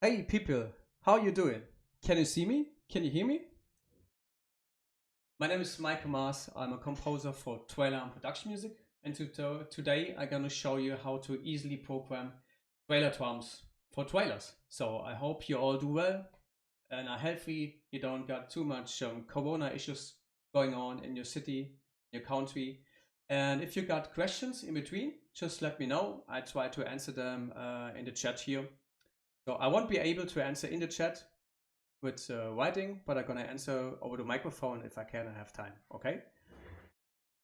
Hey people, how you doing? Can you see me? Can you hear me? My name is Maas. I'm a composer for trailer and production music, and today I'm gonna show you how to easily program trailer drums for trailers. So I hope you all do well and are healthy. You don't got too much corona issues going on in your city, your country. And if you got questions in between, just let me know. I try to answer them in the chat here. So I won't be able to answer in the chat with writing, but I'm gonna answer over the microphone if I can and have time. Okay.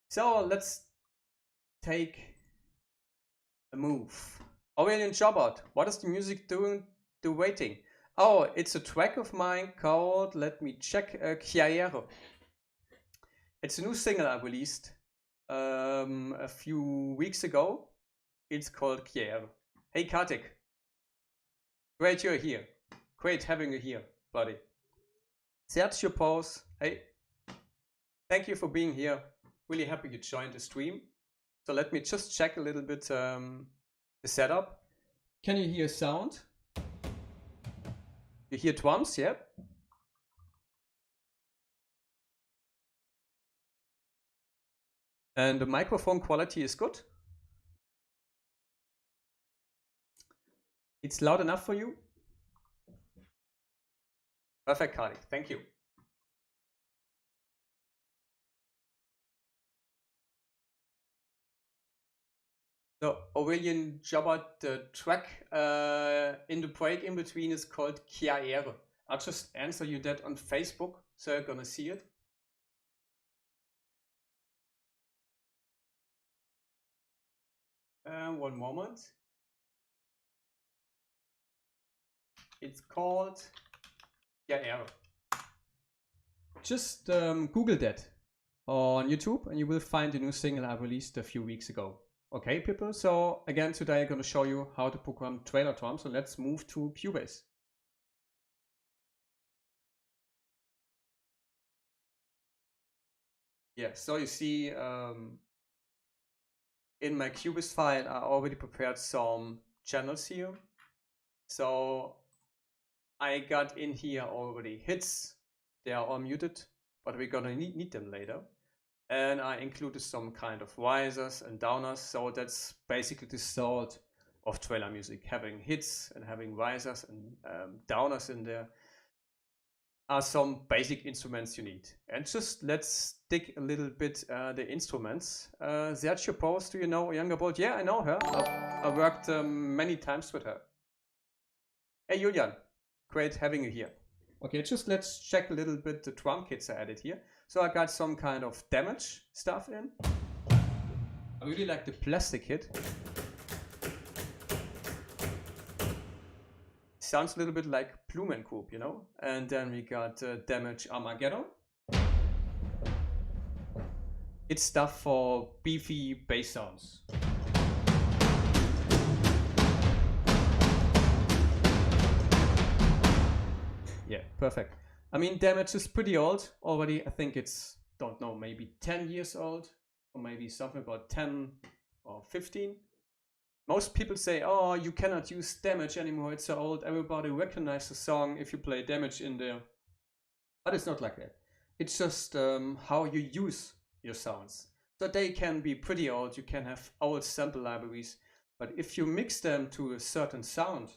So let's take a move. Aurelian Jobot, what is the music doing? The waiting. Oh, it's a track of mine called. Let me check. Chiaero. It's a new single I released a few weeks ago. It's called Chiaero. Hey Kartik. Great you're here. Great having you here, buddy. Sergio Pause. Hey. Thank you for being here. Really happy you joined the stream. So let me just check a little bit the setup. Can you hear sound? You hear drums, yeah? And the microphone quality is good? It's loud enough for you? Perfect, Kali. Thank you. So Aurelian Jobbat, the track in the break in between is called Chiaere. I'll just answer you that on Facebook, so you're gonna see it. One moment. It's called Chiaere. Just Google that on YouTube and you will find the new single I released a few weeks ago. Okay, people, so again, today I'm going to show you how to program trailer drums. So let's move to Cubase. Yeah, so you see in my Cubase file, I already prepared some channels here. So I got in here already hits. They are all muted, but we're gonna need them later. And I included some kind of risers and downers. So that's basically the sort of trailer music, having hits and having risers and downers in there are some basic instruments you need. And just let's dig a little bit the instruments. Sergio Post, do you know Younger Bolt? Yeah, I know her. I worked many times with her. Hey Julian, great having you here. Okay, just let's check a little bit the drum kits I added here. So I got some kind of damage stuff in. I really like the plastic hit. Sounds a little bit like Blumenkopf, you know? And then we got Damage Armageddon. It's stuff for beefy bass sounds. Yeah, perfect. I mean, Damage is pretty old already. I think it's, don't know, maybe 10 years old, or maybe something about 10 or 15. Most people say, oh, you cannot use Damage anymore, it's so old. Everybody recognizes the song if you play Damage in there. But it's not like that. It's just how you use your sounds. So they can be pretty old, you can have old sample libraries, but if you mix them to a certain sound,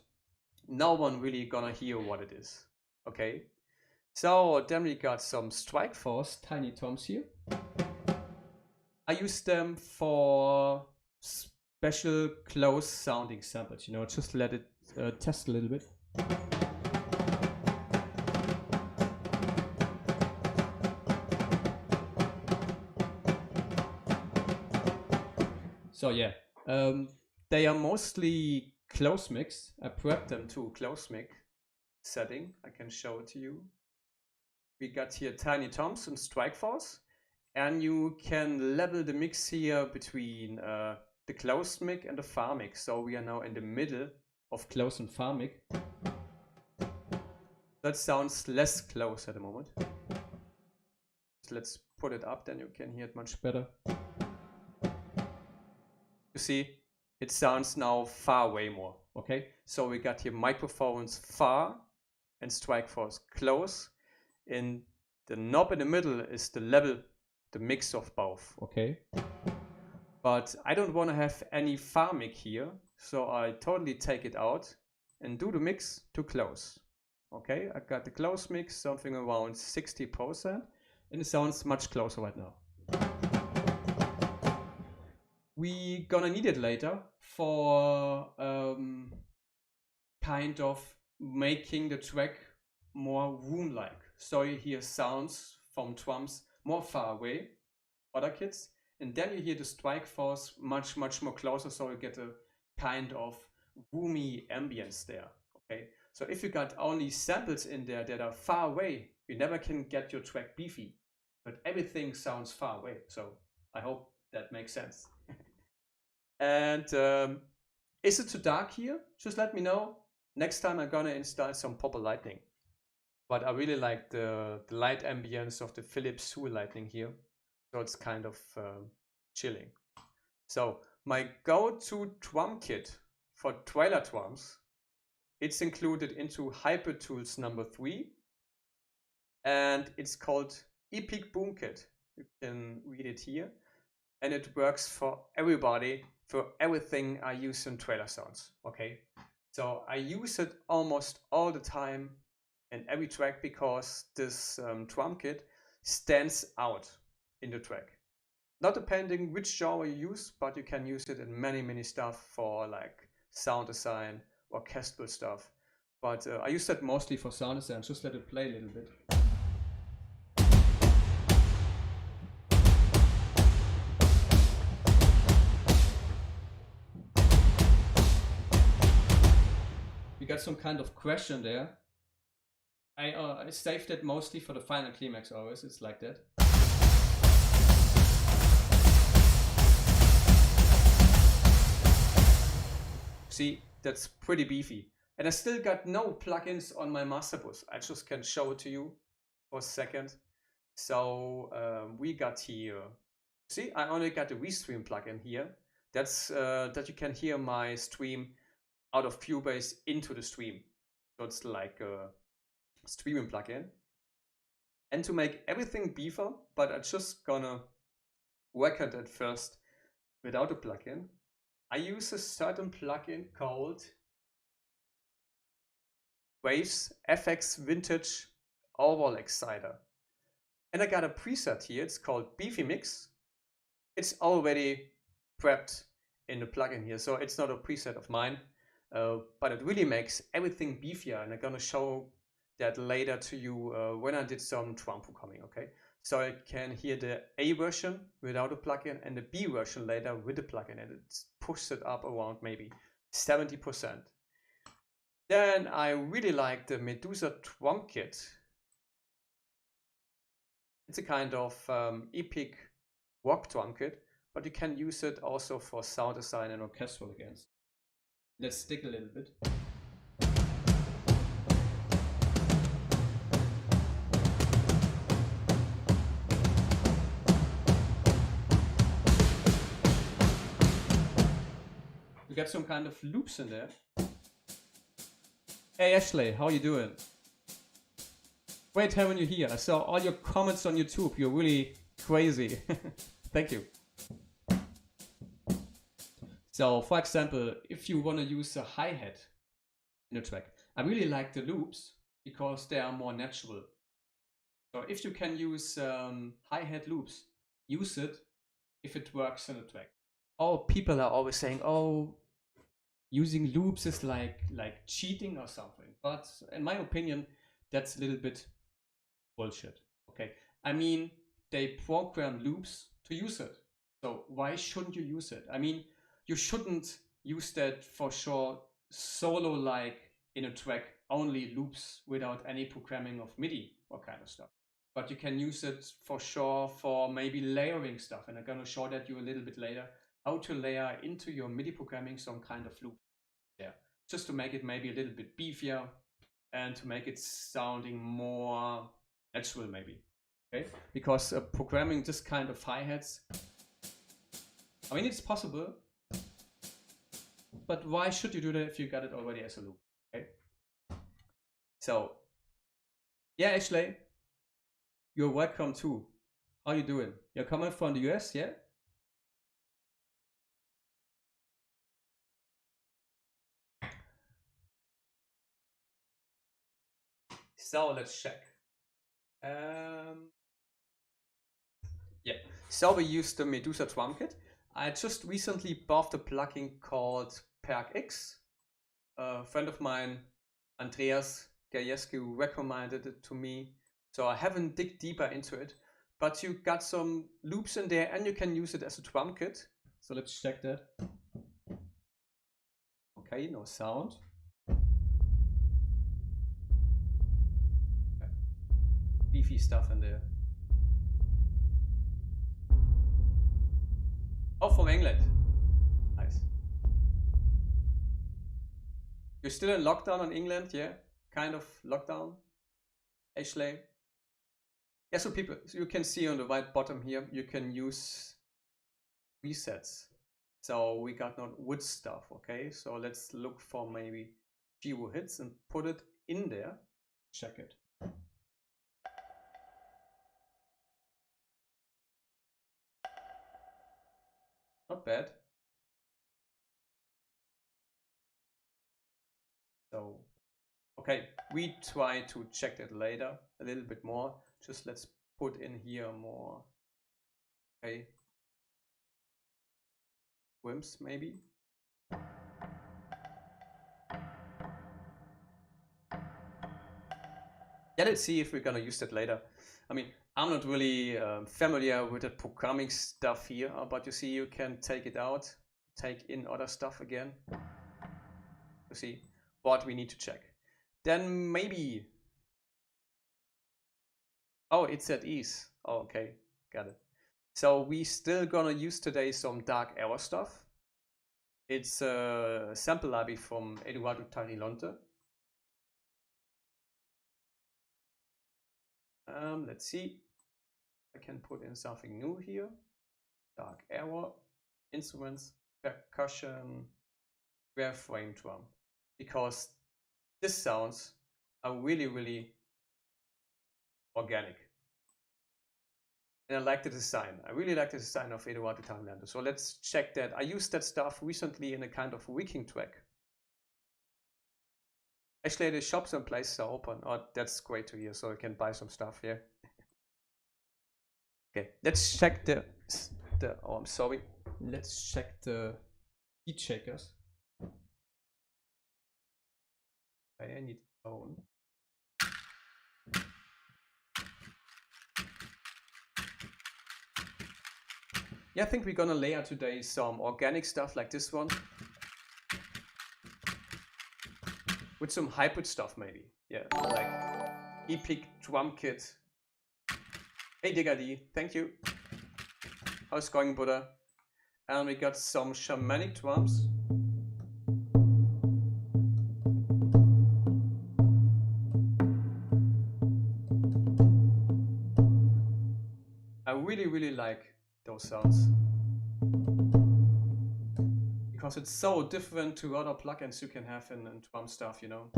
no one really gonna hear what it is. Okay? So then we got some Strike Force tiny toms here. I use them for special close sounding samples, you know, just let it test a little bit. So yeah, they are mostly close mix. I prepped them to close mix setting. I can show it to you. We got here tiny toms and strike force, and you can level the mix here between the closed mic and the far mic. So we are now in the middle of close and far mic. That sounds less close at the moment. So let's put it up, then you can hear it much better. You see, it sounds now far away more. Okay, so we got here microphones far and strike force close. In the knob in the middle is the level, the mix of both. Okay, but I don't want to have any far mic here, so I totally take it out and do the mix to close. Okay, I got the close mix, something around 60%, and it sounds much closer right now. We gonna need it later for kind of making the track more room-like. So you hear sounds from drums more far away, other kits, and then you hear the strike force much more closer, so you get a kind of roomy ambience there. Okay, so if you got only samples in there that are far away, you never can get your track beefy, but everything sounds far away. So I hope that makes sense. And is it too dark here? Just let me know. Next time I'm gonna install some proper lighting. But I really like the light ambience of the Philips Hue lighting here. So it's kind of chilling. So my go-to drum kit for trailer drums, it's included into Hyper Tools number 3. And it's called Epic Boom Kit. You can read it here. And it works for everybody, for everything I use in trailer sounds. Okay, so I use it almost all the time in every track because this drum kit stands out in the track. Not depending which genre you use, but you can use it in many stuff for like sound design, orchestral stuff. But I use that mostly for sound design. Just let it play a little bit. We got some kind of question there. I saved it mostly for the final climax always. It's like that. See, that's pretty beefy. And I still got no plugins on my master bus. I just can show it to you for a second. So we got here. See, I only got the Restream plugin here. That's that you can hear my stream out of Cubase into the stream. So it's like a streaming plugin. And to make everything beefer, but I'm just gonna record it first without a plugin. I use a certain plugin called Waves FX Vintage Overall Exciter. And I got a preset here, it's called Beefy Mix. It's already prepped in the plugin here, so it's not a preset of mine, but it really makes everything beefier, and I'm gonna show that later to you when I did some drum programming, okay? So I can hear the A version without a plugin and the B version later with the plugin, and it pushes it up around maybe 70%. Then I really like the Medusa drum kit. It's a kind of epic rock drum kit, but you can use it also for sound design and orchestral again. Let's stick a little bit. We got some kind of loops in there. Hey Ashley, how you doing? Great having you here. I saw all your comments on YouTube. You're really crazy. Thank you. So, for example, if you want to use a hi-hat in a track, I really like the loops because they are more natural. So if you can use hi-hat loops, use it if it works in a track. Oh, people are always saying, oh, using loops is like cheating or something. But in my opinion, that's a little bit bullshit. Okay, I mean, they program loops to use it. So why shouldn't you use it? I mean, you shouldn't use that for sure solo like in a track, only loops without any programming of MIDI or kind of stuff. But you can use it for sure for maybe layering stuff. And I'm going to show that you a little bit later how to layer into your MIDI programming some kind of loop there, just to make it maybe a little bit beefier and to make it sounding more natural maybe. Okay, because programming this kind of hi-hats, I mean, it's possible, but why should you do that if you got it already as a loop? Okay. So, yeah, Ashley, you're welcome too. How you doing? You're coming from the US, yeah? So let's check. Yeah. So we use the Medusa drum kit. I just recently bought a plugin called PerkX. A friend of mine, Andreas Gajewski, recommended it to me. So I haven't dig deeper into it, but you got some loops in there and you can use it as a drum kit. So let's check that. Okay, no sound. Beefy stuff in there. Oh, from England. Nice. You're still in lockdown in England, yeah? Kind of lockdown, Ashley. Yeah, so people, so you can see on the right bottom here, you can use presets. So we got not wood stuff, okay? So let's look for maybe Geo hits and put it in there. Check it. Not bad. So, okay, we try to check that later a little bit more. Just let's put in here more, okay, whims maybe. Yeah, let's see if we're gonna use that later. I mean, I'm not really familiar with the programming stuff here, but you see, you can take it out, take in other stuff again. You see what we need to check. Then maybe, oh, it's at ease. Oh, okay, got it. So we still gonna use today some dark error stuff. It's a sample library from Eduardo Tagliolonte. Let's see. I can put in something new here. Dark error, instruments, percussion, square frame drum. Because this sounds are really, really organic. And I like the design. I really like the design of Eduardo Tagliolonte. So let's check that. I used that stuff recently in a kind of Wiking track. Actually, the shops and places are open. Oh, that's great to hear. So I can buy some stuff here. Okay, let's check the. Oh, I'm sorry. Let's check the heat shakers. Okay, I need tone. Yeah, I think we're gonna layer today some organic stuff like this one. With some hybrid stuff maybe. Yeah, like epic drum kit. Hey Digadi, thank you. How's it going, Buddha? And we got some shamanic drums. I really, really like those sounds. Because it's so different to other plugins you can have in drum stuff, you know.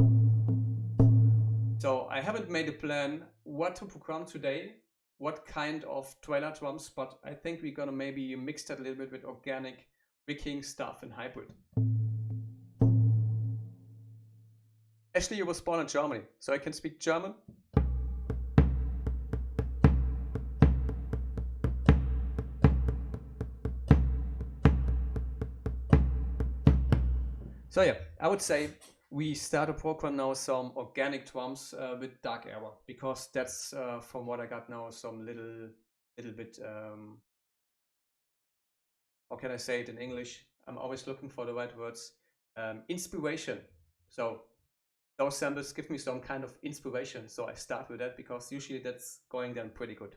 So I haven't made a plan what to program today, what kind of trailer drums, but I think we're gonna maybe mix that a little bit with organic Wiking stuff and hybrid. Actually, you was born in Germany, so I can speak German. So yeah, I would say we start a program now some organic drums with dark error, because that's from what I got now some little bit how can I say it in English? I'm always looking for the right words. Inspiration. So those samples give me some kind of inspiration. So I start with that because usually that's going then pretty good.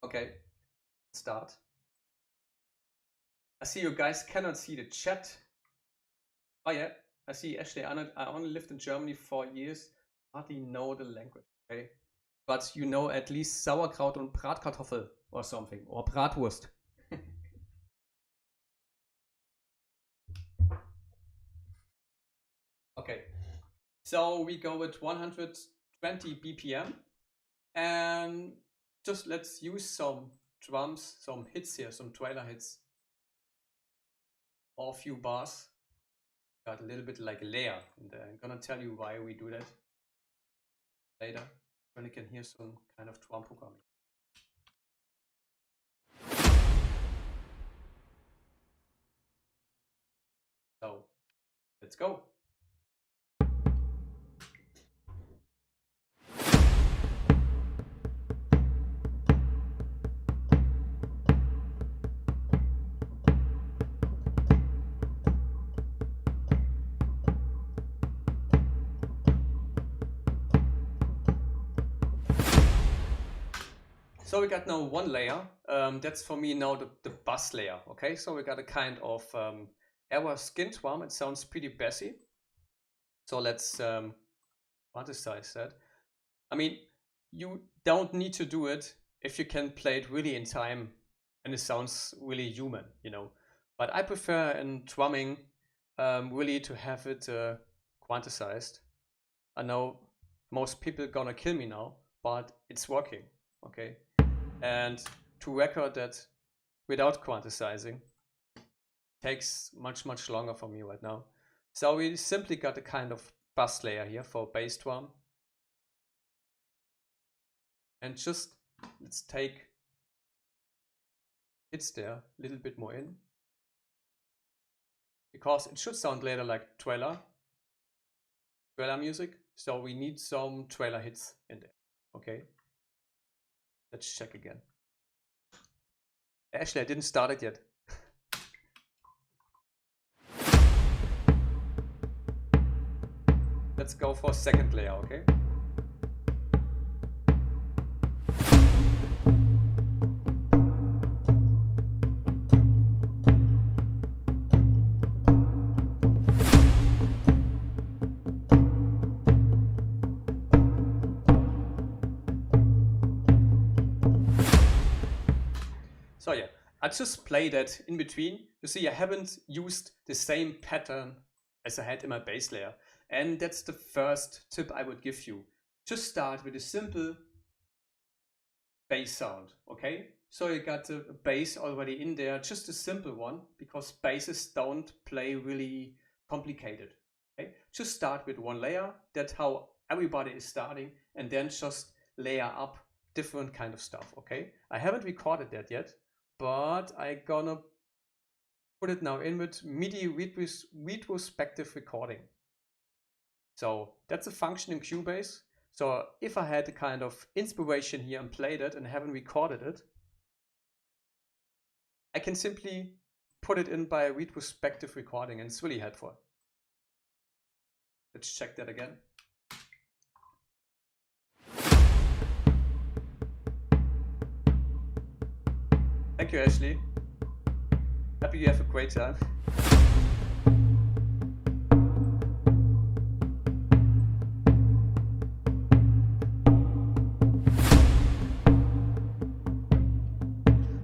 Okay, start. I see you guys cannot see the chat. Oh yeah, I see Ashley. I only lived in Germany for years. Hardly know the language. Okay, but you know at least Sauerkraut und Bratkartoffel or something, or Bratwurst. Okay, so we go with 120 BPM, and just let's use some drums, some hits here, some trailer hits, or a few bars. Got a little bit like a layer, and I'm gonna tell you why we do that later when you can hear some kind of drum programming. So let's go. So we got now one layer. That's for me now the bass layer. Okay, so we got a kind of error skin drum. It sounds pretty bassy. So let's quantize that. I mean, you don't need to do it if you can play it really in time and it sounds really human, you know. But I prefer in drumming really to have it quantized. I know most people are gonna kill me now, but it's working, okay? And to record that without quantizing takes much longer for me right now. So we simply got a kind of bass layer here for bass drum. And just let's take hits there a little bit more in, because it should sound later like trailer music. So we need some trailer hits in there. Okay, let's check again. Actually, I didn't start it yet. Let's go for second layer, okay? So yeah, I just played that in between. You see, I haven't used the same pattern as I had in my bass layer. And that's the first tip I would give you. Just start with a simple bass sound, okay? So you got the bass already in there, just a simple one, because basses don't play really complicated, okay? Just start with one layer. That's how everybody is starting, and then just layer up different kind of stuff, okay? I haven't recorded that yet, but I'm gonna put it now in with MIDI retrospective recording. So that's a function in Cubase. So if I had a kind of inspiration here and played it and haven't recorded it, I can simply put it in by a retrospective recording, and it's really helpful. Let's check that again. Thank you, Ashley. Happy you have a great time.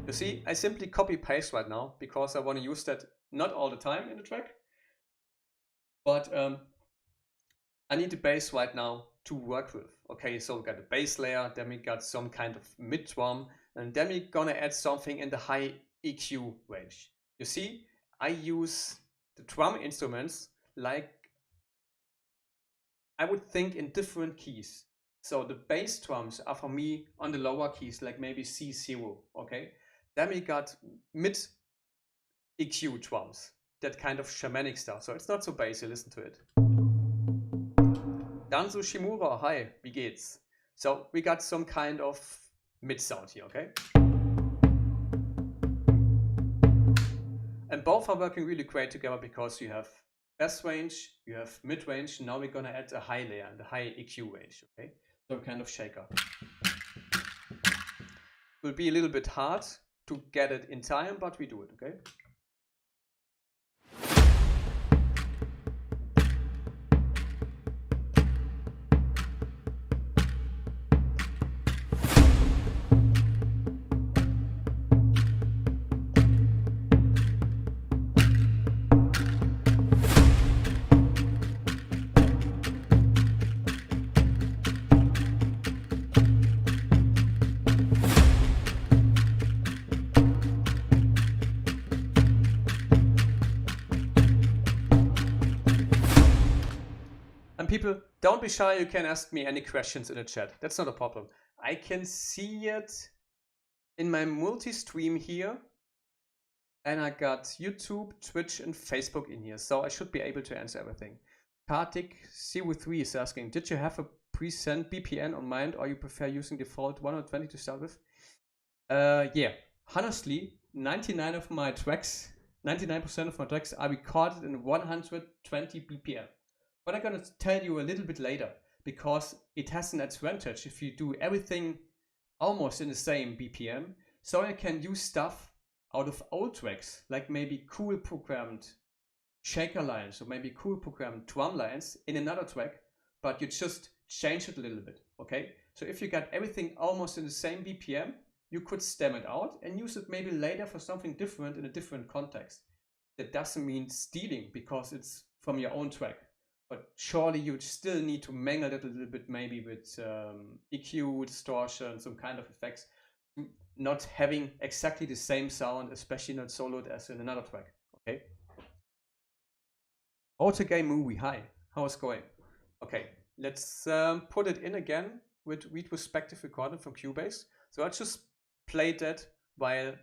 You see, I simply copy paste right now because I want to use that not all the time in the track. But I need the bass right now to work with. Okay, so we got the bass layer, then we got some kind of mid drum, and then we're gonna add something in the high EQ range. You see, I use the drum instruments like I would think in different keys. So the bass drums are for me on the lower keys, like maybe C0, okay? Then we got mid EQ drums, that kind of shamanic stuff. So it's not so bassy, listen to it. Danzo Shimura, hi, wie geht's? So we got some kind of mid sound here, okay? And both are working really great together because you have bass range, you have mid range. Now we're gonna add a high layer, the high EQ range, okay? So kind of shaker. Will be a little bit hard to get it in time, but we do it, okay? And people, don't be shy, you can ask me any questions in the chat. That's not a problem. I can see it in my multi-stream here. And I got YouTube, Twitch, and Facebook in here. So I should be able to answer everything. Kartik CO3 is asking, did you have a preset BPM on mind, or you prefer using default 120 to start with? Yeah, honestly, 99% of my tracks are recorded in 120 BPM. But I'm gonna tell you a little bit later, because it has an advantage if you do everything almost in the same BPM. So I can use stuff out of old tracks, like maybe cool programmed shaker lines or maybe cool programmed drum lines in another track, but you just change it a little bit, okay? So if you got everything almost in the same BPM, you could stem it out and use it maybe later for something different in a different context. That doesn't mean stealing, because it's from your own track. But surely you still need to mangle it a little bit, maybe with EQ, distortion, some kind of effects, not having exactly the same sound, especially not soloed as in another track, okay? Auto game movie, hi, how's it going? Okay, let's put it in again with retrospective recording from Cubase. So I just played that while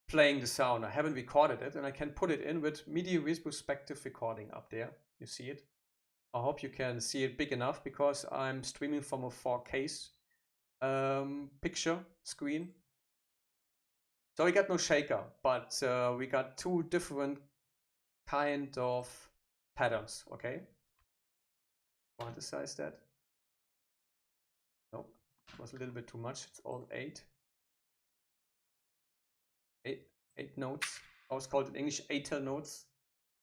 playing the sound. I haven't recorded it, and I can put it in with MIDI retrospective recording up there. You see it? I hope you can see it big enough, because I'm streaming from a 4K picture screen. So we got no shaker, but we got two different kind of patterns, okay? Quantize that. Nope, it was a little bit too much. It's all 8 notes. I was called in English 8tel notes.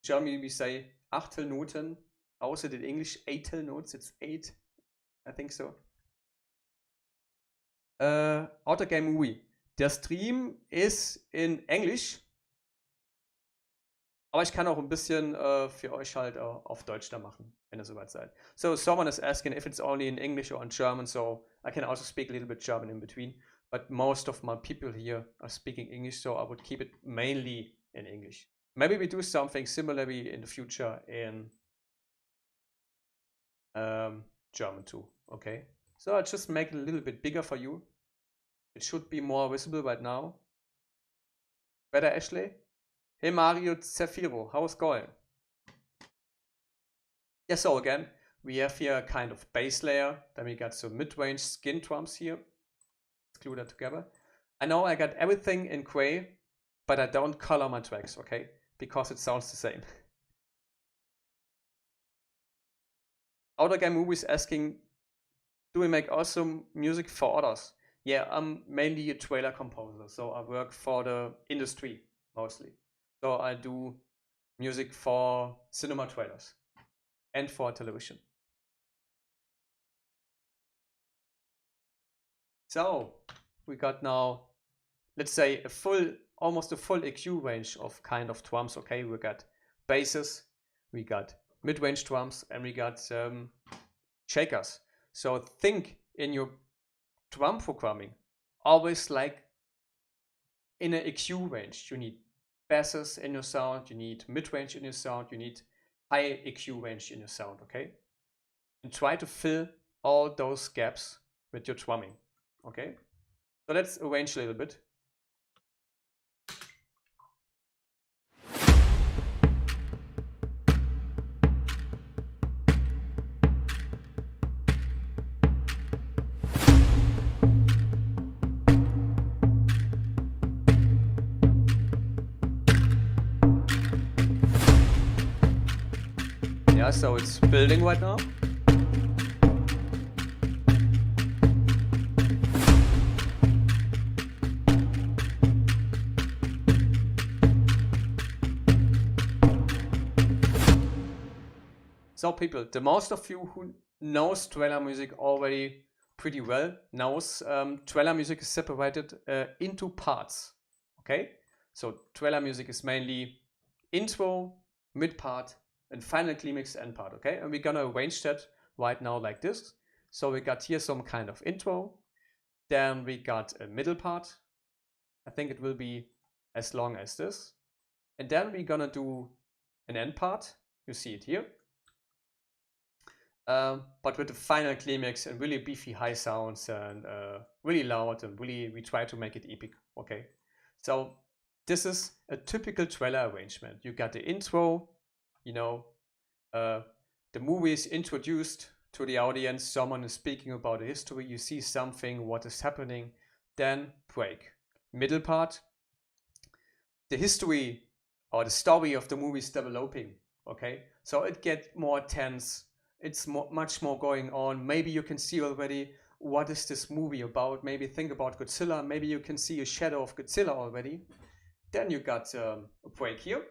In Germany we say 8tel Noten. Also in English 8tel notes. It's 8, I think so. Auto Game Movie. Der Stream ist in Englisch, aber ich kann auch ein bisschen für euch halt auf Deutsch da machen, wenn ihr soweit seid. So someone is asking if it's only in English or in German, so I can also speak a little bit German in between. But most of my people here are speaking English, so I would keep it mainly in English. Maybe we do something similarly in the future in German too, okay? So I'll just make it a little bit bigger for you. It should be more visible right now. Better, Ashley? Hey Mario Zafiro, how's it going? Yeah, so again, we have here a kind of bass layer. Then we got some mid-range skin drums here. Let's glue that together. I know I got everything in gray, but I don't color my tracks, okay? Because it sounds the same. Auto Game Movies asking, do we make awesome music for others? Yeah, I'm mainly a trailer composer, so I work for the industry mostly. So I do music for cinema trailers and for television. So we got now, let's say, almost a full EQ range of kind of drums. Okay, we got basses, we got mid-range drums, and we got shakers. So think in your drum programming, always like in an EQ range. You need basses in your sound, you need mid-range in your sound, you need high EQ range in your sound, okay? And try to fill all those gaps with your drumming, okay? So let's arrange a little bit. Yeah, so it's building right now. So people, the most of you who knows trailer music already pretty well knows trailer music is separated into parts, okay? So trailer music is mainly intro, mid part, and final climax end part, okay? And we're gonna arrange that right now like this. So we got here some kind of intro, then we got a middle part. I think it will be as long as this. And then we're gonna do an end part. You see it here. but with the final climax and really beefy high sounds and really loud, and really we try to make it epic. Okay, so this is a typical trailer arrangement. You got the intro, you know, the movie is introduced to the audience, someone is speaking about the history, you see something, what is happening, then break. Middle part, the history or the story of the movie is developing. Okay, so it gets more tense, it's much more going on. Maybe you can see already what is this movie about. Maybe think about Godzilla, maybe you can see a shadow of Godzilla already. Then you got a break here,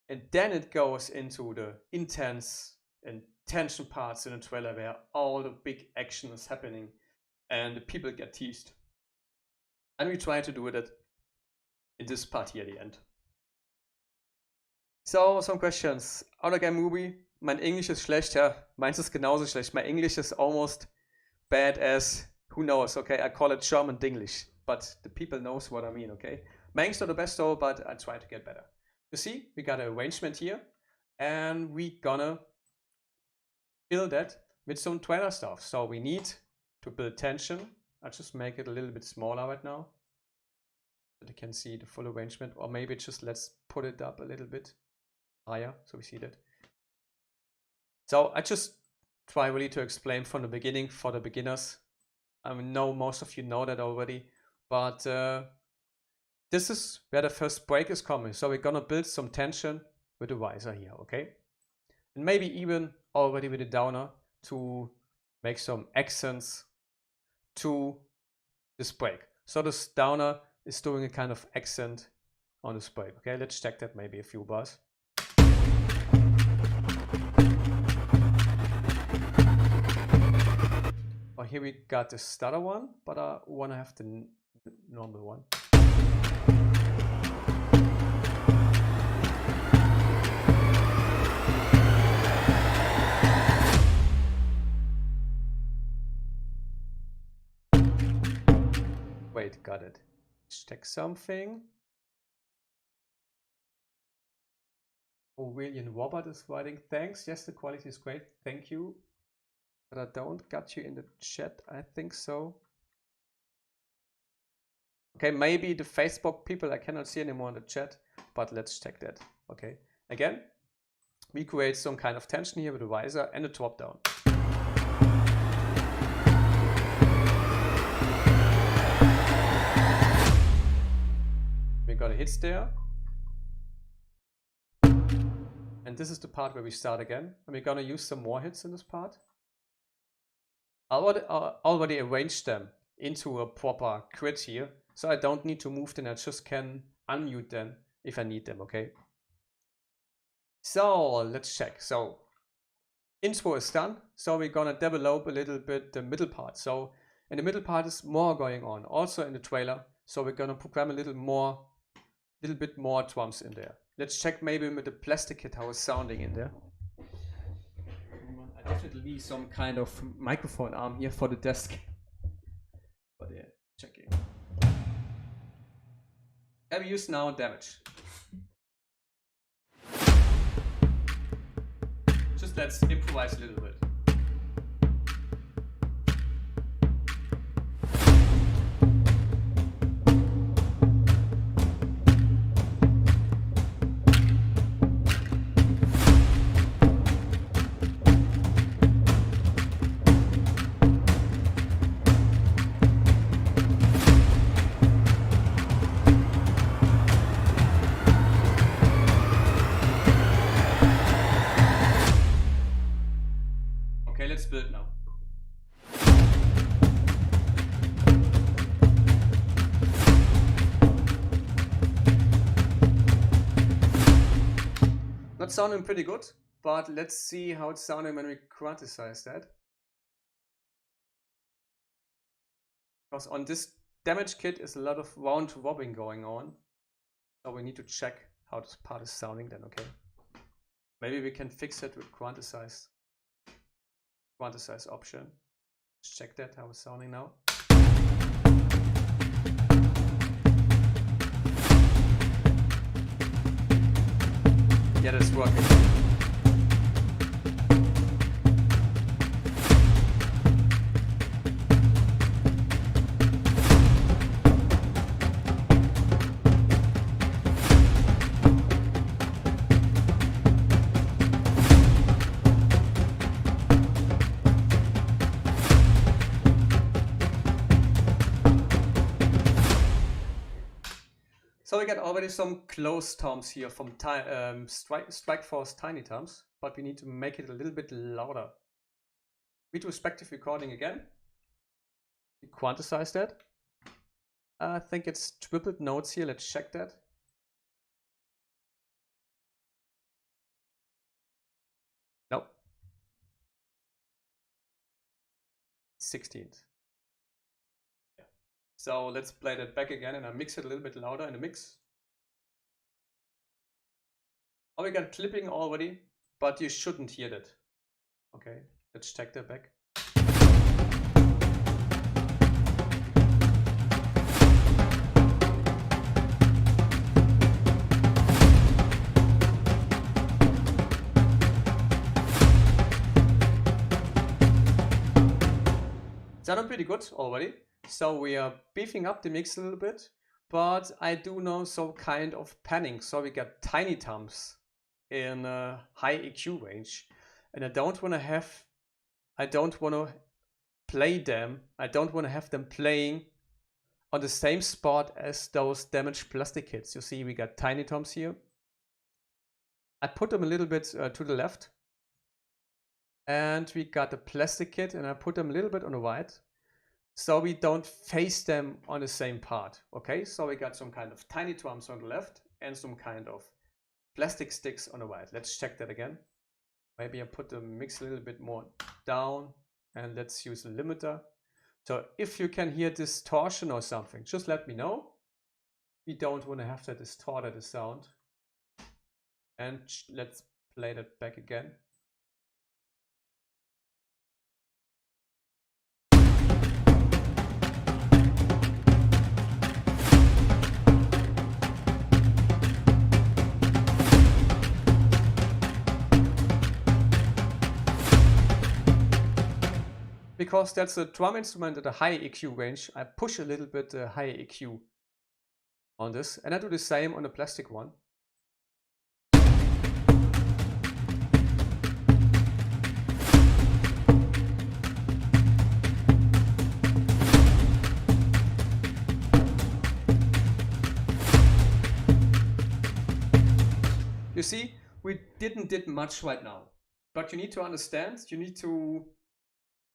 and then it goes into the intense and tension parts in the trailer where all the big action is happening and the people get teased. And we try to do it in this part here at the end. So, some questions. Autogame Movie. Mein Englisch ist schlecht, ja. Meins ist genauso schlecht. My English is almost bad as, who knows, okay? I call it German Dinglish, but the people knows what I mean, okay? My English is not the best though, but I try to get better. You see, we got an arrangement here, and we gonna build that with some trailer stuff. So we need to build tension. I'll just make it a little bit smaller right now, so you can see the full arrangement, or maybe just let's put it up a little bit higher so we see that. So I just try really to explain from the beginning for the beginners. I know most of you know that already, but this is where the first break is coming. So we're gonna build some tension with the riser here, okay? And maybe even already with the downer to make some accents to this break. So this downer is doing a kind of accent on this break. Okay, let's check that, maybe a few bars. Oh, here we got the stutter one, but I want to have the normal one. Wait, got it. Let's check something. Oh, William Robert is writing, thanks. Yes, the quality is great. Thank you. But I don't got you in the chat. I think so. Okay, maybe the Facebook people I cannot see anymore in the chat, but let's check that. Okay, again, we create some kind of tension here with the riser and a drop down. We got a hits there. And this is the part where we start again. And we're gonna use some more hits in this part. I already arranged them into a proper grid here, so I don't need to move them. I just can unmute them if I need them, okay? So let's check. So intro is done. So we're gonna develop a little bit the middle part. So in the middle part is more going on, also in the trailer. So we're gonna program a little bit more drums in there. Let's check maybe with the plastic kit how it's sounding in there. I definitely need some kind of microphone arm here for the desk. But yeah, checking. Have used now damage. Just let's improvise a little bit. Let's build now. Not sounding pretty good, but let's see how it's sounding when we quantize that. Because on this damage kit is a lot of round robbing going on. So we need to check how this part is sounding then, okay? Maybe we can fix it with quantize option. Let's check that, how it's sounding now. Yeah, that's working. we got already some close toms here from Strikeforce Tiny Toms, but we need to make it a little bit louder. Retrospective recording again. We quantize that. I think it's tripled notes here. Let's check that. Nope. 16th. Yeah. So let's play that back again and I mix it a little bit louder in the mix. Oh, we got clipping already, but you shouldn't hear that. Okay, let's check that back. Sounded pretty good already. So we are beefing up the mix a little bit, but I do know some kind of panning. So we got tiny toms in a high EQ range, and I don't want to play them. I don't want to have them playing on the same spot as those damaged plastic kits. You see, we got tiny toms here. I put them a little bit to the left. And we got the plastic kit and I put them a little bit on the right. So we don't face them on the same part. Okay, so we got some kind of tiny toms on the left and some kind of plastic sticks on the right. Let's check that again. Maybe I put the mix a little bit more down and let's use a limiter. So if you can hear distortion or something, just let me know. We don't want to have that distorted the sound. And let's play that back again. Because that's a drum instrument at a high EQ range, I push a little bit high EQ on this, and I do the same on the plastic one. You see, we did much right now, but you need to understand, you need to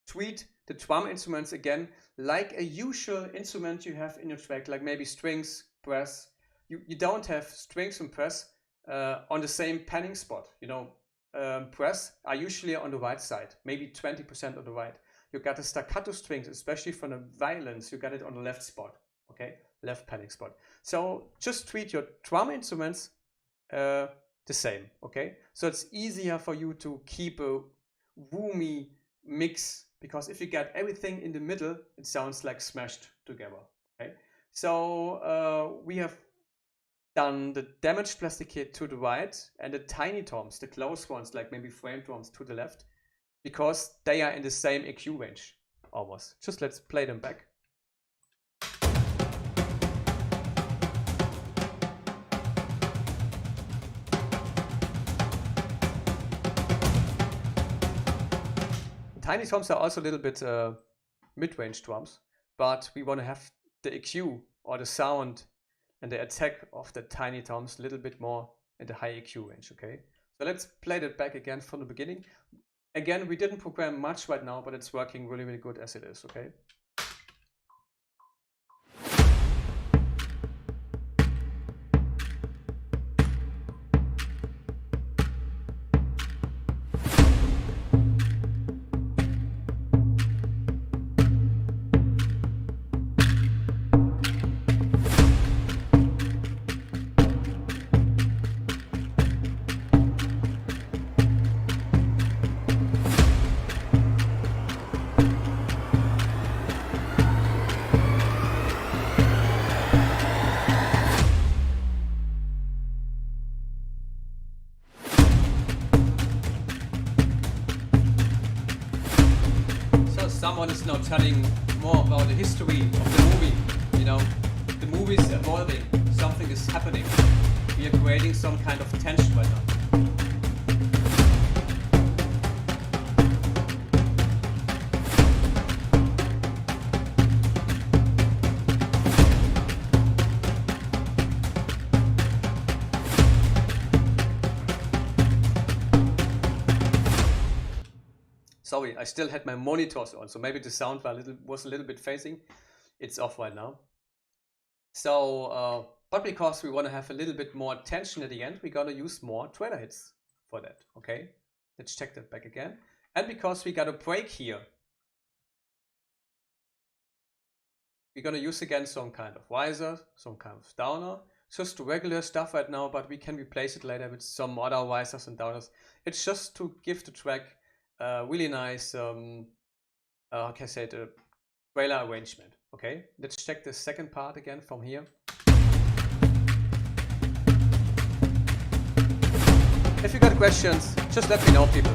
treat the drum instruments again like a usual instrument you have in your track, like maybe strings, brass. You don't have strings and brass on the same panning spot. You know, brass are usually on the right side, maybe 20% on the right. You got the staccato strings, especially from the violins, you got it on the left spot, okay, left panning spot. So just treat your drum instruments the same, okay? So it's easier for you to keep a roomy mix, because if you get everything in the middle, it sounds like smashed together. Okay, so we have done the damaged plastic kit to the right and the tiny toms, the close ones, like maybe frame drums, to the left, because they are in the same EQ range almost. Just let's play them back. Tiny toms are also a little bit mid-range drums, but we want to have the EQ or the sound and the attack of the tiny toms a little bit more in the high EQ range, okay? So let's play that back again from the beginning. Again, we didn't program much right now, but it's working really, really good as it is, okay? Someone is now telling more about the history of the movie. You know, the movie is evolving, something is happening. We are creating some kind of tension right now. Sorry, I still had my monitors on, so maybe the sound was a little bit phasing. It's off right now. So, but because we want to have a little bit more tension at the end, we're going to use more trailer hits for that, okay? Let's check that back again. And because we got a break here, we're going to use again some kind of riser, some kind of downer. Just regular stuff right now, but we can replace it later with some other risers and downers. It's just to give the track a really nice, how can I say it, a trailer arrangement. Okay, let's check the second part again from here. If you got questions, just let me know, people.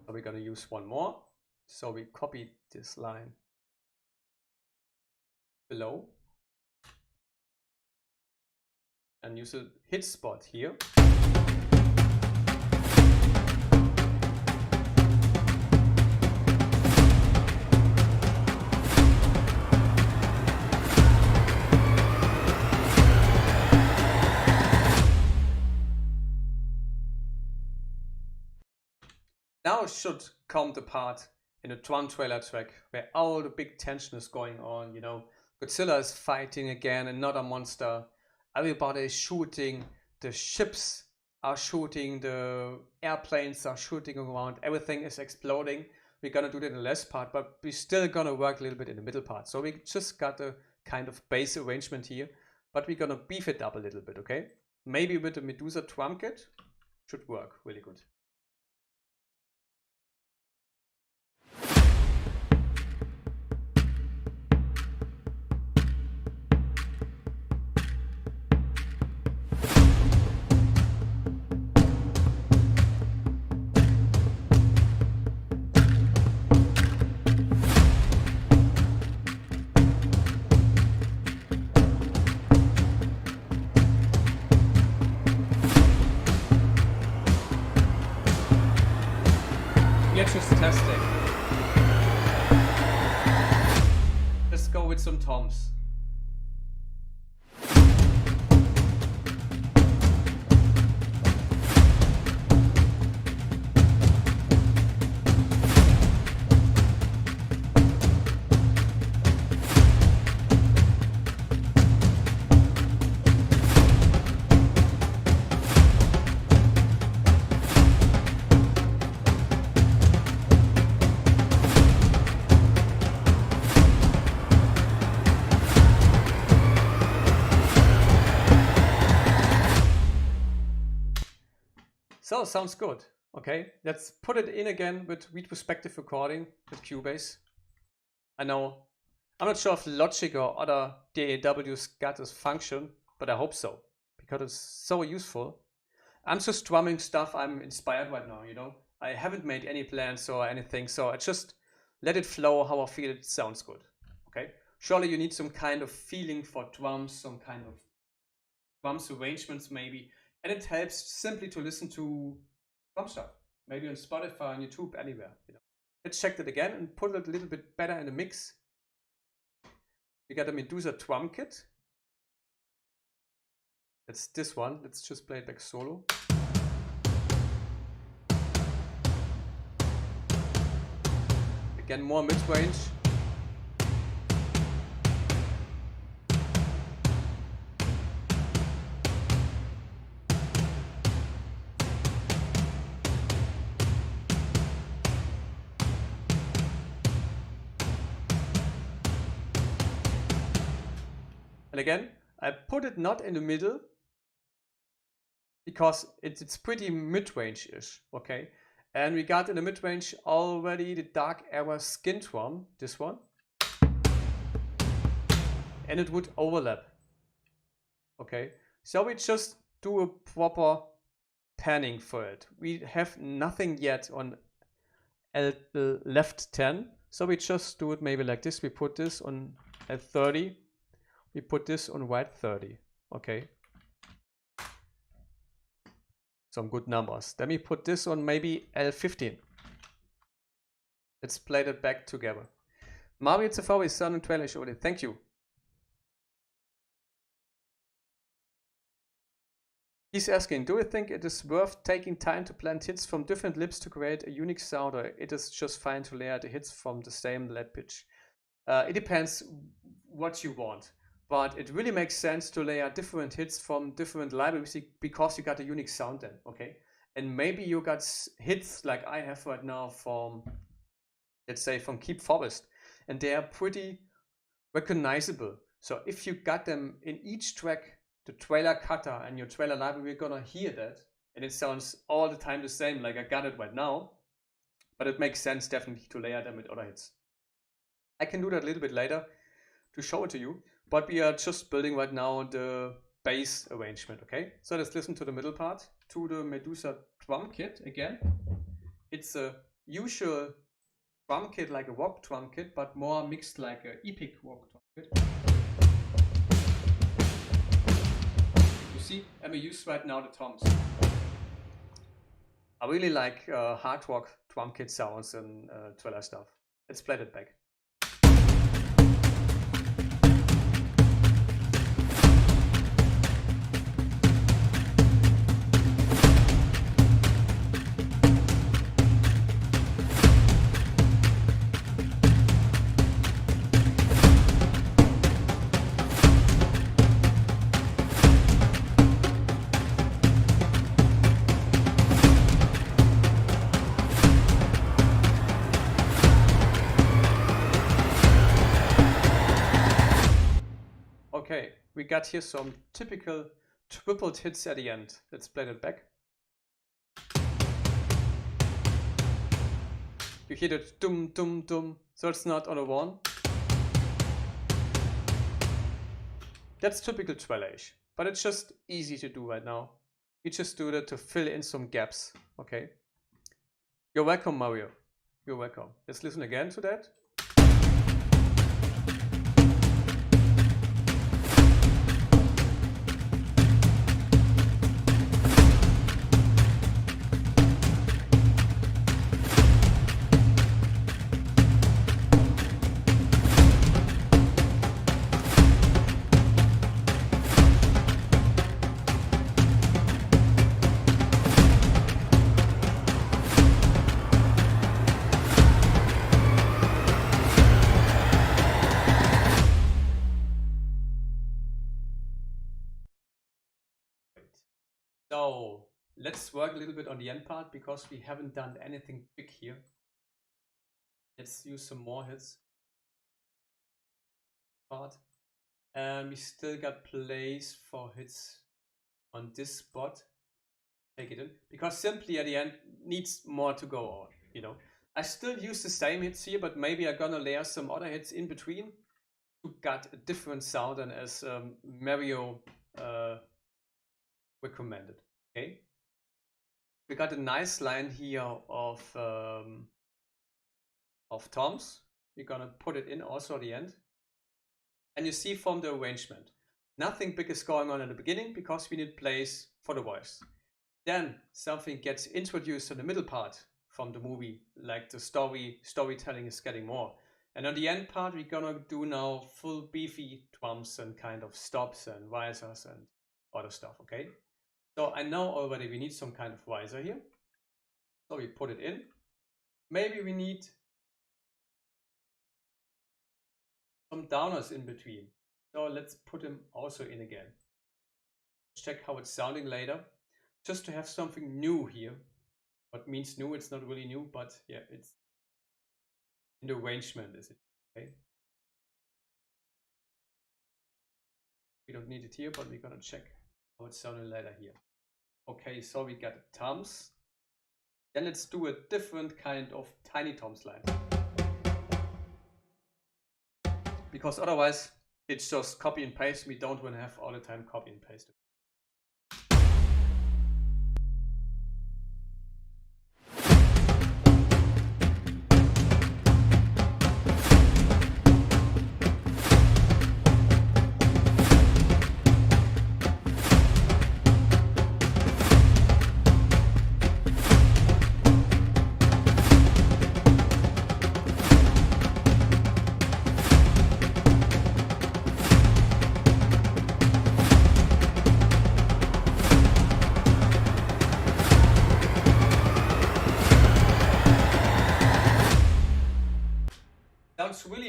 So we're gonna use one more. So we copy this line below and use a hit spot here. Now should come the part in a drum trailer track where all the big tension is going on, you know. Godzilla is fighting again, another monster. Everybody is shooting, the ships are shooting, the airplanes are shooting around, everything is exploding. We're gonna do that in the last part, but we're still gonna work a little bit in the middle part. So we just got a kind of base arrangement here, but we're gonna beef it up a little bit, okay? Maybe with the Medusa drum kit, should work really good. Just testing. Let's go with some toms. So sounds good. Okay, let's put it in again with retrospective recording with Cubase. I know, I'm not sure if Logic or other DAWs got this function, but I hope so, because it's so useful. I'm just drumming stuff I'm inspired right now, you know. I haven't made any plans or anything, so I just let it flow how I feel it sounds good. Okay, surely you need some kind of feeling for drums, some kind of drums arrangements maybe. And it helps simply to listen to drum stuff, maybe on Spotify, on YouTube, anywhere. You know. Let's check that again and put it a little bit better in the mix. We got a Medusa drum kit. That's this one. Let's just play it back solo. Again, more mid-range. And again, I put it not in the middle because it's pretty mid-range-ish, okay? And we got in the mid-range already the Dark Era skin drum, this one. And it would overlap, okay? So we just do a proper panning for it. We have nothing yet on left 10, so we just do it maybe like this. We put this on L30. We put this on right 30, okay? Some good numbers. Then we put this on maybe L15. Let's play that back together. Mario TV is sounding trailish already. Thank you. He's asking, do you think it is worth taking time to blend hits from different lips to create a unique sound, or it is just fine to layer the hits from the same lead pitch? It depends what you want, but it really makes sense to layer different hits from different libraries because you got a unique sound then, okay? And maybe you got hits like I have right now from, let's say, from Keep Forest, and they are pretty recognizable. So if you got them in each track, the trailer cutter and your trailer library, we're gonna hear that, and it sounds all the time the same, like I got it right now, but it makes sense definitely to layer them with other hits. I can do that a little bit later to show it to you, but we are just building right now the bass arrangement, okay? So let's listen to the middle part, to the Medusa drum kit again. It's a usual drum kit, like a rock drum kit, but more mixed like an epic rock drum kit. You see, and we use right now the toms. I really like hard rock drum kit sounds and trailer stuff. Let's play that back. Okay, we got here some typical tripled hits at the end. Let's play that back. You hear that dum dum dum, so it's not on a one. That's typical trailerish, but it's just easy to do right now. You just do that to fill in some gaps, okay? You're welcome, Mario. You're welcome. Let's listen again to that. So let's work a little bit on the end part because we haven't done anything big here. Let's use some more hits. Part. And we still got place for hits on this spot. Take it in. Because simply at the end needs more to go on, you know. I still use the same hits here, but maybe I'm gonna layer some other hits in between to get a different sound than as Mario recommended. Okay, we got a nice line here of toms. We're gonna put it in also at the end, and you see from the arrangement, nothing big is going on in the beginning because we need place for the voice. Then something gets introduced in the middle part from the movie, like the storytelling is getting more. And on the end part, we're gonna do now full beefy drums and kind of stops and risers and other stuff, okay? So I know already we need some kind of riser here. So we put it in. Maybe we need some downers in between. So let's put them also in again. Check how it's sounding later. Just to have something new here. What means new? It's not really new, but yeah, it's in the arrangement, is it? Okay. We don't need it here, but we're gonna check how it's sounding later here. Okay, so we got toms. Then let's do a different kind of tiny toms line. Because otherwise it's just copy and paste. We don't want to have all the time copy and paste.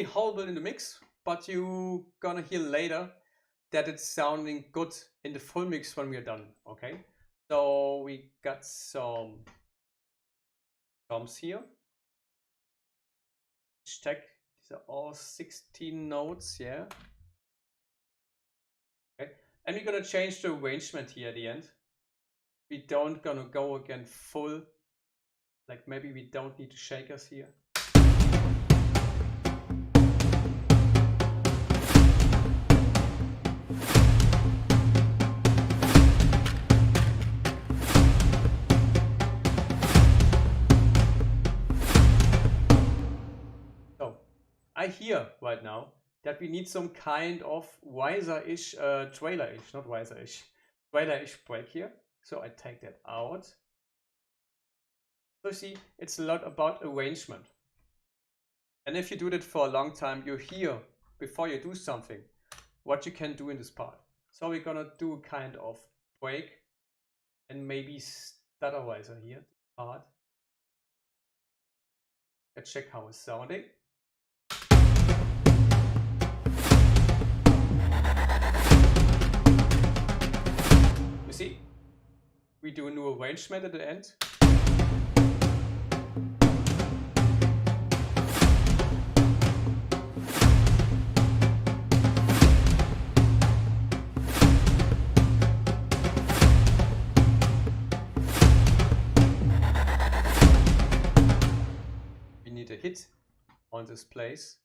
horrible in the mix, but you gonna hear later that it's sounding good in the full mix when we are done. Okay, so we got some toms here. Check. These are all 16 notes, yeah. Okay, and we're gonna change the arrangement here at the end. We don't gonna go again full. Like maybe we don't need the shakers here. I hear right now that we need some kind of wiser-ish, trailer-ish, not wiser-ish, trailer-ish break here. So I take that out. So see, it's a lot about arrangement. And if you do that for a long time, you hear, before you do something, what you can do in this part. So we're gonna do a kind of break and maybe stutter wiser here, part. Let's check how it's sounding. You see, we do a new arrangement at the end. We need a hit on this place.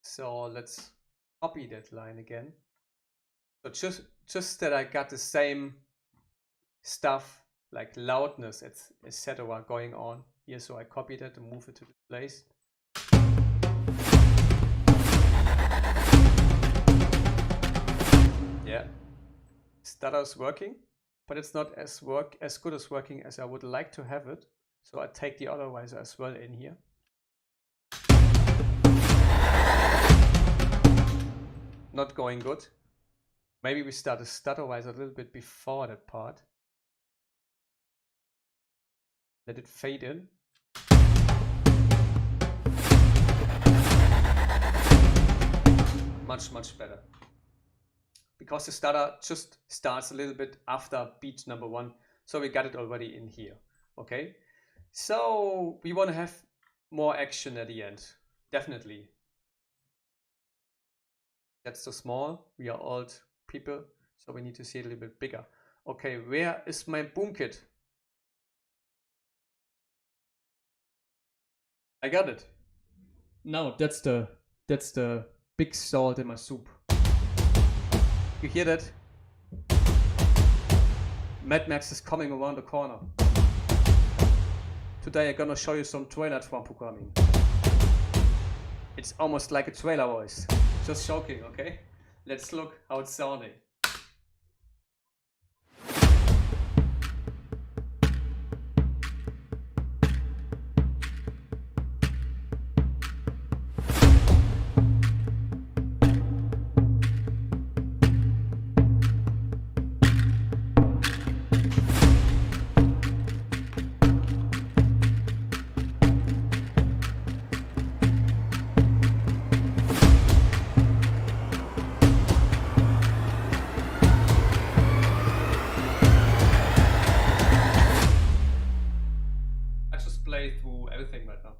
So let's copy that line again. So just that I got the same stuff like loudness, etc. going on here. So I copy that and move it to the place. Yeah, stutter's working, but it's not as good as working as I would like to have it. So I take the other riser as well in here. Not going good. Maybe we start a stutter riser a little bit before that part. Let it fade in. Much better. Because the stutter just starts a little bit after beat number 1. So we got it already in here. Okay. So we want to have more action at the end. Definitely. That's too small. We are old people, so we need to see it a little bit bigger. Okay, where is my boom kit? I got it. Now that's the big salt in my soup. You hear that? Mad Max is coming around the corner. Today I'm gonna show you some trailer drum programming. It's almost like a trailer voice. Just joking, okay? Let's look how it's sounding. Through everything right now.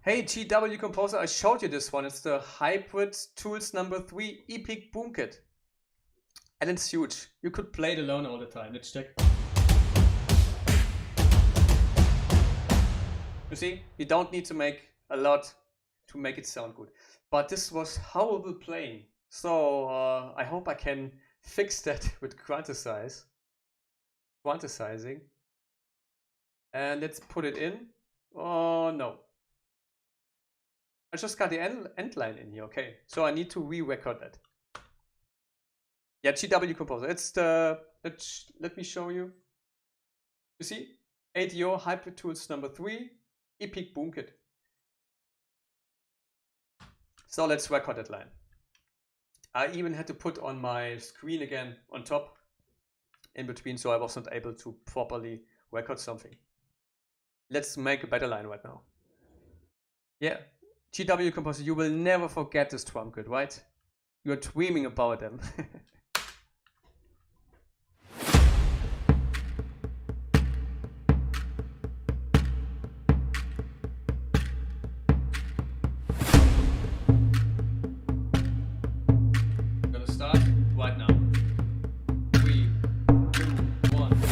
Hey GW Composer, I showed you this one. It's the Hybrid Tools number 3 Epic Boom Kit. And it's huge. You could play it alone all the time. Let's check. You see, you don't need to make a lot to make it sound good. But this was horrible playing. So I hope I can fix that with quantizing. And let's put it in. Oh no. I just got the end line in here, okay. So I need to re-record that. Yeah, GW Composer. It's the, let me show you. You see? ADO Hyper Tools number 3, Epic Boom Kit. So let's record that line. I even had to put on my screen again on top in between, so I wasn't able to properly record something. Let's make a better line right now. Yeah, GW Composer, you will never forget this drum kit, right? You're dreaming about them. I'm gonna start right now. 3, 2, 1.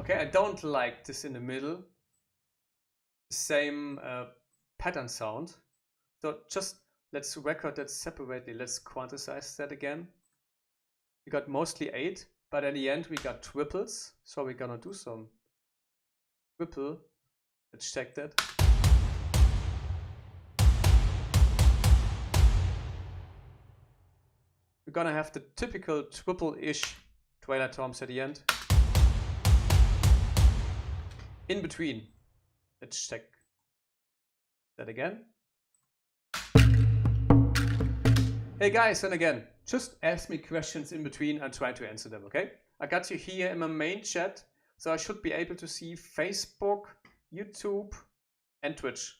Okay, I don't like this in the middle. Same pattern sound. So just let's record that separately. Let's quantize that again. We got mostly 8, but at the end we got triples. So we're gonna do some triple. Let's check that. We're gonna have the typical triple-ish trailer toms at the end. In between. Let's check that again. Hey guys, and again, just ask me questions in between and try to answer them, okay? I got you here in my main chat, so I should be able to see Facebook, YouTube, and Twitch.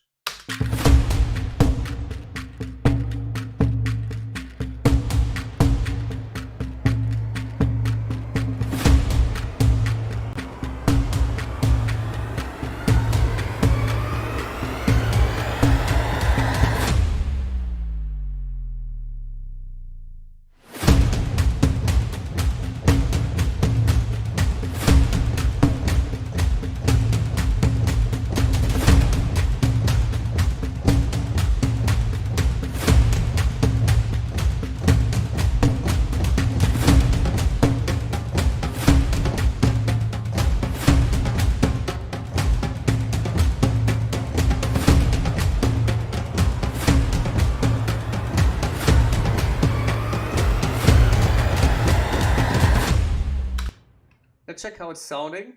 Let's check how it's sounding.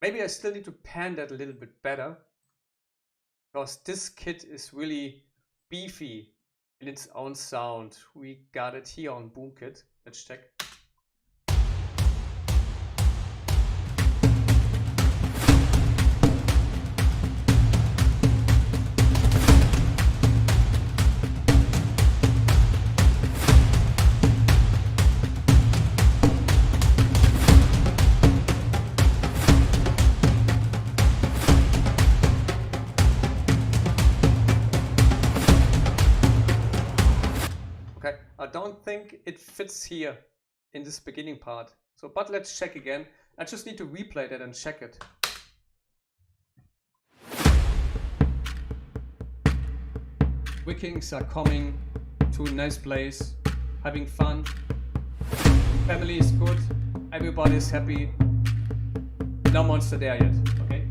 Maybe I still need to pan that a little bit better, because this kit is really beefy in its own sound. We got it here on Boom Kit. Let's check. I don't think it fits here in this beginning part. So, but let's check again. I just need to replay that and check it. Vikings are coming to a nice place, having fun. Family is good. Everybody is happy. No monster there yet. Okay.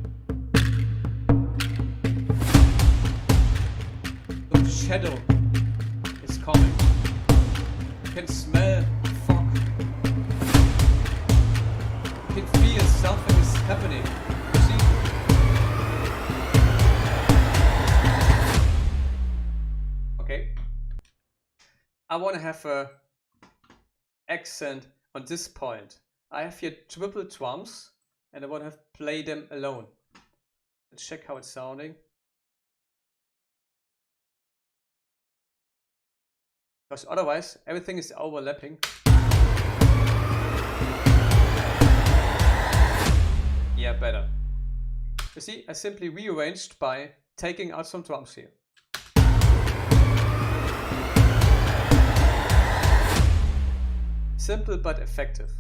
The shadow is coming. You can smell fog. You can feel something is happening. You see? Okay. I want to have a accent on this point. I have here triple drums and I want to play them alone. Let's check how it's sounding. Because otherwise everything is overlapping. Yeah, better. You see, I simply rearranged by taking out some drums here. Simple but effective.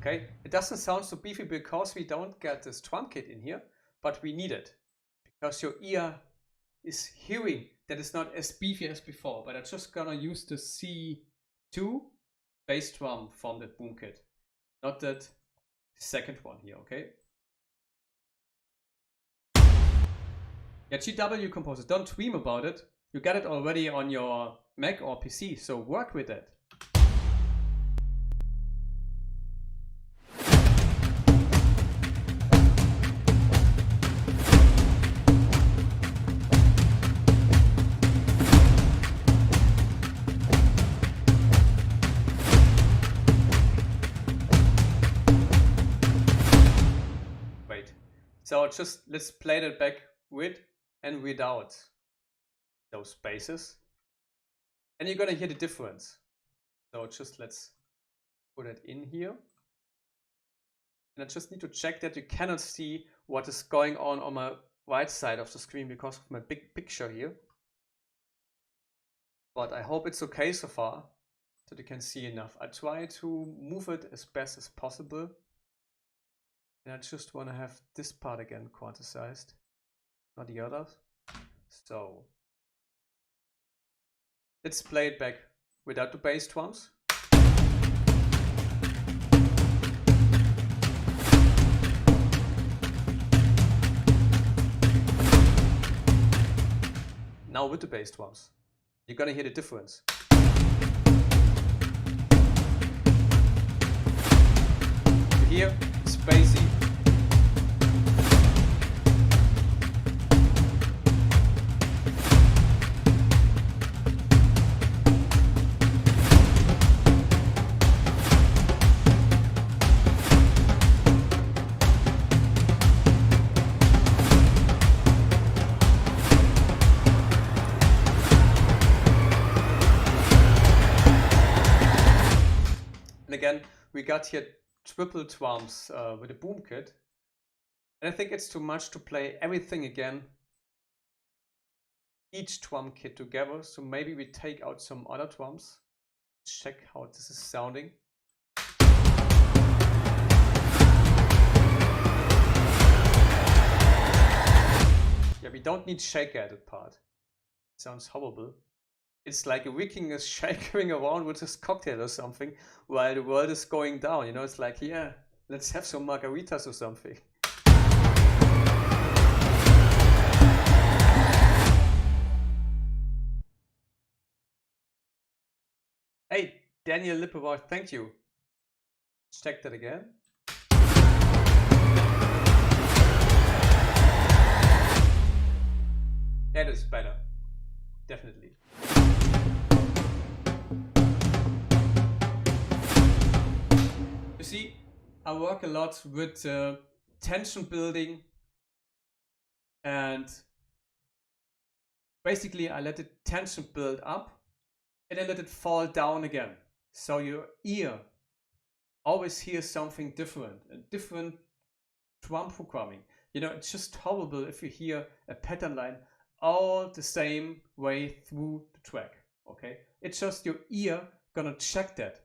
Okay, it doesn't sound so beefy because we don't get this drum kit in here, but we need it because your ear is hearing that it's not as beefy as before. But I'm just gonna use the C2 bass drum from the boom kit, not that second one here, okay? Yeah, GW composer, don't dream about it. You got it already on your Mac or PC, so work with it. So just let's play that back with and without those spaces. And you're gonna hear the difference. So just let's put it in here. And I just need to check that you cannot see what is going on my right side of the screen because of my big picture here. But I hope it's okay so far that you can see enough. I try to move it as best as possible. And I just want to have this part again quantized, not the others. So let's play it back without the bass drums. Now with the bass drums, you're gonna hear the difference. You hear it's bassy. And again, we got here triple drums with a boom kit. And I think it's too much to play everything again, each drum kit together. So maybe we take out some other drums, check how this is sounding. Yeah, we don't need shake added part. It sounds horrible. It's like a Viking is shaking around with his cocktail or something while the world is going down. You know, it's like, yeah, let's have some margaritas or something. Hey, Daniel Lippewart, thank you. Let's check that again. That is better, definitely. You see, I work a lot with tension building, and basically I let the tension build up and then let it fall down again. So your ear always hears something different, a different drum programming. You know, it's just horrible if you hear a pattern line all the same way through the track, okay? It's just your ear gonna check that.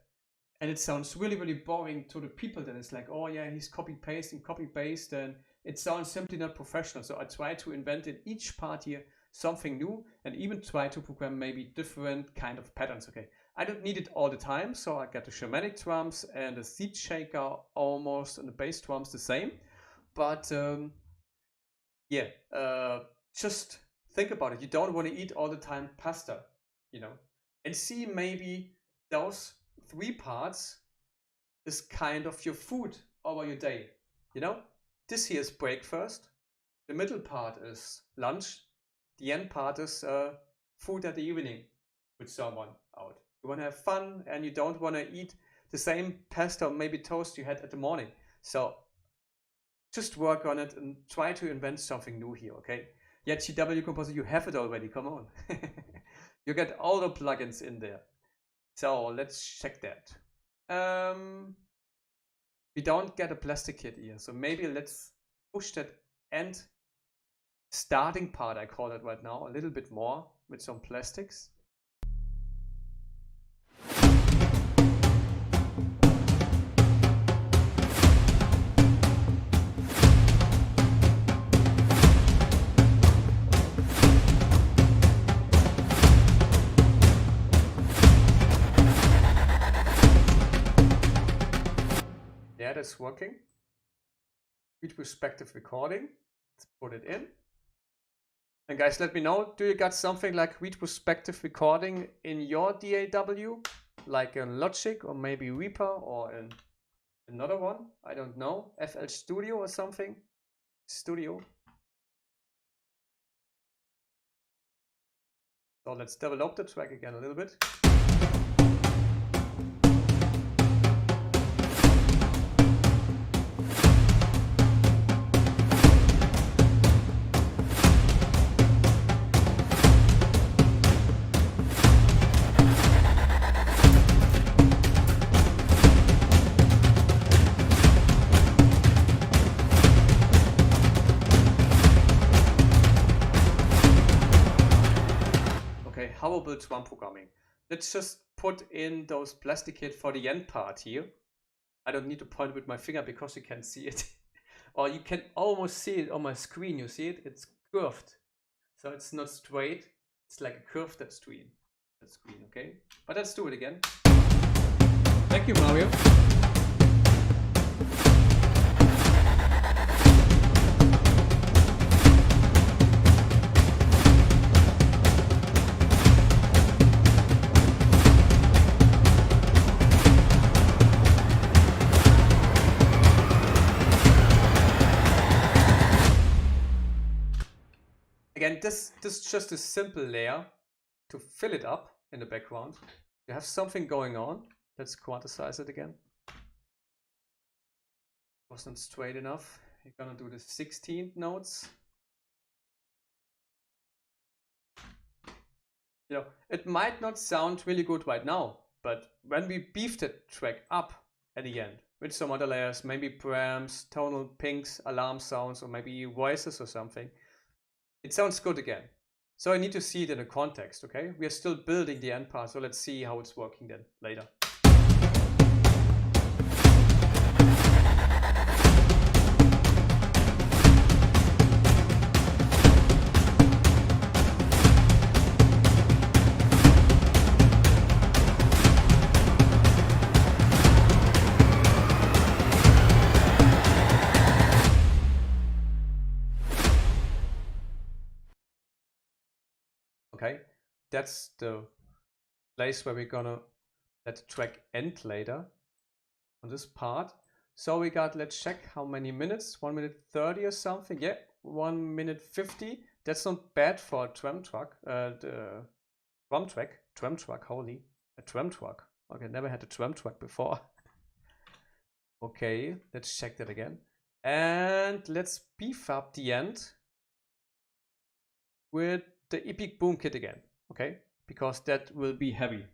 And it sounds really, really boring to the people that it's like, oh yeah, he's copy-paste, and it sounds simply not professional. So I try to invent in each part here something new and even try to program maybe different kind of patterns, okay? I don't need it all the time, so I got the shamanic drums and the seed shaker almost, and the bass drums the same. But yeah, just think about it. You don't want to eat all the time pasta, you know, and see maybe those 3 parts is kind of your food over your day. You know, this here is breakfast, the middle part is lunch, the end part is food at the evening with someone out. You want to have fun and you don't want to eat the same pasta or maybe toast you had at the morning. So just work on it and try to invent something new here, okay? Yeah, GW Composer, you have it already, come on. You get all the plugins in there. So let's check that. we don't get a plastic kit here. So maybe let's push that end starting part, I call it right now, a little bit more with some plastics. Yeah, that's working. Retrospective recording. Let's put it in. And guys, let me know, do you got something like retrospective recording in your DAW? Like in Logic or maybe Reaper or in another one? I don't know. FL Studio or something? Studio. So let's develop the track again a little bit. How about drum programming? Let's just put in those plastic kit for the end part here. I don't need to point with my finger because you can't see it. Or you can almost see it on my screen. You see it? It's curved. So it's not straight. It's like a curved screen. Okay? But let's do it again. Thank you, Mario. Again, this is just a simple layer to fill it up in the background. You have something going on. Let's quantize it again. Wasn't straight enough. You're gonna do the 16th notes. You know, it might not sound really good right now, but when we beef the track up at the end with some other layers, maybe preamps, tonal pinks, alarm sounds, or maybe voices or something, it sounds good again. So I need to see it in a context, okay? We are still building the end part, so let's see how it's working then later. Okay, that's the place where we're gonna let the track end later on this part. So we got, let's check how many minutes, 1 minute 30 or something. Yeah, 1 minute 50. That's not bad for a drum track. The drum track, holy, a drum track. Okay, never had a drum track before. Okay, let's check that again. And let's beef up the end with the Epic Boom Kit again, okay? Because that will be heavy.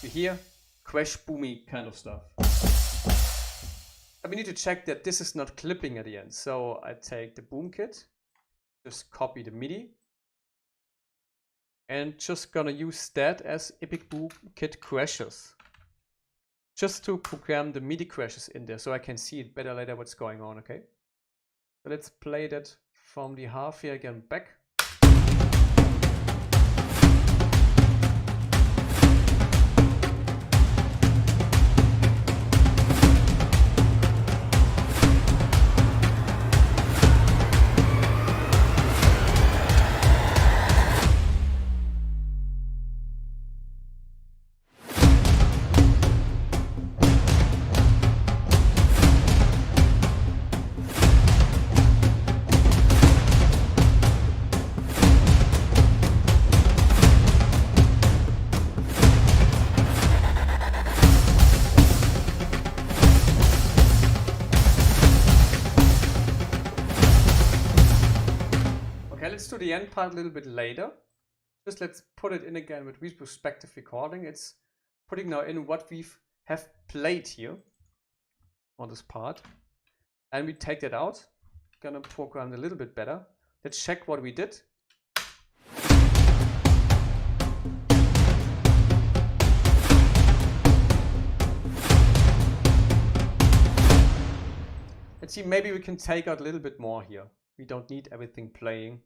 You hear? Crash boomy kind of stuff. But we need to check that this is not clipping at the end. So I take the Boom Kit, just copy the MIDI, and just gonna use that as Epic Boom Kit crashes. Just to program the MIDI crashes in there so I can see it better later what's going on, okay? So let's play that from the half here again back. Let's do the end part a little bit later. Just let's put it in again with retrospective recording. It's putting now in what we have played here. on this part. And we take that out. Gonna program it a little bit better. Let's check what we did. Let's see, maybe we can take out a little bit more here. We don't need everything playing.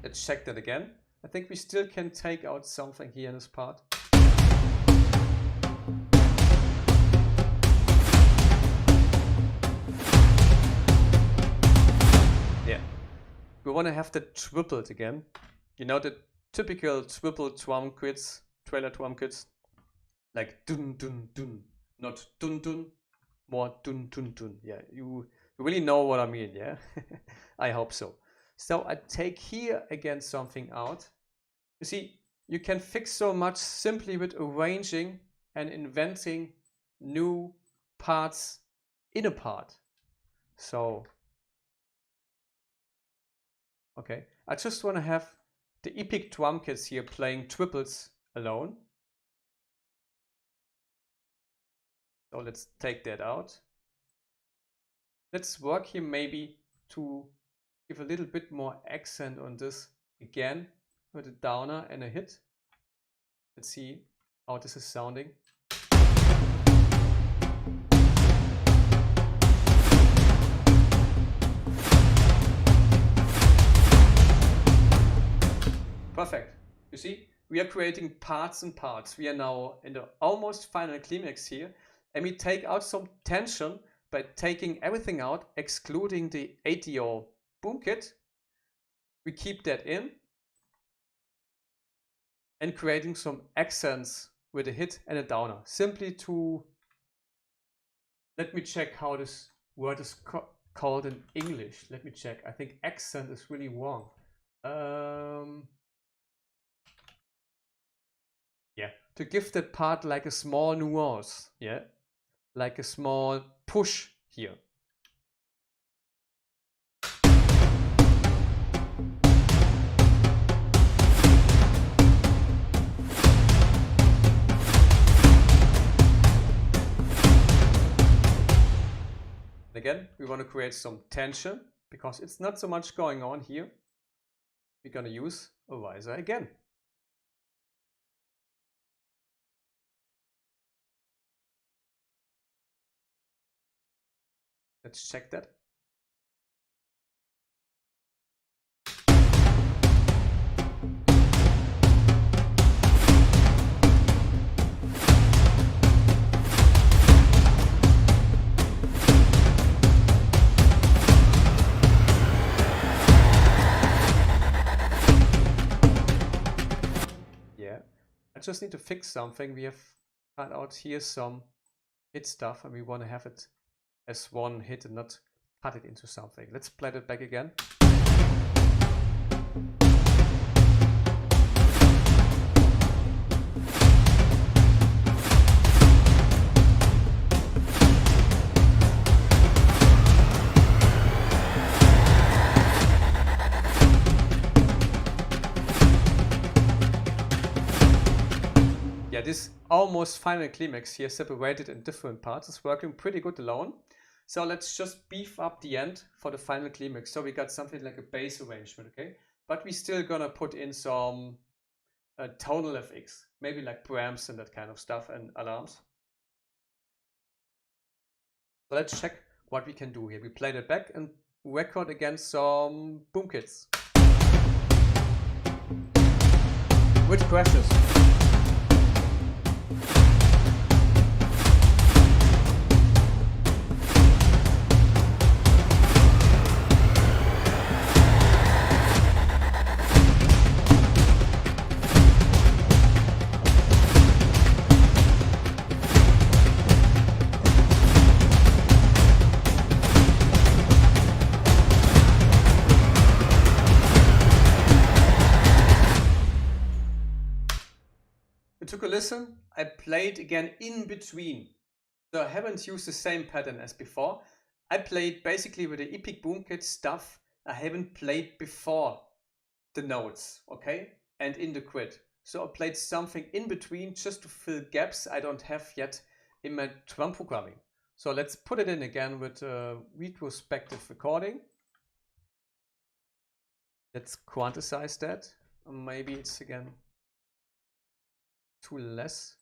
Let's check that again. I think we still can take out something here in this part. Yeah. We want to have the tripled again. You know, the typical triple drum kits, trailer drum kits. Like dun dun dun. Not dun dun, more dun dun dun. Yeah, you really know what I mean, yeah? I hope so. So I take here again something out. You see, you can fix so much simply with arranging and inventing new parts in a part. So, okay, I just want to have the epic drum kits here playing triples alone. So let's take that out. Let's work here maybe to give a little bit more accent on this again with a downer and a hit. Let's see how this is sounding. Perfect. You see, we are creating parts and parts. We are now in the almost final climax here, and we take out some tension by taking everything out, excluding the ATO boom kit. We keep that in and creating some accents with a hit and a downer, simply to, let me check how this word is called in English. Let me check. I think accent is really wrong. Yeah, to give that part like a small nuance, yeah, like a small push here. Again, we want to create some tension because it's not so much going on here. We're going to use a riser again. Let's check that. Yeah, I just need to fix something. We have cut out here some hit stuff and we want to have it as one hit and not cut it into something. Let's play that back again. Yeah, this almost final climax here, separated in different parts, is working pretty good alone. So let's just beef up the end for the final climax. So we got something like a bass arrangement, okay? But we still gonna put in some tonal FX, maybe like preamps and that kind of stuff and alarms. So let's check what we can do here. We play that back and record against some boom kits. With crashes. listen, I played again in between. So I haven't used the same pattern as before. I played basically with the Epic Boom Kit stuff I haven't played before the notes, okay? And in the grid. So I played something in between just to fill gaps I don't have yet in my drum programming. So let's put it in again with a retrospective recording. Let's quantize that. Maybe it's again too less.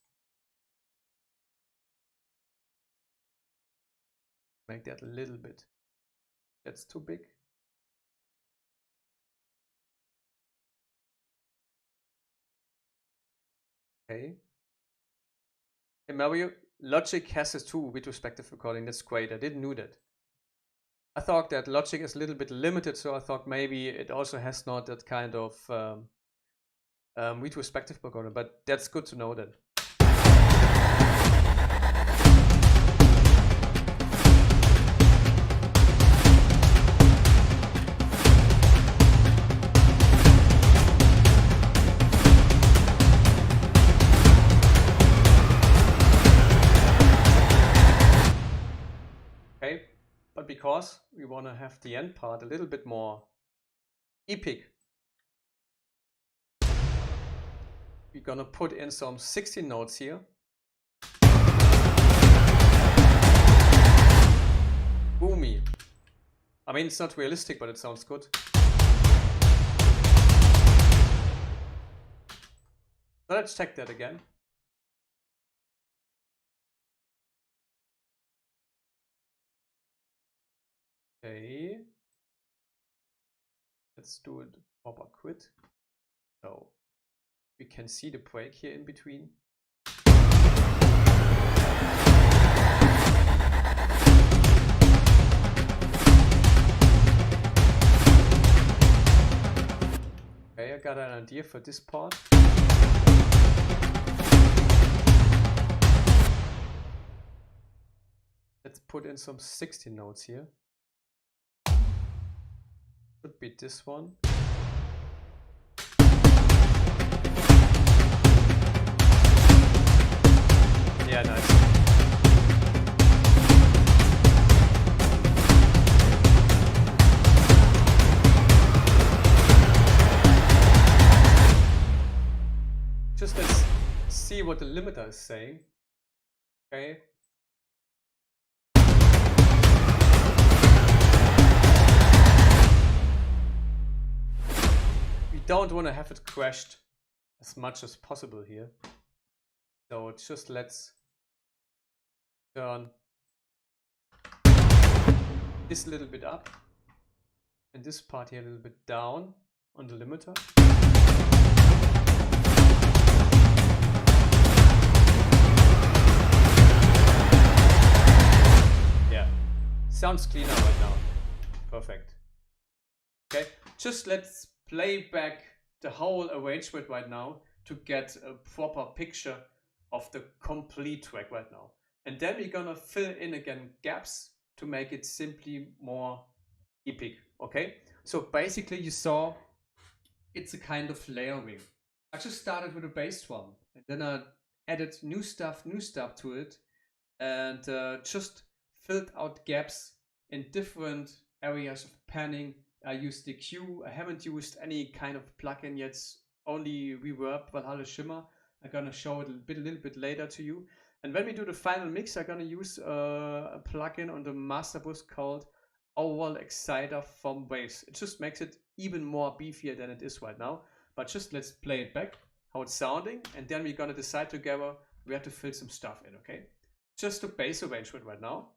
Make that a little bit. That's too big. Okay. Hey Mario, Logic has this too, retrospective recording. That's great. I didn't know that. I thought that Logic is a little bit limited, so I thought maybe it also has not that kind of retrospective recording, but that's good to know then. Okay, but because we want to have the end part a little bit more epic, we're gonna put in some 16 notes here. Boomy. I mean, it's not realistic, but it sounds good. So let's check that again. Okay. Let's do it proper quit. So we can see the break here in between. Okay, I got an idea for this part. Let's put in some 16 notes here. Could be this one. Yeah, nice. Just let's see what the limiter is saying. Okay. We don't want to have it crashed as much as possible here. So just let's turn this a little bit up and this part here a little bit down on the limiter. Yeah, sounds cleaner right now. Perfect. Okay, just let's play back the whole arrangement right now to get a proper picture of the complete track right now. And then we're gonna fill in again gaps to make it simply more epic, okay? So basically you saw it's a kind of layering. I just started with a bass drum and then I added new stuff to it and just filled out gaps in different areas of panning. I used the Q. I haven't used any kind of plugin yet, only Reverb, Valhalla Shimmer. I'm gonna show it a little bit later to you. And when we do the final mix, I'm gonna use a plugin on the master bus called Overall Exciter from Waves. It just makes it even more beefier than it is right now. But just let's play it back, how it's sounding, and then we're gonna decide together where to fill some stuff in, okay? Just the bass arrangement right now.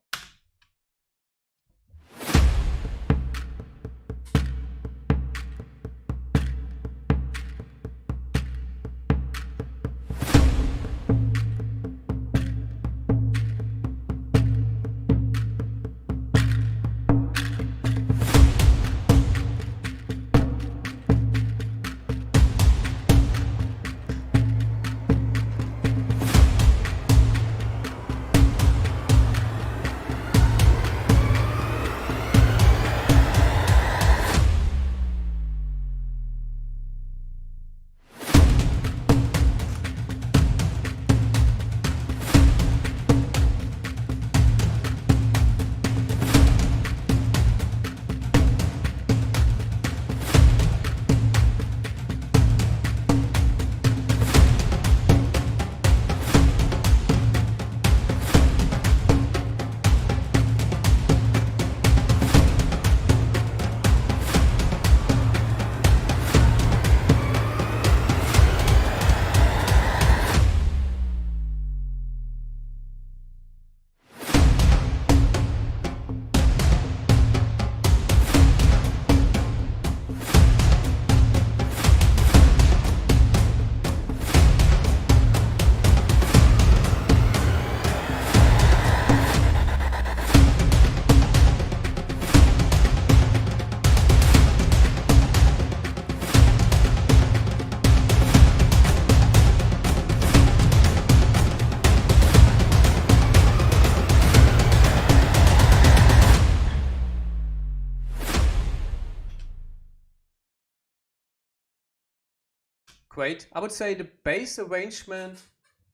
great. I would say the bass arrangement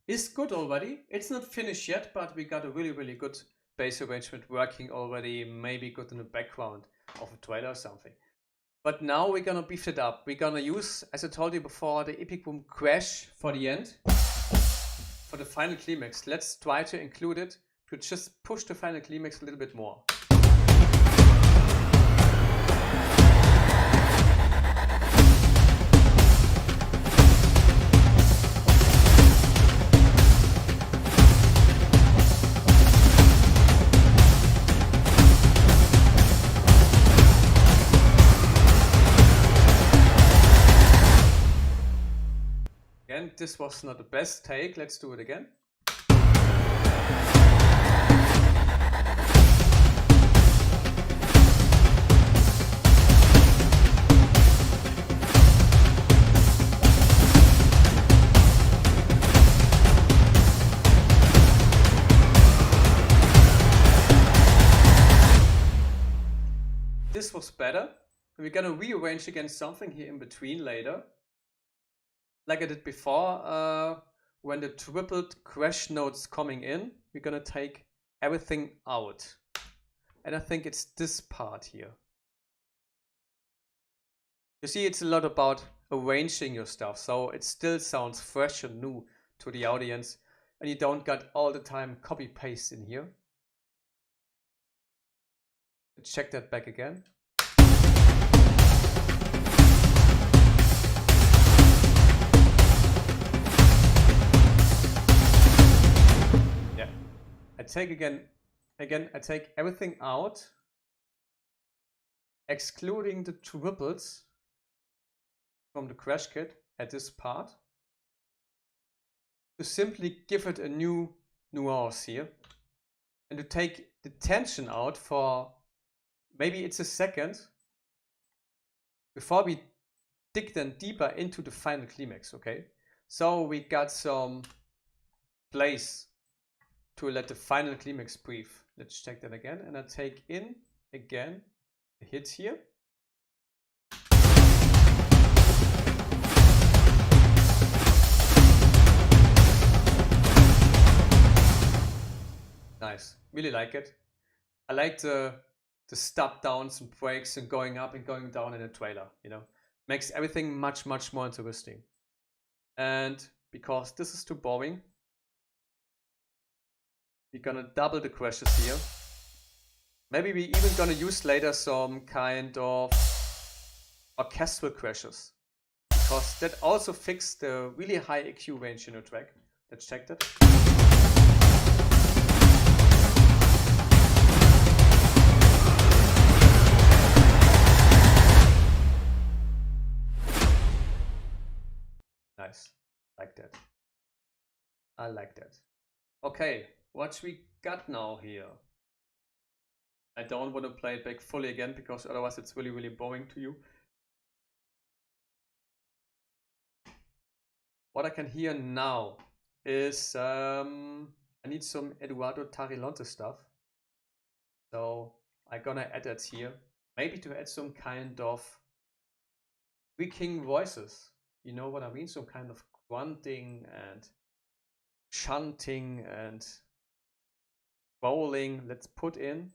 is good already. It's not finished yet, but we got a really, really good bass arrangement working already, maybe good in the background of a trailer or something. But now we're gonna beef it up. We're gonna use, as I told you before, the Epic Boom Crash for the end, for the final climax. Let's try to include it to just push the final climax a little bit more. Again, this was not the best take. Let's do it again. This was better. We're gonna rearrange again something here in between later. Like I did before, when the tripled crash notes coming in, we're gonna take everything out. And I think it's this part here. You see, it's a lot about arranging your stuff, so it still sounds fresh and new to the audience, and you don't got all the time copy paste in here. Let's check that back again. I take everything out, excluding the triples from the crash kit at this part, to simply give it a new nuance here, and to take the tension out for maybe it's a second before we dig then deeper into the final climax. Okay, so we got some place to let the final climax breathe. Let's check that again, and I take in again a hit here. Nice, really like it. I like the step downs and breaks and going up and going down in a trailer, you know. Makes everything much more interesting. And because this is too boring, we're gonna double the crashes here. Maybe we even gonna use later some kind of orchestral crashes, because that also fixes the really high EQ range in the track. Let's check that. Nice, like that. I like that. Okay. What we got now here? I don't want to play it back fully again, because otherwise it's really boring to you. What I can hear now is I need some Eduardo Tarilonte stuff. So I'm gonna add that here. Maybe to add some kind of tweaking voices. You know what I mean? Some kind of grunting and chanting and bowling. Let's put in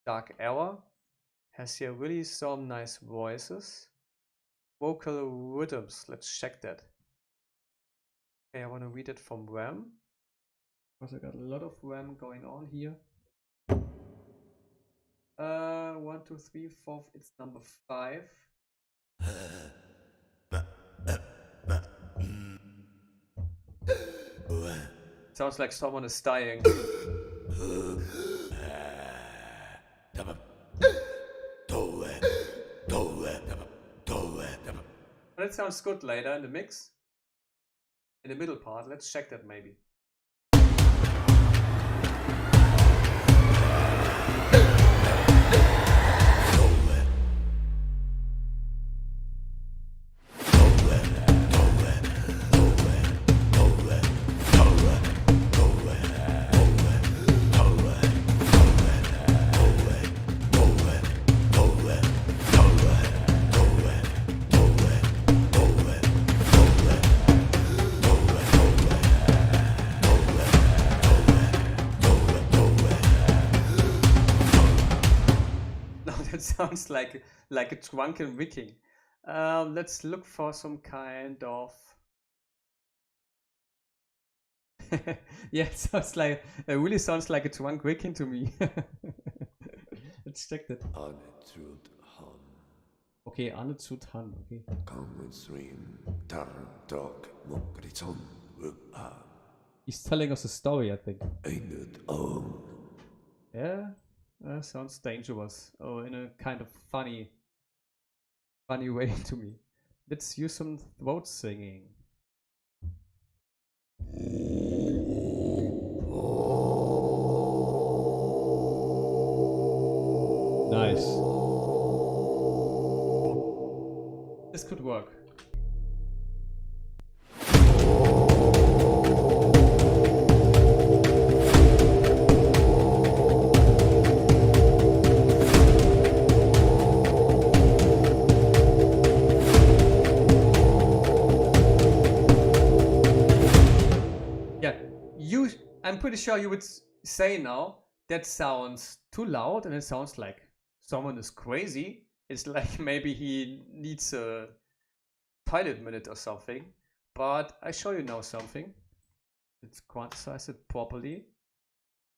Dark Era. Has here really some nice voices. Vocal rhythms. Let's check that. Okay, I want to read it from RAM, because I got a lot of RAM going on here. 1, 2, 3, 4. It's number 5. Sounds like someone is dying. But it sounds good later in the mix. In the middle part, let's check that maybe. sounds like a drunken Viking. Let's look for some kind of. Yeah, it sounds like it really sounds like a drunk Viking to me. Let's check that. Okay, unnetsucht Han. Okay. He's telling us a story, I think. Yeah, sounds dangerous. Oh, in a kind of funny way to me. Let's use some throat singing. Nice. This could work. I'm pretty sure you would say now that sounds too loud and it sounds like someone is crazy. It's like maybe he needs a toilet minute or something. But I show you now something. Let's quantize it properly.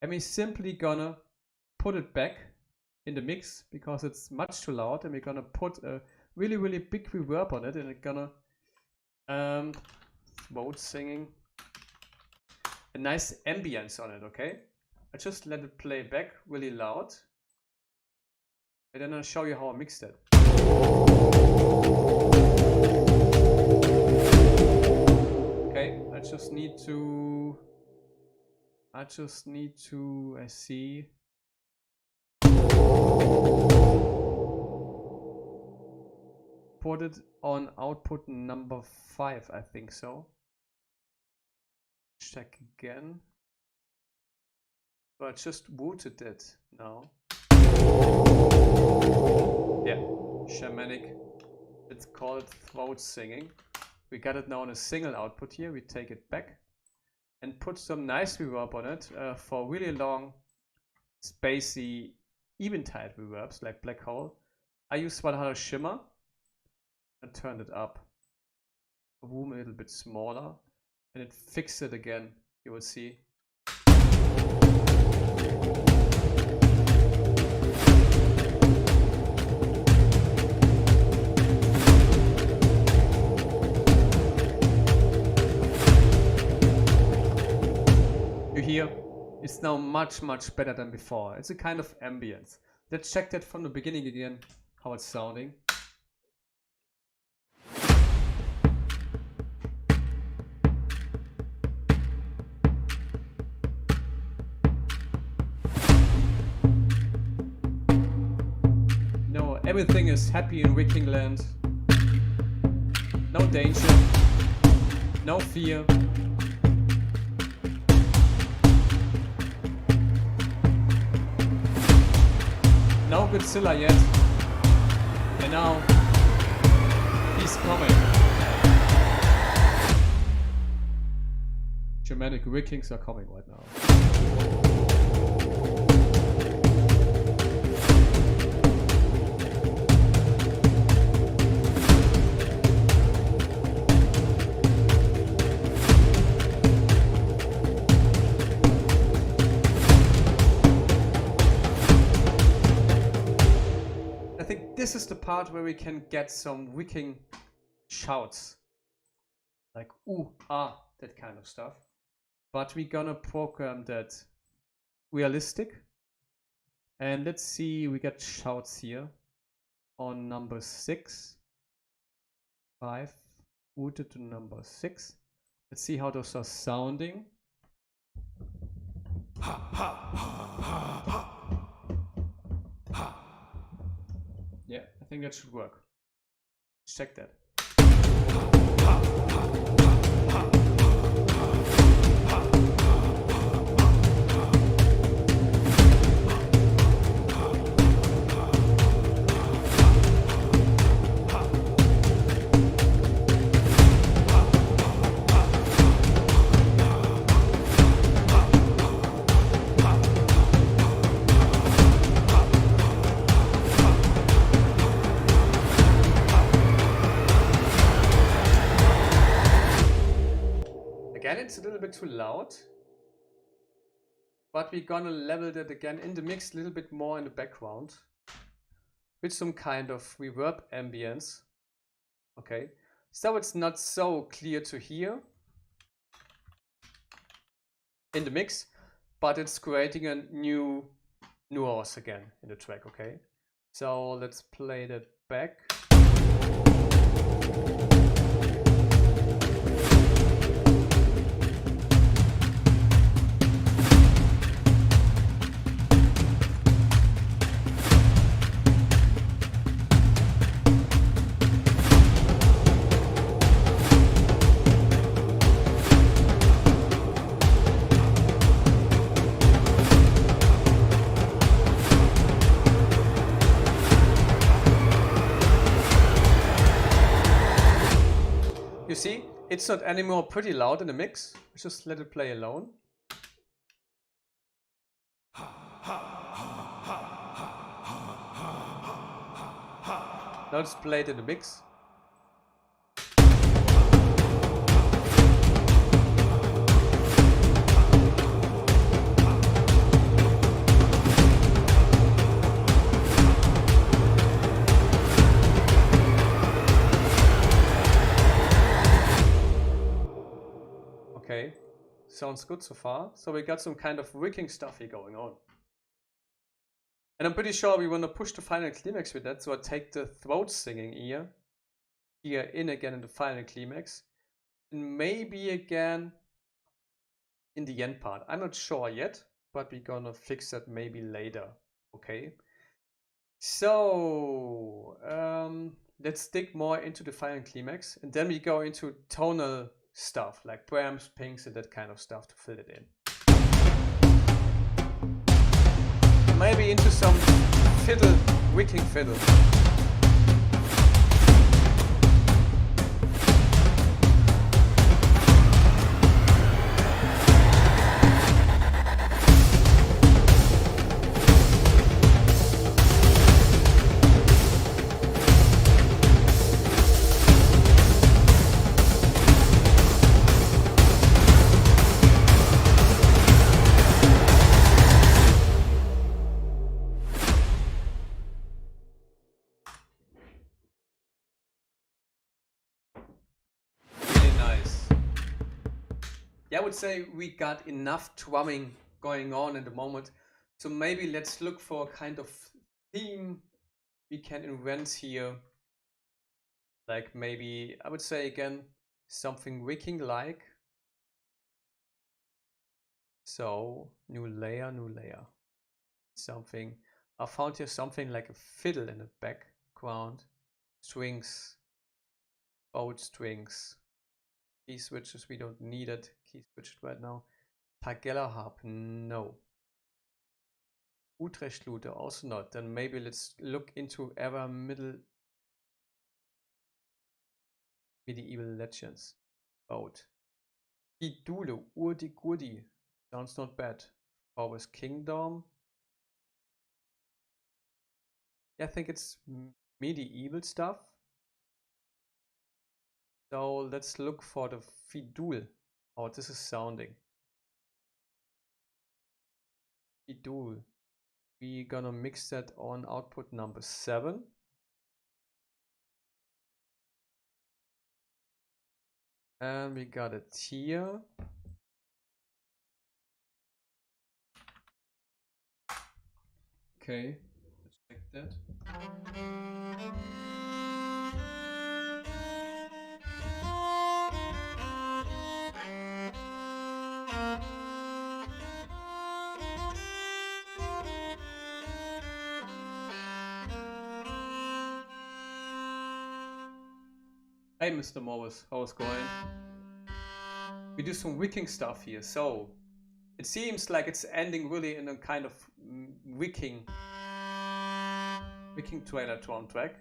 And we're simply gonna put it back in the mix because it's much too loud, and we're gonna put a really, really big reverb on it, and it's gonna throat singing. A nice ambience on it, okay? I just let it play back really loud, and then I'll show you how I mixed it. Okay, I see. Put it on output number 5, I think so. Check again. But I just rooted it now. Yeah, shamanic. Let's call it throat singing. We got it now on a single output here. We take it back and put some nice reverb on it for really long, spacey, eventide reverbs like Black Hole. I use 100 shimmer and turned it up. A room a little bit smaller. And it fixed it again, you will see. You hear? It's now much better than before. It's a kind of ambience. Let's check that from the beginning again, how it's sounding. Everything is happy in Viking land. No danger. No fear. No Godzilla yet. And now he's coming. Germanic Vikings are coming right now. This is the part where we can get some Viking shouts, like ooh, ah, that kind of stuff. But we're gonna program that realistic. And let's see, we got shouts here on number 6, 5, rooted to number 6. Let's see how those are sounding. Ha, ha, ha, ha, ha. Yeah, I think that should work. Let's check that. it's a little bit too loud. But we're gonna level that again in the mix a little bit more in the background with some kind of reverb ambience. Okay, so it's not so clear to hear in the mix, but it's creating a new nuance again in the track. Okay, so let's play that back. You see, it's not anymore pretty loud in the mix. Just let it play alone. Now it's played in the mix. Okay, sounds good so far. So we got some kind of wicking stuff here going on. And I'm pretty sure we want to push the final climax with that. So I take the throat singing here in again in the final climax. And maybe again in the end part. I'm not sure yet, but we're gonna fix that maybe later. Okay. So let's dig more into the final climax. And then we go into tonal stuff like brams, pinks, and that kind of stuff to fill it in. Maybe into some fiddle, wicking fiddle. I would say we got enough drumming going on in the moment. So maybe let's look for a kind of theme we can invent here. Like maybe, I would say again, something wicking like. So, new layer. Something. I found here something like a fiddle in the background. Strings, bowed strings. Key switches, we don't need it. Key switched right now. Tagella harp, no. Utrecht lute, also not. Then maybe let's look into ever medieval legends. Boat. Idule, Urdi Gurdi. Sounds not bad. Forest Kingdom. Yeah, I think it's medieval stuff. So let's look for the fidul. How this is sounding. Fidul. We're gonna mix that on output number 7. And we got it here. Okay, let's check that. Hey Mr. Morris, how's it going? We do some wicking stuff here, so it seems like it's ending really in a kind of wicking trailer drum track.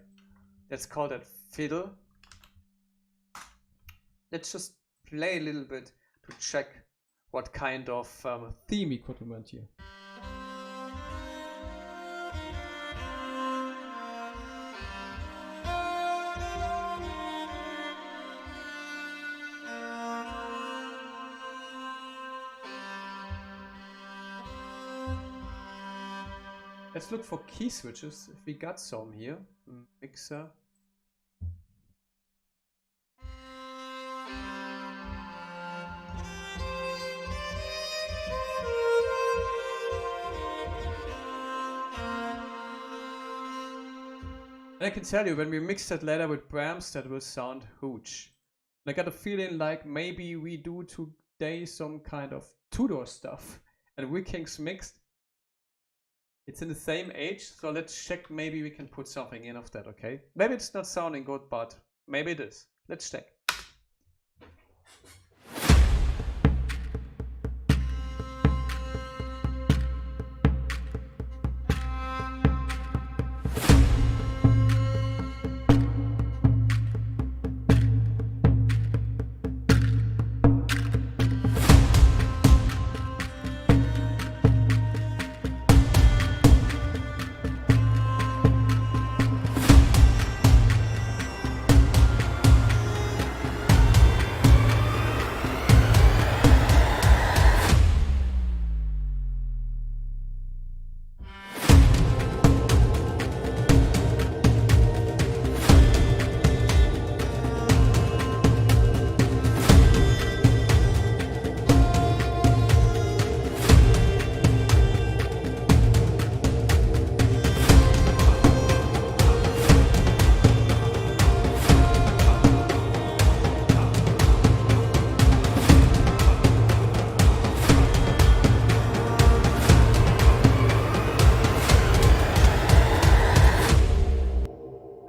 Let's call that fiddle. Let's just play a little bit to check what kind of theme we could invent here. Let's look for key switches, if we got some here. Mixer. And I can tell you, when we mix that ladder with Brahms, that will sound huge. And I got a feeling like maybe we do today some kind of Tudor stuff. And Wiking's mixed. It's in the same age, so let's check, maybe we can put something in of that, okay? Maybe it's not sounding good, but maybe it is. Let's check.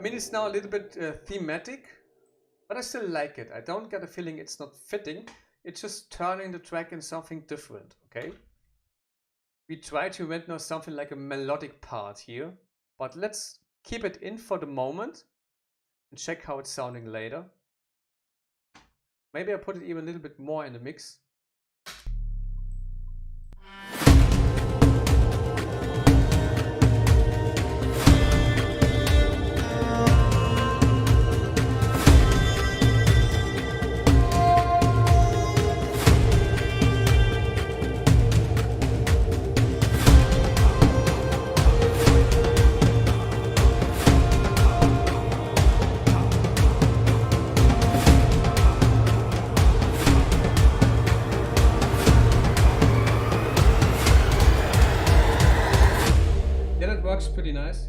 It's now a little bit thematic, but I still like it. I don't get a feeling it's not fitting. It's just turning the track in something different, okay? We try to invent now something like a melodic part here, but let's keep it in for the moment and check how it's sounding later. Maybe I put it even a little bit more in the mix. Works pretty nice.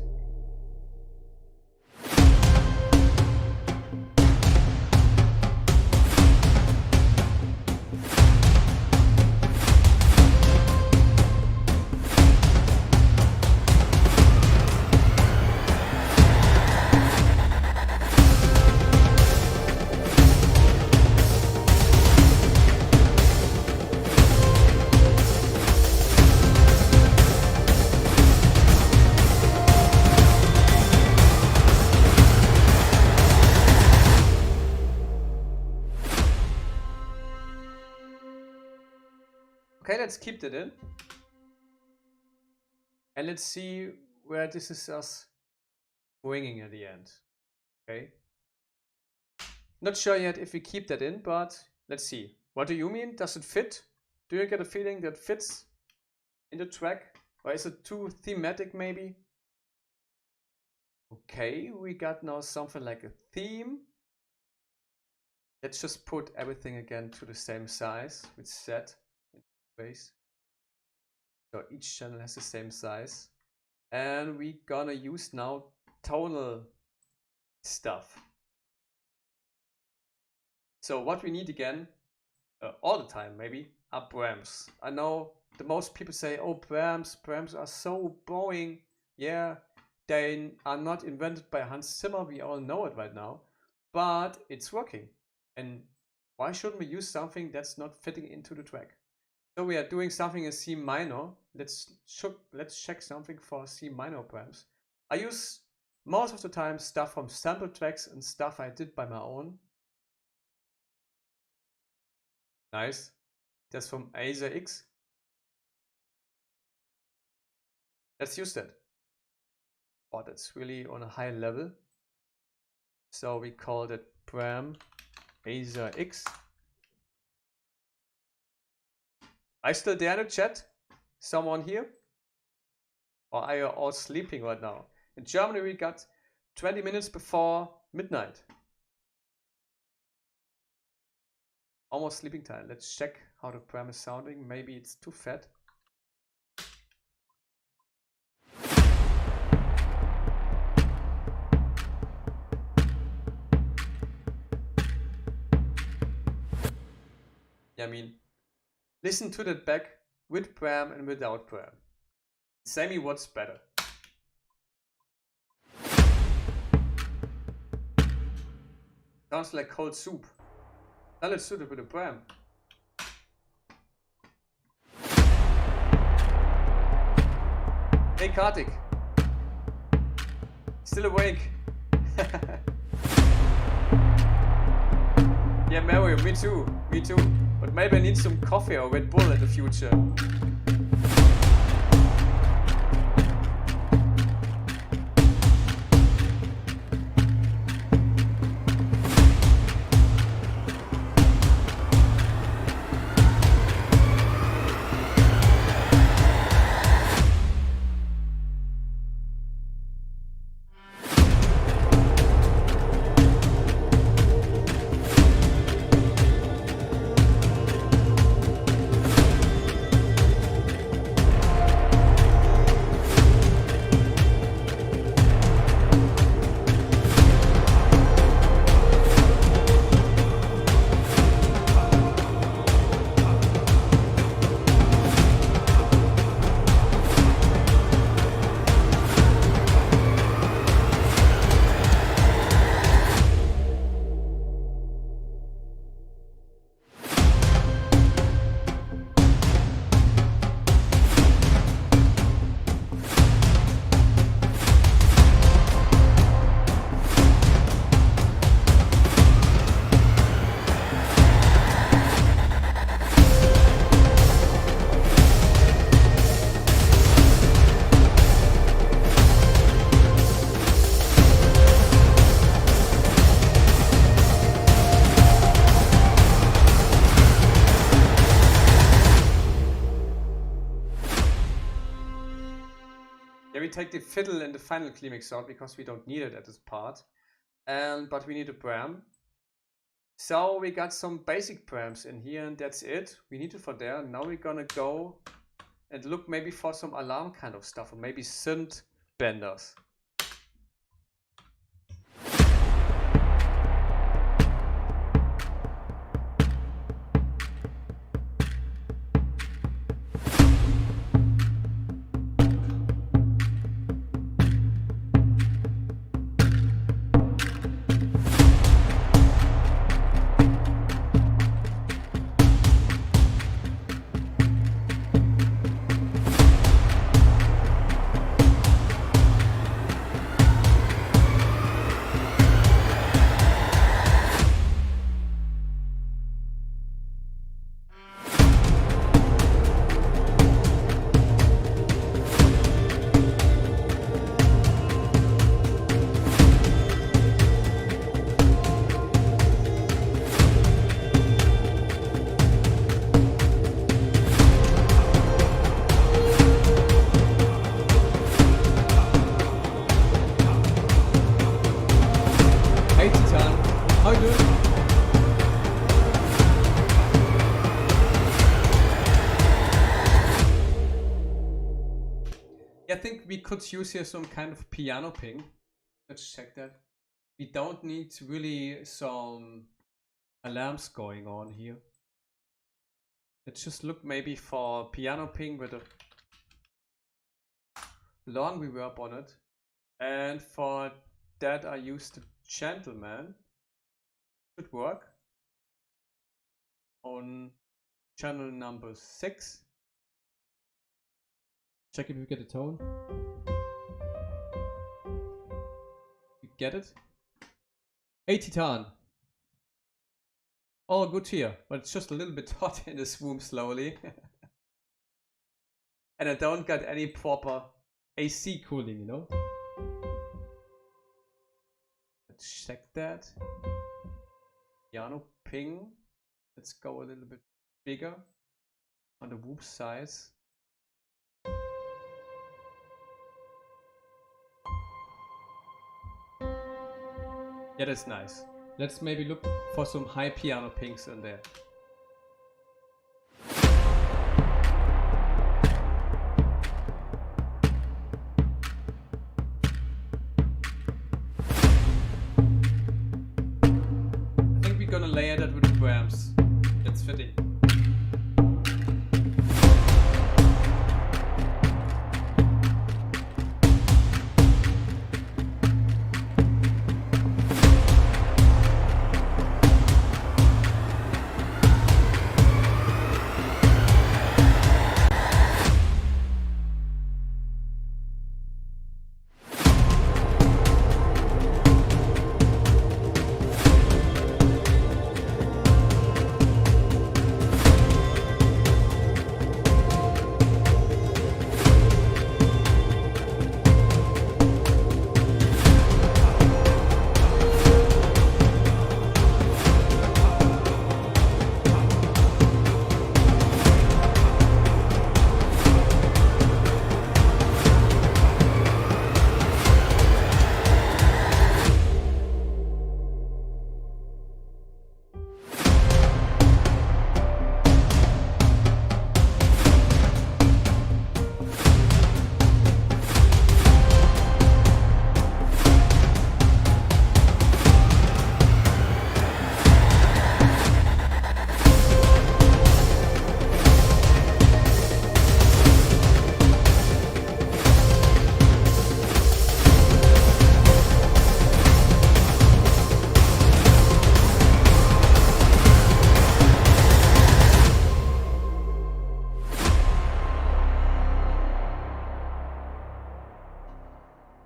Okay, let's keep that in. And let's see where this is us bringing at the end. Okay. Not sure yet if we keep that in, but let's see. What do you mean? Does it fit? Do you get a feeling that fits in the track? Or is it too thematic maybe? Okay, we got now something like a theme. Let's just put everything again to the same size with set. So each channel has the same size, and we're gonna use now tonal stuff. So what we need again, all the time maybe, are Brahms. I know the most people say, oh, Brahms are so boring. Yeah, they are not invented by Hans Zimmer, we all know it right now, but it's working. And why shouldn't we use something that's not fitting into the track? So we are doing something in C minor. Let's check something for C minor Brahms. I use most of the time stuff from sample tracks and stuff I did by my own. Nice. That's from Acer X. Let's use that. Oh, that's really on a high level. So we called it Brahms Acer X. I still there in the chat? Someone here? Or are you all sleeping right now? In Germany, we got 20 minutes before midnight. Almost sleeping time. Let's check how the pram is sounding. Maybe it's too fat. Yeah, I mean, listen to that back with pram and without pram. Say me what's better. Sounds like cold soup. Now let's do it with a pram. Hey Kartik. Still awake? Yeah, Mario, me too. Me too. But maybe I need some coffee or Red Bull in the future. Yeah, we take the fiddle and the final climax out because we don't need it at this part. But we need a pram. So we got some basic prams in here and that's it. We need it for there. Now we're gonna go and look maybe for some alarm kind of stuff or maybe synth benders. I think we could use here some kind of piano ping. Let's check that. We don't need really some alarms going on here. Let's just look maybe for piano ping with a long reverb on it. And for that I used the Gentleman. Should work. On channel number 6. Check if we get a tone. You get it? 80 ton. All good here, but it's just a little bit hot in this room slowly. And I don't got any proper AC cooling, you know? Let's check that. Piano ping. Let's go a little bit bigger on the whoop size. Yeah, that's nice. Let's maybe look for some high piano pinks in there. I think we're gonna layer that with the drums. That's fitting.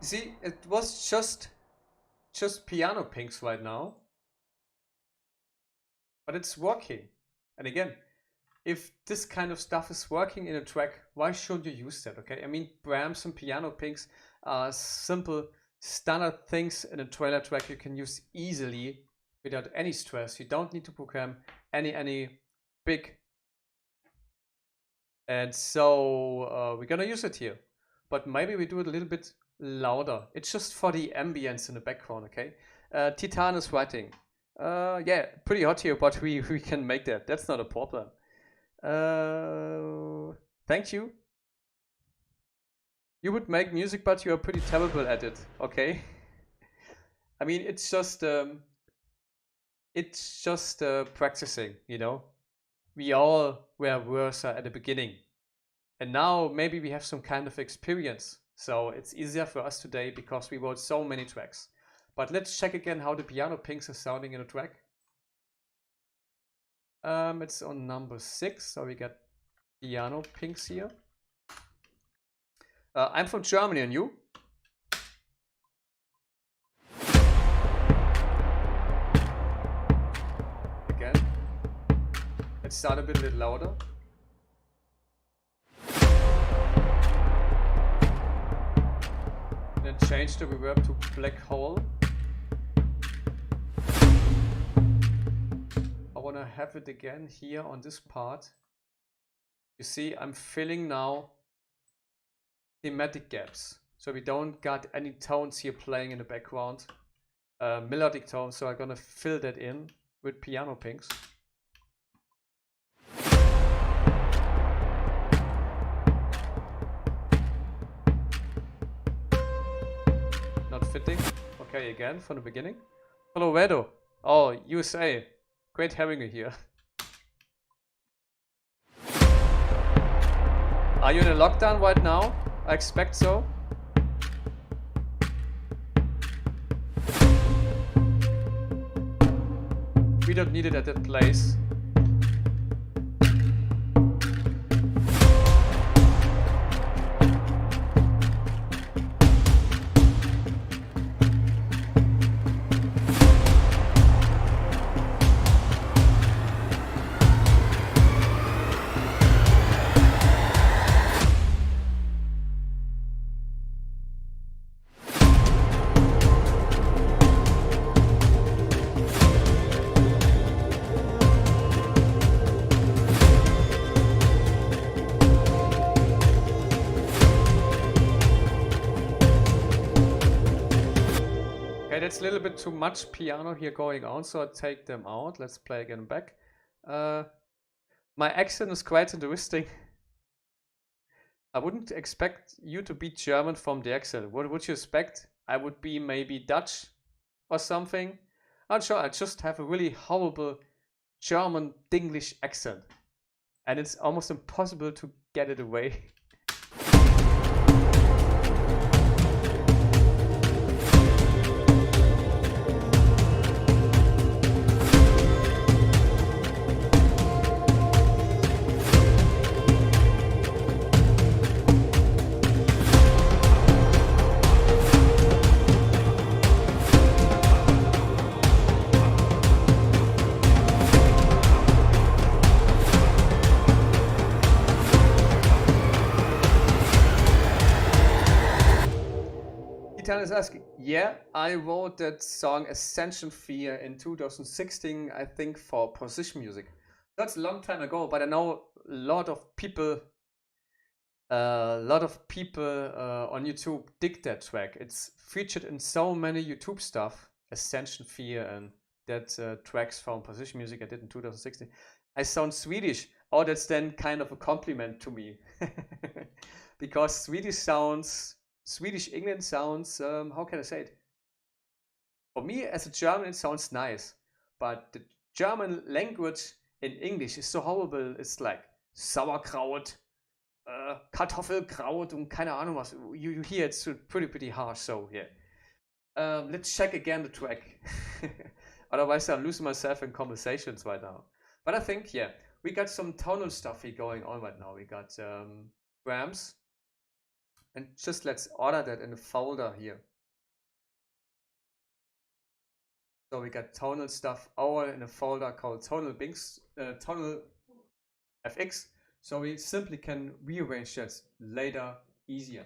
See, it was just piano pinks right now, but it's working. And again, if this kind of stuff is working in a track, why shouldn't you use that? Okay, I mean, Brahms and piano pinks are simple standard things in a trailer track you can use easily without any stress. You don't need to program any big. And so we're gonna use it here, but maybe we do it a little bit louder. It's just for the ambience in the background, okay? Titan is writing. Yeah, pretty hot here, but we can make that. That's not a problem. Thank you. You would make music, but you are pretty terrible at it, okay? I mean, it's just practicing, you know? We all were worse at the beginning. And now maybe we have some kind of experience. So it's easier for us today because we wrote so many tracks. But let's check again how the piano pinks are sounding in a track. It's on number 6, so we got piano pinks here. I'm from Germany, and you? Again, let's start a bit louder. Then change the reverb to black hole. I want to have it again here on this part. You see, I'm filling now thematic gaps. So we don't got any tones here playing in the background. Melodic tones, so I'm gonna fill that in with piano pinks. Not fitting. Okay, again from the beginning. Colorado. Oh, USA. Great having you here. Are you in a lockdown right now? I expect so. We don't need it at that place. that's a little bit too much piano here going on, so I take them out. Let's play again back. My accent is quite interesting. I wouldn't expect you to be German from the accent. What would you expect? I would be maybe Dutch or something. Not sure. I just have a really horrible German Dinglish accent. And it's almost impossible to get it away. Titan is asking, yeah, I wrote that song Ascension Fear in 2016, I think, for position music. That's a long time ago, but I know a lot of people on YouTube dig that track. It's featured in so many YouTube stuff, Ascension Fear and that tracks from position music I did in 2016. I sound Swedish. Oh, that's then kind of a compliment to me. Because Swedish England sounds, how can I say it? For me, as a German, it sounds nice. But the German language in English is so horrible. It's like Sauerkraut, Kartoffelkraut und keine Ahnung was. You hear it's pretty harsh, so yeah. Let's check again the track. Otherwise, I'm losing myself in conversations right now. But I think, yeah, we got some tonal stuff here going on right now. We got grams. And just let's order that in a folder here. So we got tonal stuff all in a folder called tonal FX. So we simply can rearrange that later easier.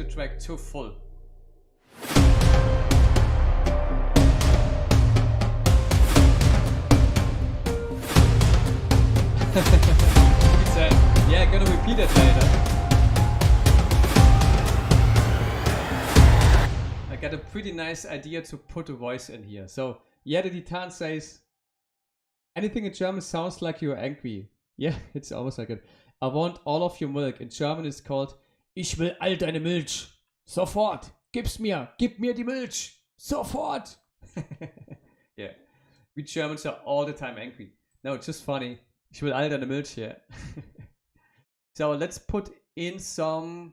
Track too full. He said, yeah, gonna repeat it later. I got a pretty nice idea to put a voice in here. So, yeah, the Titan says, anything in German sounds like you're angry. Yeah, it's almost like it. I want all of your milk. In German it's called Ich will all deine Milch. Sofort. Gib mir die Milch. Sofort. Yeah. We Germans are all the time angry. No, it's just funny. Ich will all deine Milch, yeah. So let's put in some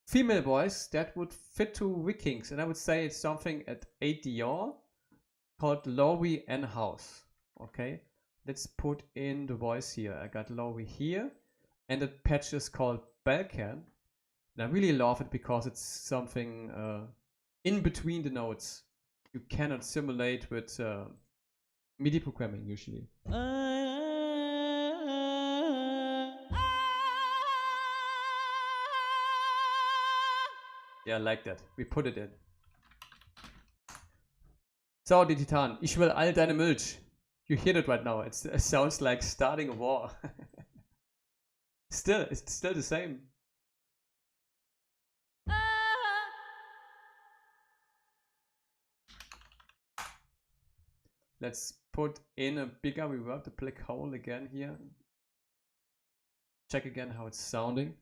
female voice that would fit to Vikings. And I would say it's something at ADR called Laurie N House. Okay. Let's put in the voice here. I got Laurie here. And the patch is called Balkan. And I really love it because it's something in between the notes. You cannot simulate with MIDI programming usually. Yeah, I like that. We put it in. So, die Titan. Ich will all deine Milch. You hear it right now. It sounds like starting a war. Still, it's still the same. Let's put in a bigger reverb, the black hole again here. Check again how it's sounding.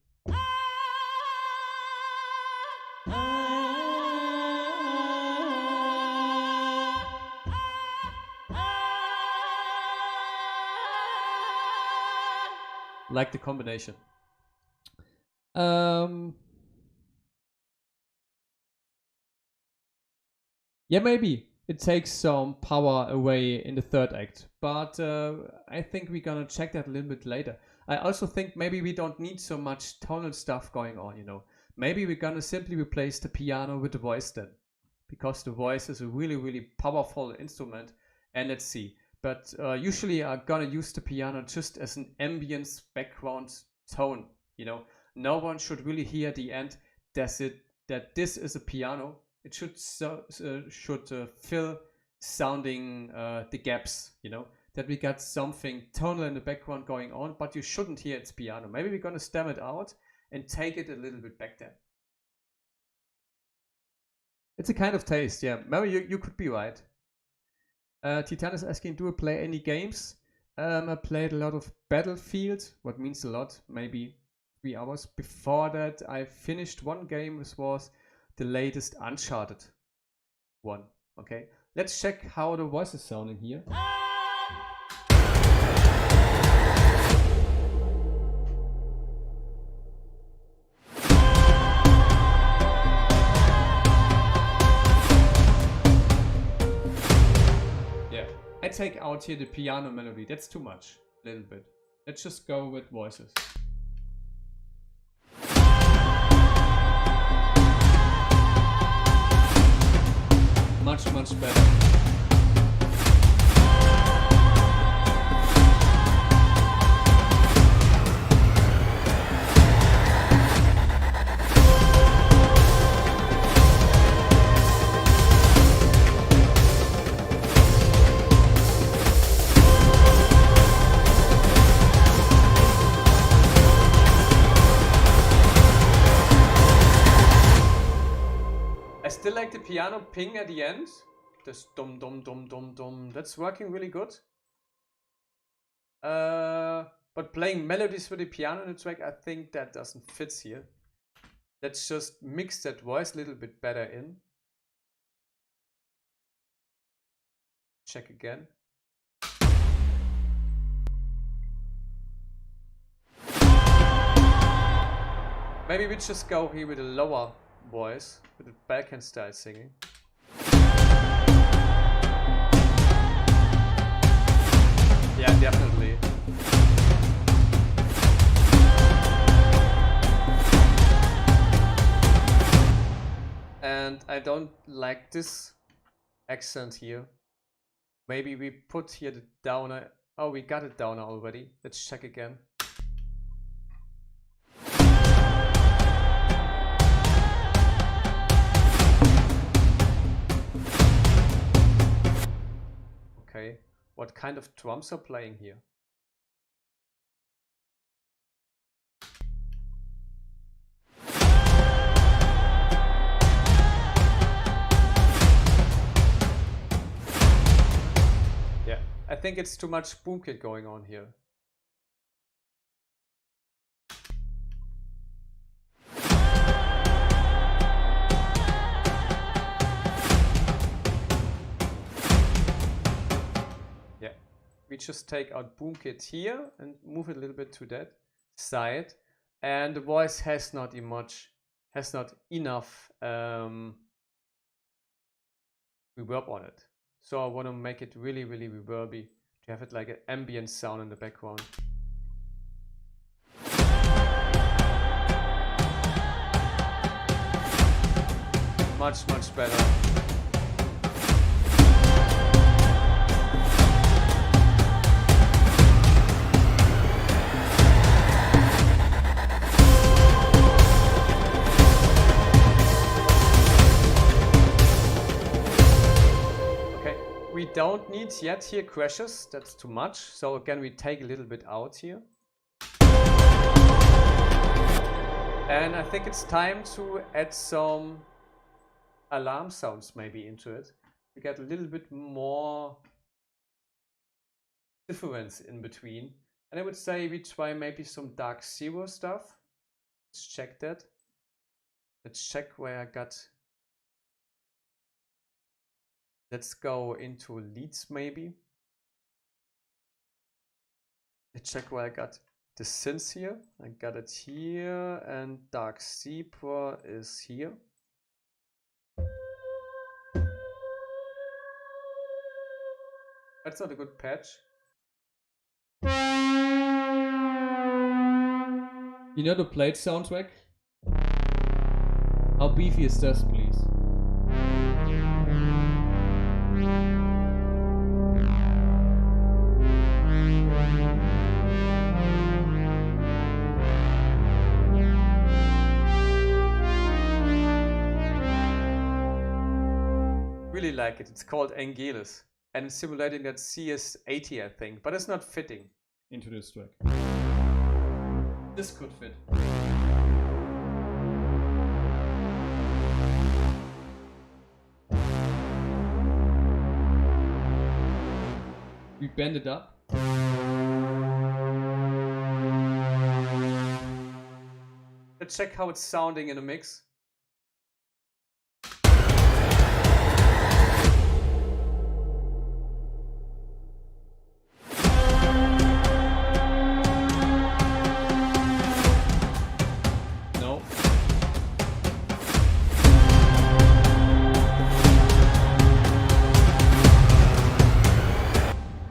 Like the combination. Yeah, maybe it takes some power away in the third act, but I think we're gonna check that a little bit later. I also think maybe we don't need so much tonal stuff going on, you know. Maybe we're gonna simply replace the piano with the voice then, because the voice is a really, really powerful instrument. And let's see. But usually I'm gonna use the piano just as an ambience background tone, you know. No one should really hear the end that this is a piano. It should fill sounding the gaps, you know, that we got something tonal in the background going on, but you shouldn't hear it's piano. Maybe we're gonna stem it out and take it a little bit back then. It's a kind of taste, yeah. Maybe you could be right. Titan is asking, do I play any games? I played a lot of Battlefield, what means a lot, maybe 3 hours. Before that, I finished one game, which was the latest Uncharted one. Okay, let's check how the voice is sounding here. Yeah, I take out here the piano melody. That's too much, a little bit. Let's just go with voices. Much better. I still like the piano ping at the end. This dum dum dum dum dum. That's working really good. But playing melodies with the piano in the track, I think that doesn't fit here. Let's just mix that voice a little bit better in. Check again. Maybe we just go here with a lower voice, with the Balkan style singing. Yeah, definitely. And I don't like this accent here. Maybe we put here the downer. Oh, we got it downer already. Let's check again. Okay. What kind of drums are playing here? Yeah, I think it's too much boom kit going on here. We just take out boom kit here and move it a little bit to that side, and the voice has not enough reverb on it. So I want to make it really, really reverby to have it like an ambient sound in the background. Much better. We don't need yet here crashes, that's too much. So again, we take a little bit out here. And I think it's time to add some alarm sounds maybe into it. We get a little bit more difference in between. And I would say we try maybe some dark zero stuff. Let's check that. Let's check where I got. Let's go into leads maybe. Let's check where I got the synths here. I got it here, and dark zebra is here. That's not a good patch. You know the Blade soundtrack? How beefy is this, please? Really like it. It's called Angelus. And it's simulating that CS80, I think, but it's not fitting into this track. This could fit. We bend it up. Let's check how it's sounding in a mix.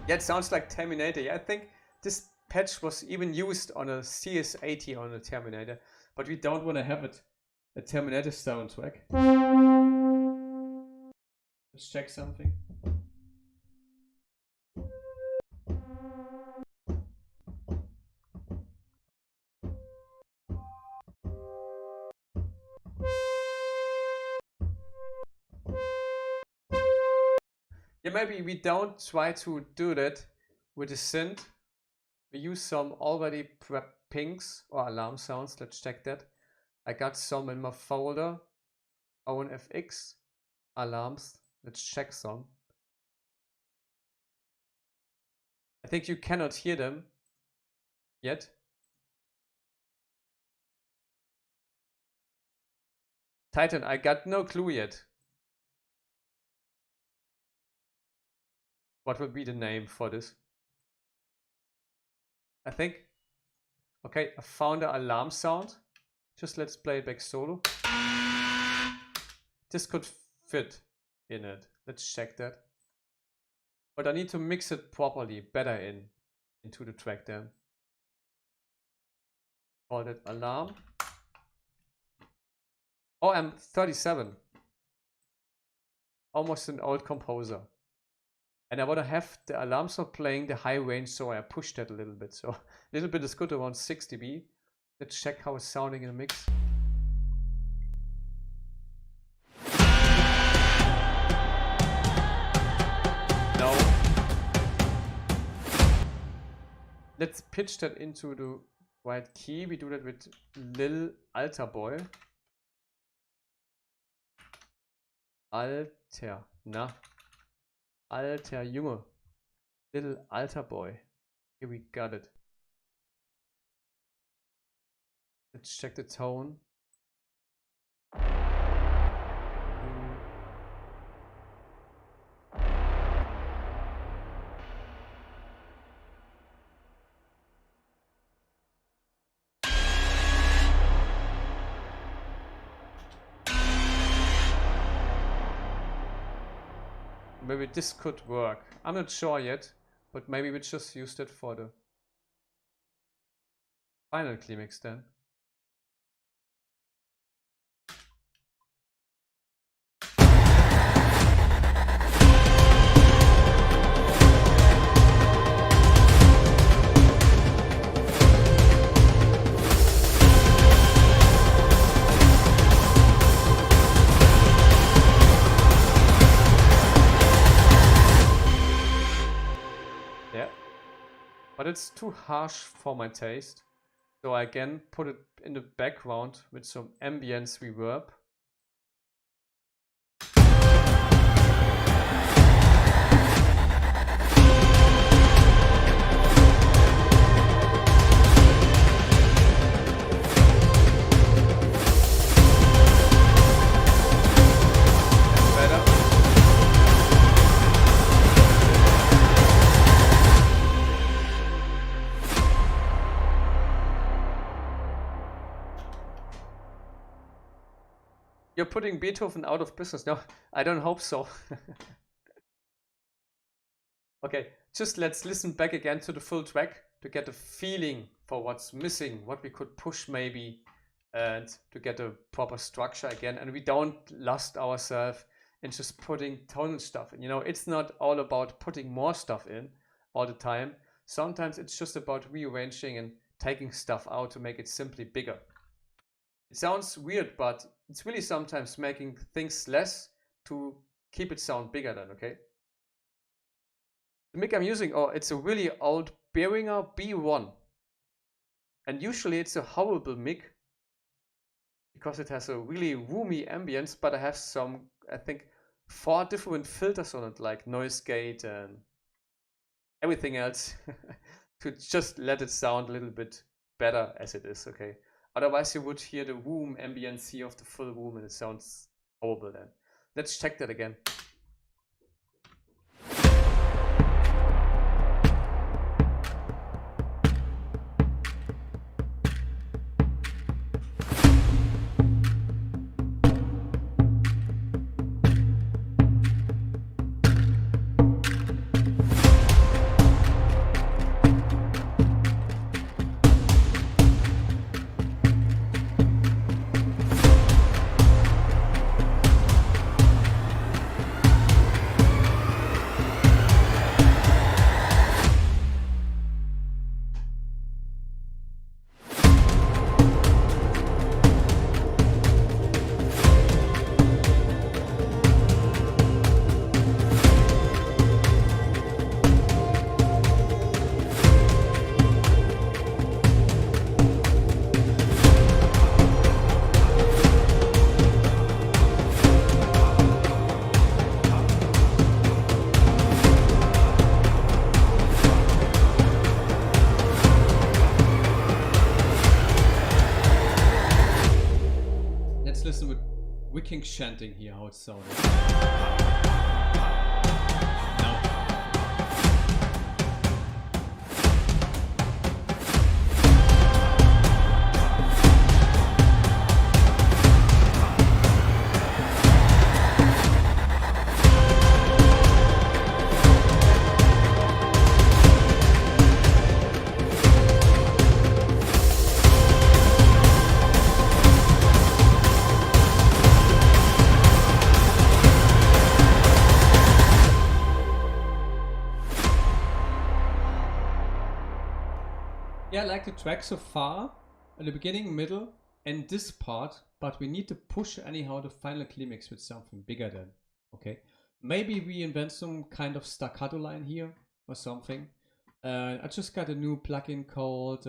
It sounds like Terminator. Yeah, I think this patch was even used on a CS80 on a Terminator, but we don't want to have it a Terminator soundtrack. Let's check something. Yeah, maybe we don't try to do that with the synth. We use some already prep pings or alarm sounds. Let's check that. I got some in my folder. ONFX alarms. Let's check some. I think you cannot hear them yet. Titan, I got no clue yet. What would be the name for this? I think, okay, I found an alarm sound. Just let's play it back solo. This could fit in it. Let's check that. But I need to mix it properly, better into the track then. Call it alarm. Oh, I'm 37. Almost an old composer. And I want to have the alarm sound playing the high range, so I pushed that a little bit. So a little bit is good, around 6 dB. Let's check how it's sounding in the mix. No. Let's pitch that into the right key. We do that with Lil Alter Boy. Alter, na. Alter Junge. Little Alter Boy. Here we got it. Let's check the tone. Maybe this could work. I'm not sure yet, but maybe we just used it for the final climax then. But it's too harsh for my taste, so I again put it in the background with some ambience reverb. You're putting Beethoven out of business. No, I don't hope so. Okay, just let's listen back again to the full track to get a feeling for what's missing, what we could push maybe, and to get a proper structure again. And we don't lust ourselves in just putting tonal stuff in. You know, it's not all about putting more stuff in all the time. Sometimes it's just about rearranging and taking stuff out to make it simply bigger. It sounds weird, but it's really sometimes making things less to keep it sound bigger then, okay? The mic I'm using, it's a really old Behringer B1. And usually it's a horrible mic because it has a really roomy ambience, but I have some, I think, 4 different filters on it, like noise gate and everything else to just let it sound a little bit better as it is, okay? Otherwise you would hear the room ambience here of the full room and it sounds horrible then. Let's check that again. Listen with wicking chanting here, how it sounded. Yeah, I like the track so far, in the beginning, middle, and this part, but we need to push anyhow the final climax with something bigger then, okay? Maybe we invent some kind of staccato line here or something. I just got a new plugin called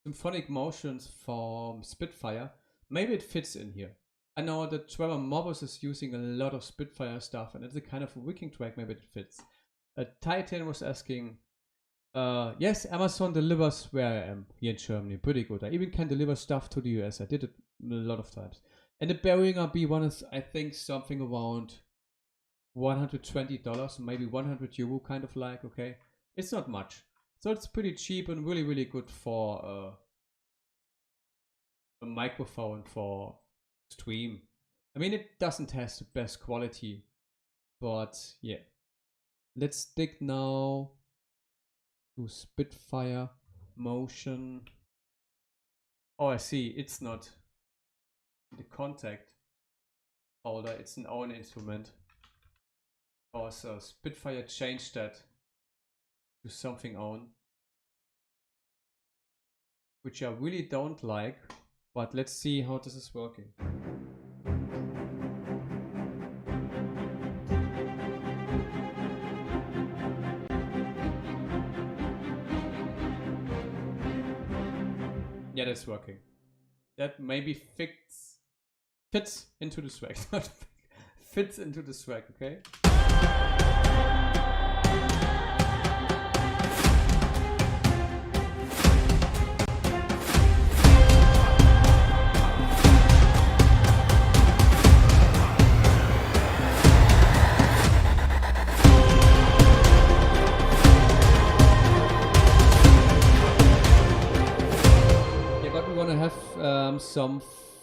Symphonic Motions from Spitfire. Maybe it fits in here. I know that Trevor Mobbers is using a lot of Spitfire stuff and it's a kind of a wicking track, maybe it fits. Titan was asking, yes, Amazon delivers where I am here in Germany, pretty good. I even can deliver stuff to the US. I did it a lot of times. And the Behringer B1 is, I think, something around $120, maybe 100 euro, kind of like, okay? It's not much. So it's pretty cheap and really, really good for a microphone for stream. I mean, it doesn't have the best quality, but yeah. Let's stick now to Spitfire Motion. Oh, I see, it's not the contact folder, it's an own instrument. Also, Spitfire changed that to something own, which I really don't like, but let's see how this is working. Yeah, that's working. That maybe fits into the track. Not fits into the track, okay? Have some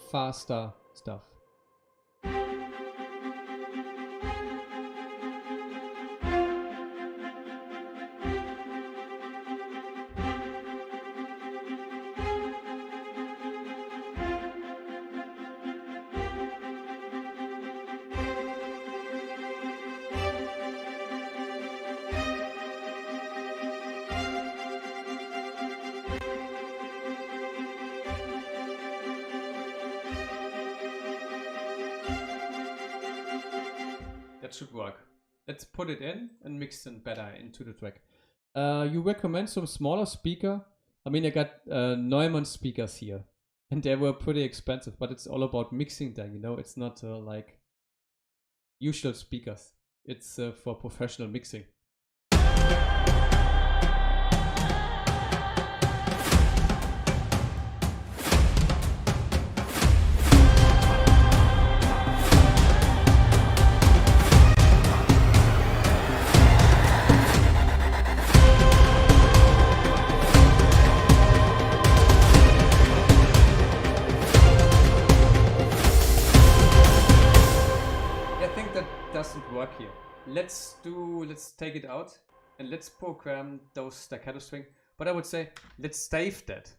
faster stuff. that should work. Let's put it in and mix them better into the track. You recommend some smaller speaker? I mean, I got Neumann speakers here, and they were pretty expensive, but it's all about mixing them, you know? It's not like usual speakers. It's for professional mixing. Doesn't work here. Let's take it out and let's program those staccato string. But I would say let's save that.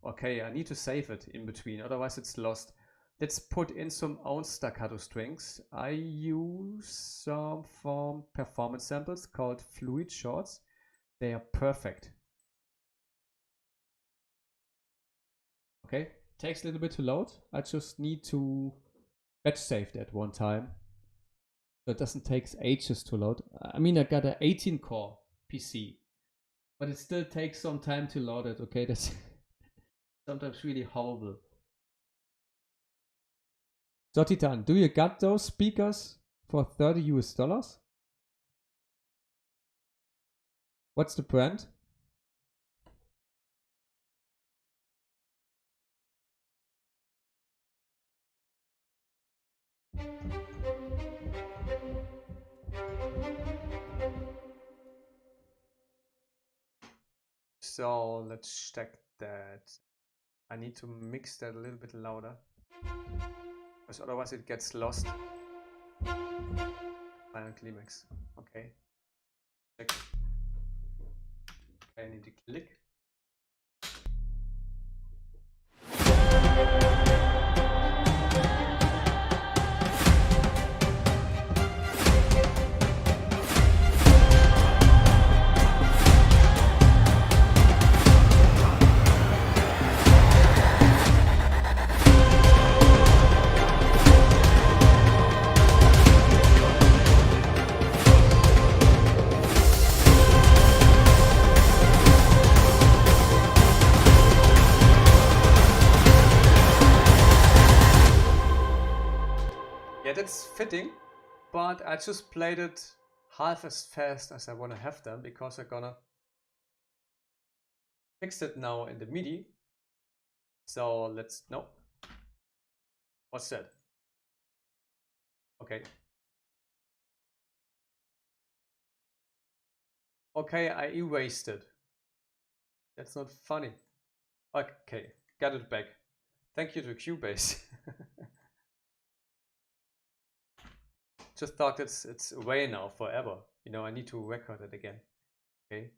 Okay, I need to save it in between, otherwise it's lost. Let's put in some own staccato strings. I use some from performance samples called fluid shorts. They are perfect. Okay, takes a little bit to load. I just need to batch save that one time. So it doesn't take ages to load. I mean, I got an 18 core PC, but it still takes some time to load it. Okay, that's sometimes really horrible. So Titan, do you got those speakers for $30 US? What's the brand? So let's check that. I need to mix that a little bit louder, because otherwise it gets lost. Final climax. Okay. Check. Okay, I need to click. It's fitting, but I just played it half as fast as I want to have them, because I'm gonna fix it now in the MIDI. So let's what's that? Okay, I erased it. That's not funny. Okay, got it back. Thank you to Cubase. Just thought it's away now forever. You know, I need to record it again. Okay.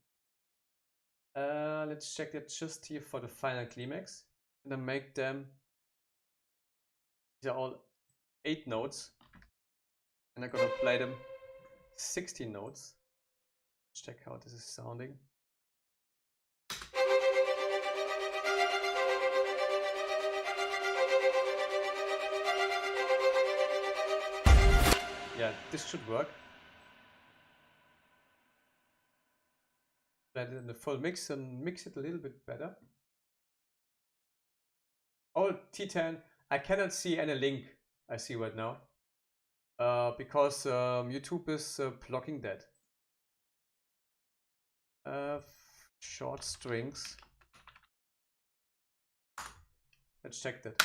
Let's check it just here for the final climax, and then make them. These are all 8 notes, and I'm gonna play them 16 notes. Let's check how this is sounding. Yeah, this should work. Let it in the full mix and mix it a little bit better. Oh, T10, I cannot see any link, I see right now. Because YouTube is blocking that. Short strings. Let's check that.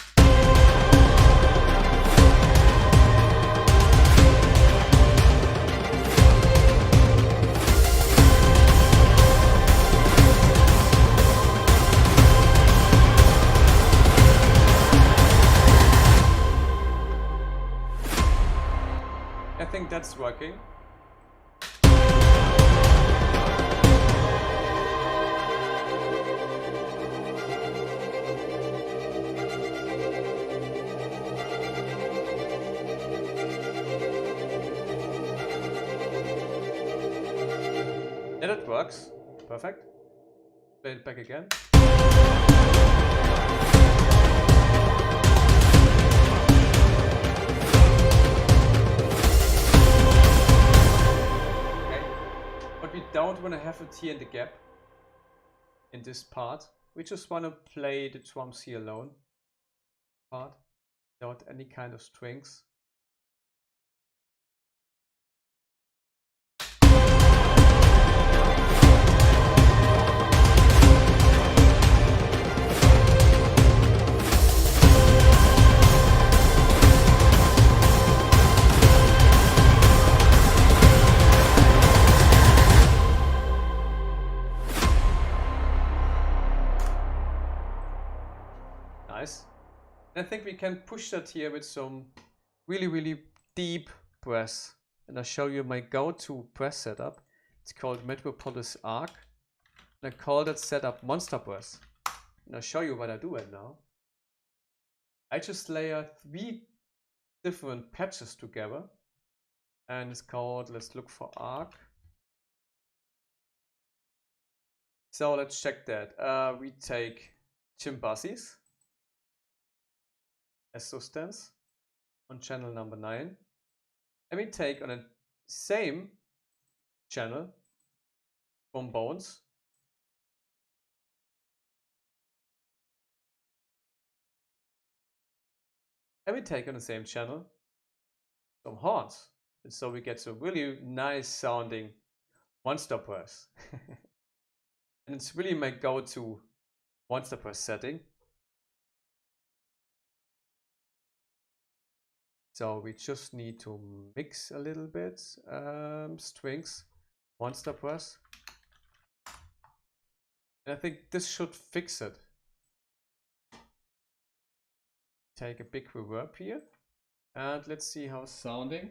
I think that's working. And it works. Perfect. Play it back again. don't want to have it here in the gap, in this part. We just want to play the drums here alone, part, without any kind of strings. Nice. And I think we can push that here with some really deep brass. And I'll show you my go-to brass setup. It's called Metropolis Arc. And I call that setup Monster Brass. And I'll show you what I do right now. I just layer 3 different patches together. And it's called, let's look for Arc. So let's check that. We take chimbassis as substance on channel number 9. And we take on the same channel trombones. And we take on the same channel some horns. And so we get some really nice sounding monster brass. And it's really my go-to monster brass setting. So we just need to mix a little bit strings, monster brass. And I think this should fix it. Take a big reverb here. And let's see how it's sounding.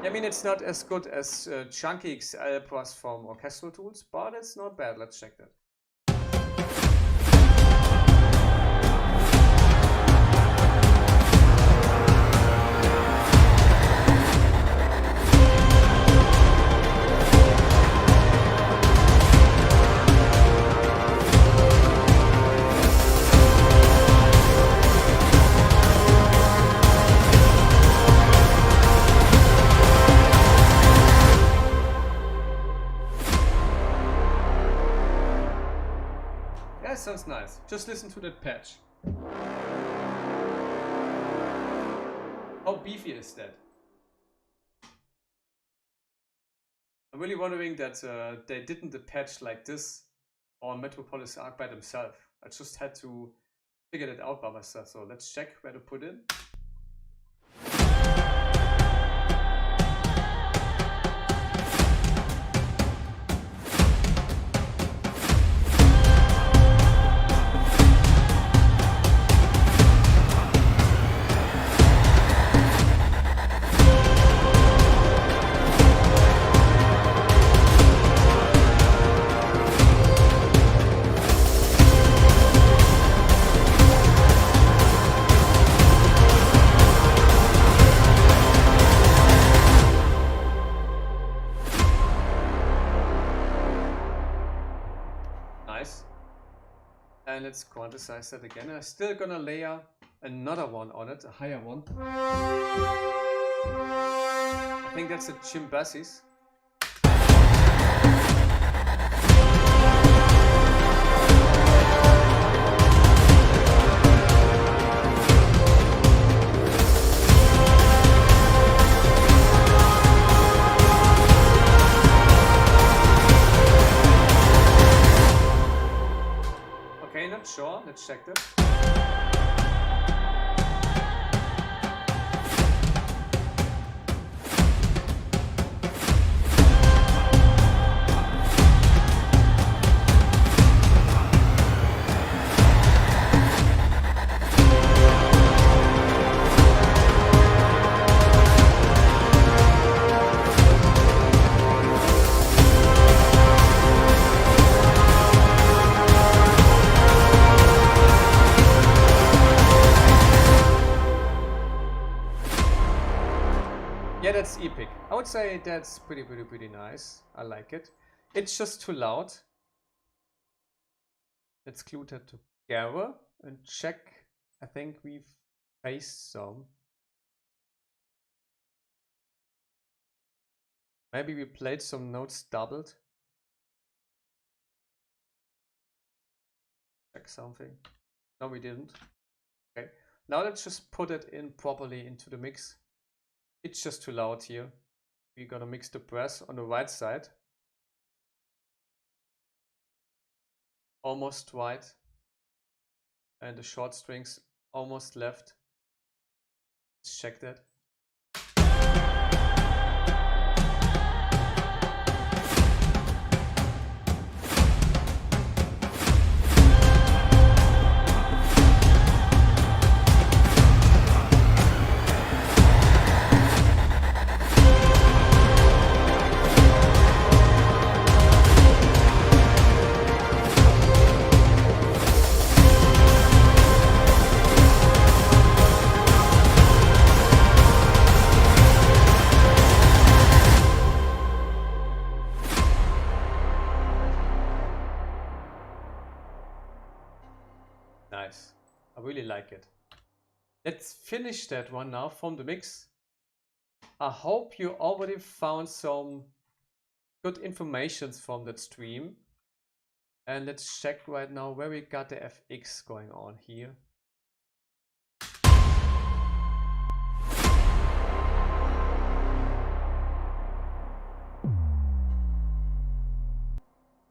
I mean, it's not as good as Chunky XL Plus from Orchestral tools, but it's not bad. Let's check that. That sounds nice. Just listen to that patch. How beefy is that? I'm really wondering that they didn't patch like this on Metropolis Arc by themselves. I just had to figure it out by myself. So let's check where to put in. And let's quantize that again. I'm still gonna layer another one on it, a higher one. I think that's a chimbassis. Okay, not sure. Let's check that. Yeah, that's epic. I would say that's pretty nice. I like it. It's just too loud. Let's glue that together and check. I think we've faced some. Maybe we played some notes doubled. Check something. No, we didn't. Okay. Now let's just put it in properly into the mix. It's just too loud here. We're gonna mix the brass on the right side. Almost right. And the short strings almost left. Let's check that. Nice. I really like it. Let's finish that one now from the mix. I hope you already found some good informations from that stream. And let's check right now where we got the FX going on here.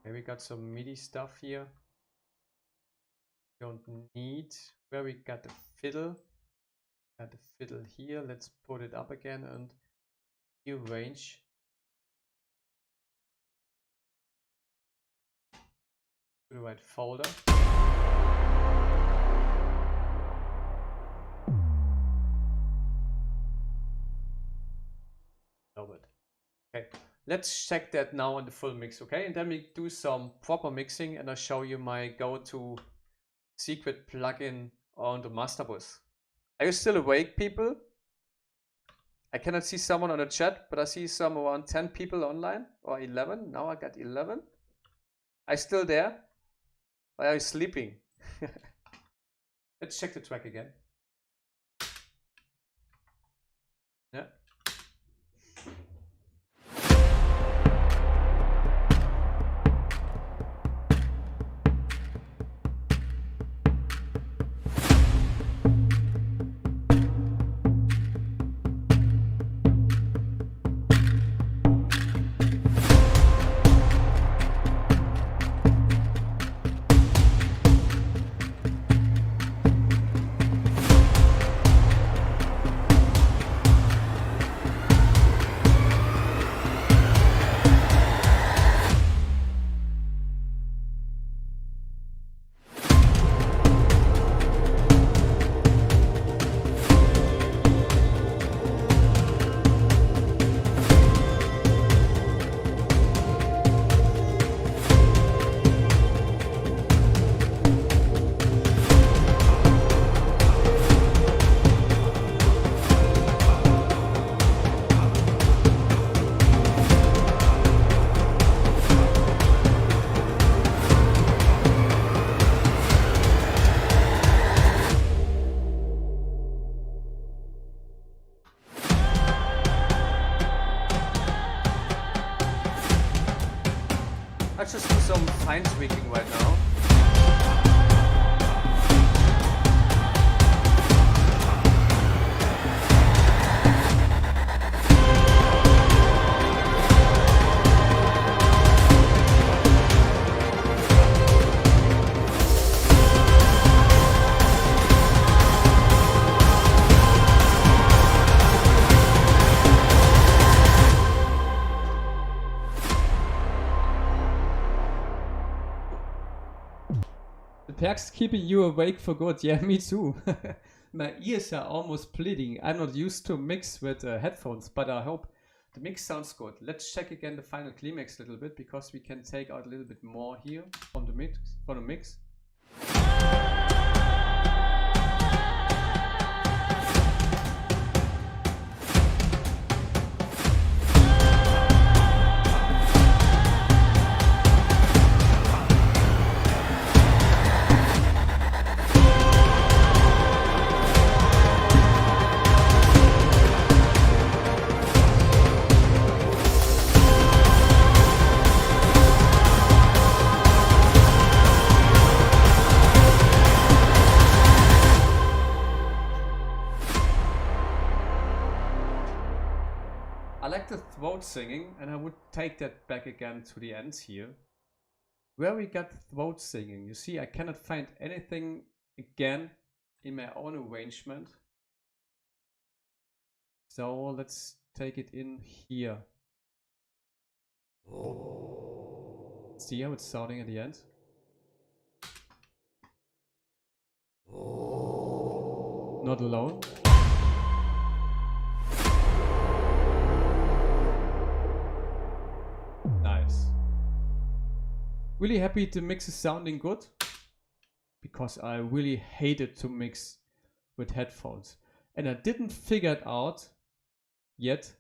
Okay, we got some MIDI stuff here. Don't need. Where we got the fiddle. Got the fiddle here. Let's put it up again and new range. To the right folder. Love it. Okay, let's check that now on the full mix, okay? And then we do some proper mixing and I'll show you my go-to secret plugin on the master bus. Are you still awake, people? I cannot see someone on the chat, but I see some around 10 people online, or 11. Now I got 11. Are you still there? Or are you sleeping? Let's check the track again. Yeah. Let's just do some fine tweaking right now. Perks keeping you awake for good. Yeah, me too. My ears are almost bleeding. I'm not used to mix with headphones, but I hope the mix sounds good. Let's check again the final climax a little bit because we can take out a little bit more here from the mix. throat singing, and I would take that back again to the end here. Where we got throat singing, you see I cannot find anything again in my own arrangement. So let's take it in here. See how it's sounding at the end? Not alone. Nice. Really happy the mix is sounding good, because I really hated to mix with headphones. And I didn't figure it out yet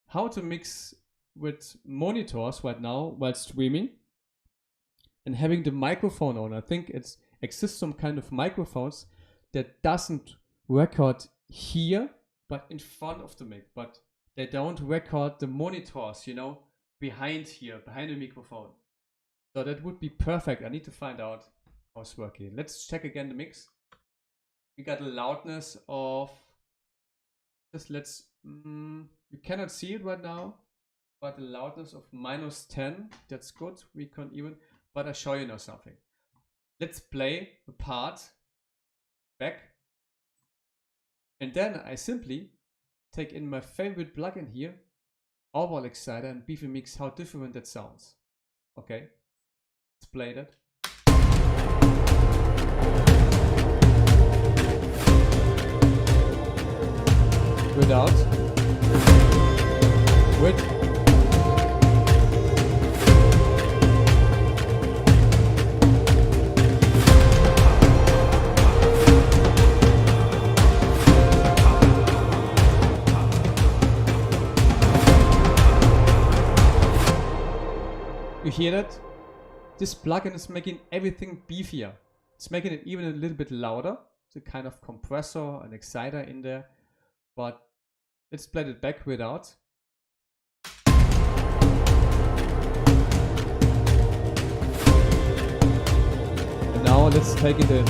how to mix with monitors right now while streaming and having the microphone on. I think it exists some kind of microphones that doesn't record here but in front of the mic, but they don't record the monitors, you know, behind here, behind the microphone. So that would be perfect. I need to find out how it's working. Let's check again the mix. We got a loudness of, just let's, you cannot see it right now, but a loudness of -10. That's good. We can't even, but I'll show you now something. Let's play the part back. And then I simply take in my favorite plugin here, Overall Exciter, and beefy mix how different that sounds. Okay, let's play that. Without. With. You hear that? This plugin is making everything beefier. It's making it even a little bit louder. It's a kind of compressor, an exciter in there. But let's play it back without. And now let's take it in.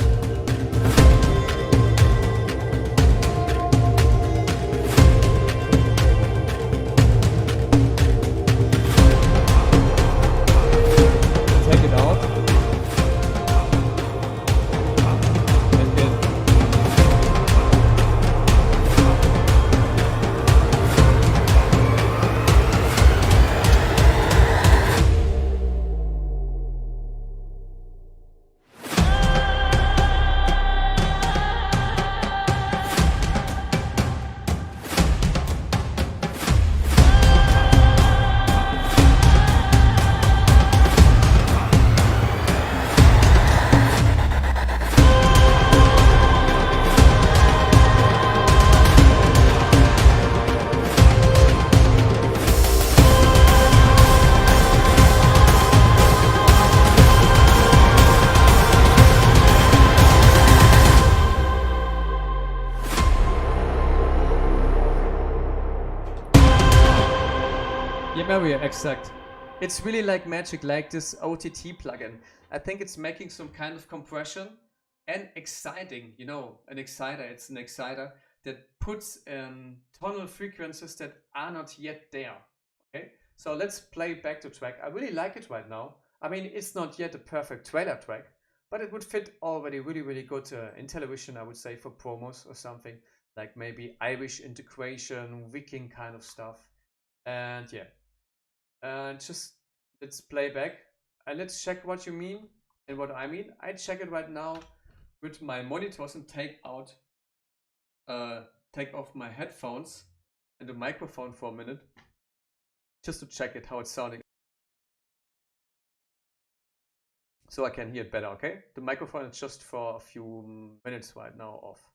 Yeah, exact. It's really like magic, like this OTT plugin. I think it's making some kind of compression and exciting, you know, an exciter. It's an exciter that puts tonal frequencies that are not yet there. Okay, so let's play back the track. I really like it right now. I mean, it's not yet a perfect trailer track, but it would fit already really, really good in television, I would say, for promos or something, like maybe Irish integration, Viking kind of stuff. And yeah. Just let's play back and let's check what you mean and what I mean. I check it right now with my monitors and take off my headphones and the microphone for a minute, just to check it how it's sounding, so I can hear it better. Okay, the microphone is just for a few minutes right now off.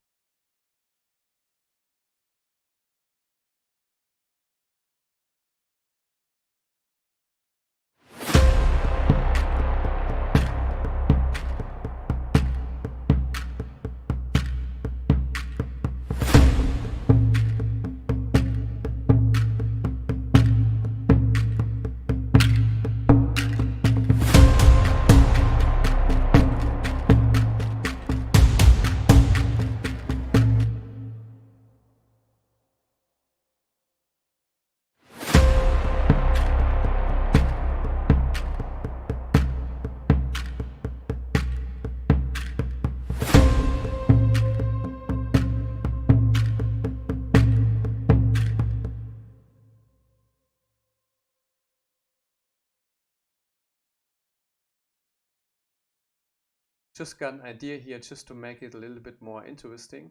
just got an idea here just to make it a little bit more interesting.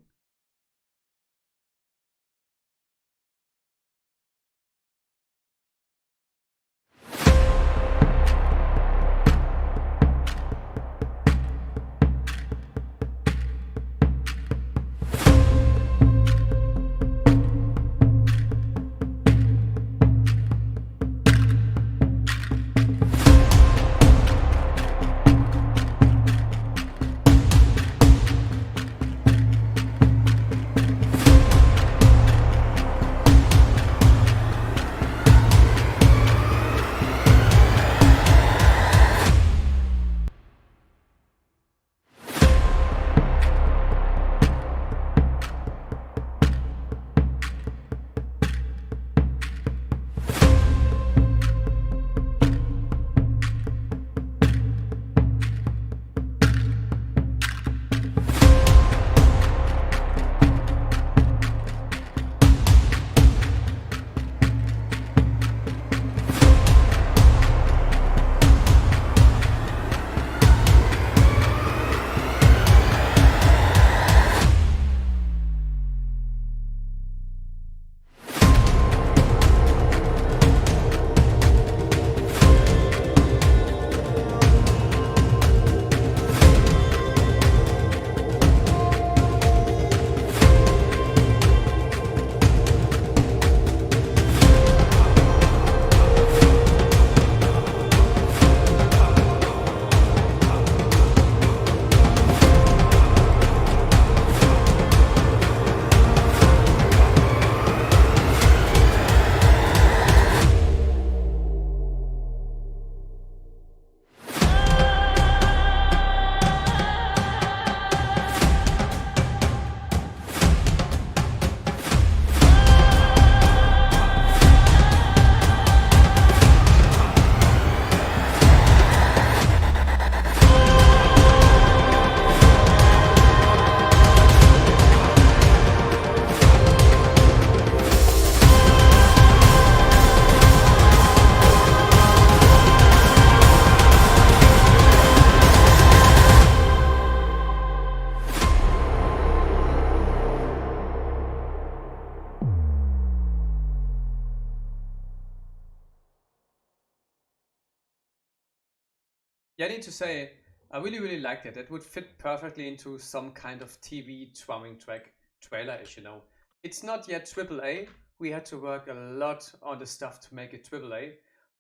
Yeah, I need to say, I really liked it. It would fit perfectly into some kind of TV drumming track trailer, as you know. It's not yet AAA. We had to work a lot on the stuff to make it AAA,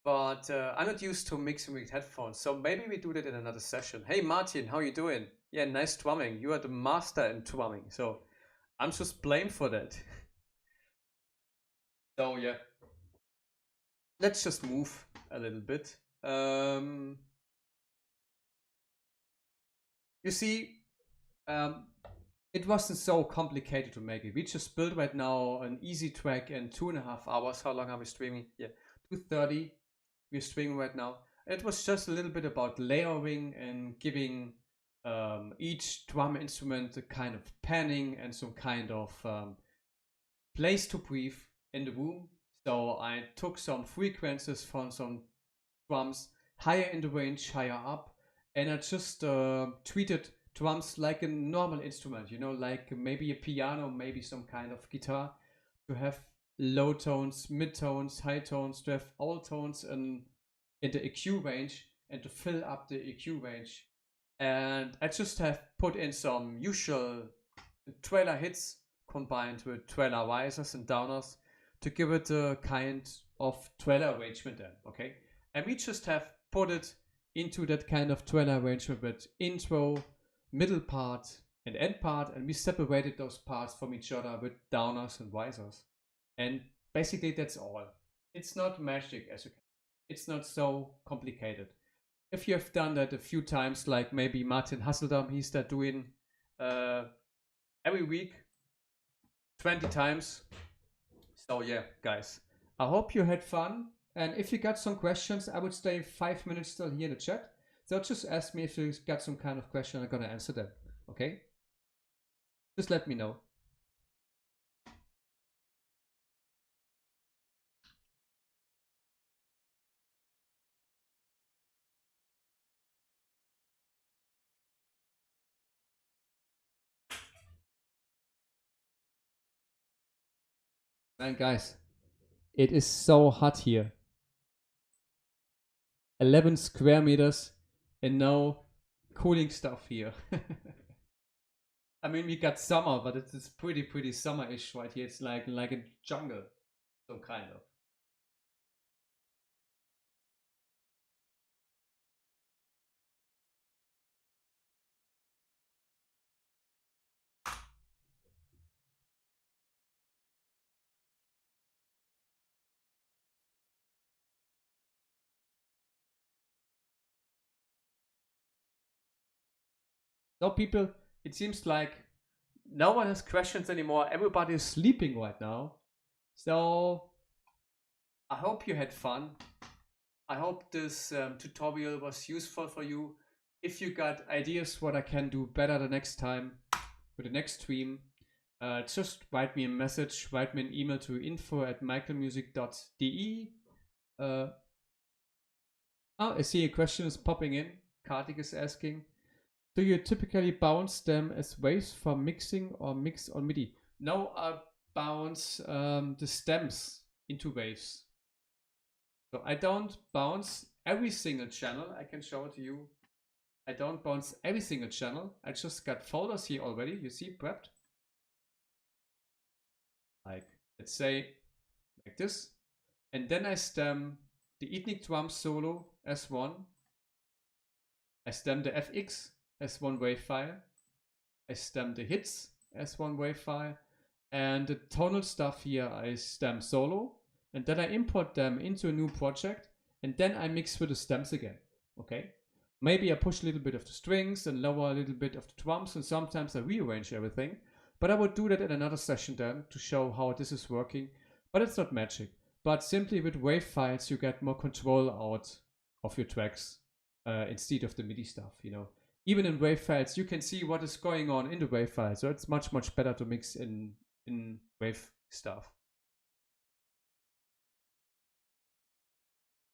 but I'm not used to mixing with headphones, so maybe we do that in another session. Hey Martin, how you doing? Yeah, nice drumming. You are the master in drumming, so I'm just blamed for that. So yeah, let's just move a little bit. You see, um, it wasn't so complicated to make it. We just built right now an easy track in 2.5 hours. How long are we streaming? Yeah, 2:30. We're streaming right now. It was just a little bit about layering and giving each drum instrument a kind of panning and some kind of place to breathe in the room. So I took some frequencies from some drums higher in the range, higher up, and I just treated drums like a normal instrument, like maybe a piano, maybe some kind of guitar, to have low tones, mid tones, high tones, to have all tones in the EQ range and to fill up the EQ range. And I just have put in some usual trailer hits combined with trailer risers and downers to give it a kind of trailer arrangement then, okay? And we just have put it into that kind of trailer arrangement with intro, middle part, and end part, and we separated those parts from each other with downers and risers. And basically that's all. It's not magic as you can. It's not so complicated. If you have done that a few times, like maybe Martin Hasseldam, he's that doing uh, every week 20 times. So yeah, guys, I hope you had fun. And if you got some questions, I would stay 5 minutes still here in the chat. So just ask me if you got some kind of question. I'm gonna answer them. Okay? Just let me know. Man, guys, it is so hot here. 11 square meters and no cooling stuff here. I mean, we got summer, but it's pretty summer-ish right here. It's like a jungle, some kind of. So people, it seems like no one has questions anymore. Everybody is sleeping right now. So I hope you had fun. I hope this tutorial was useful for you. If you got ideas what I can do better the next time for the next stream, just write me a message, write me an email to info@michaelmusic.de. Oh, I see a question is popping in. Kartik is asking, do you typically bounce them as waves for mixing or mix on MIDI? No, I bounce the stems into waves. So I don't bounce every single channel. I can show it to you. I don't bounce every single channel. I just got folders here already. You see, prepped. Like, let's say, like this. And then I stem the ethnic drum solo as one. I stem the FX as one wave file. I stem the hits as one wave file. And the tonal stuff here I stem solo. And then I import them into a new project. And then I mix with the stems again. Okay? Maybe I push a little bit of the strings and lower a little bit of the drums. And sometimes I rearrange everything. But I would do that in another session then to show how this is working. But it's not magic. But simply with wave files, you get more control out of your tracks instead of the MIDI stuff, you know. Even in wave files, you can see what is going on in the wave file. So it's much better to mix in wave stuff.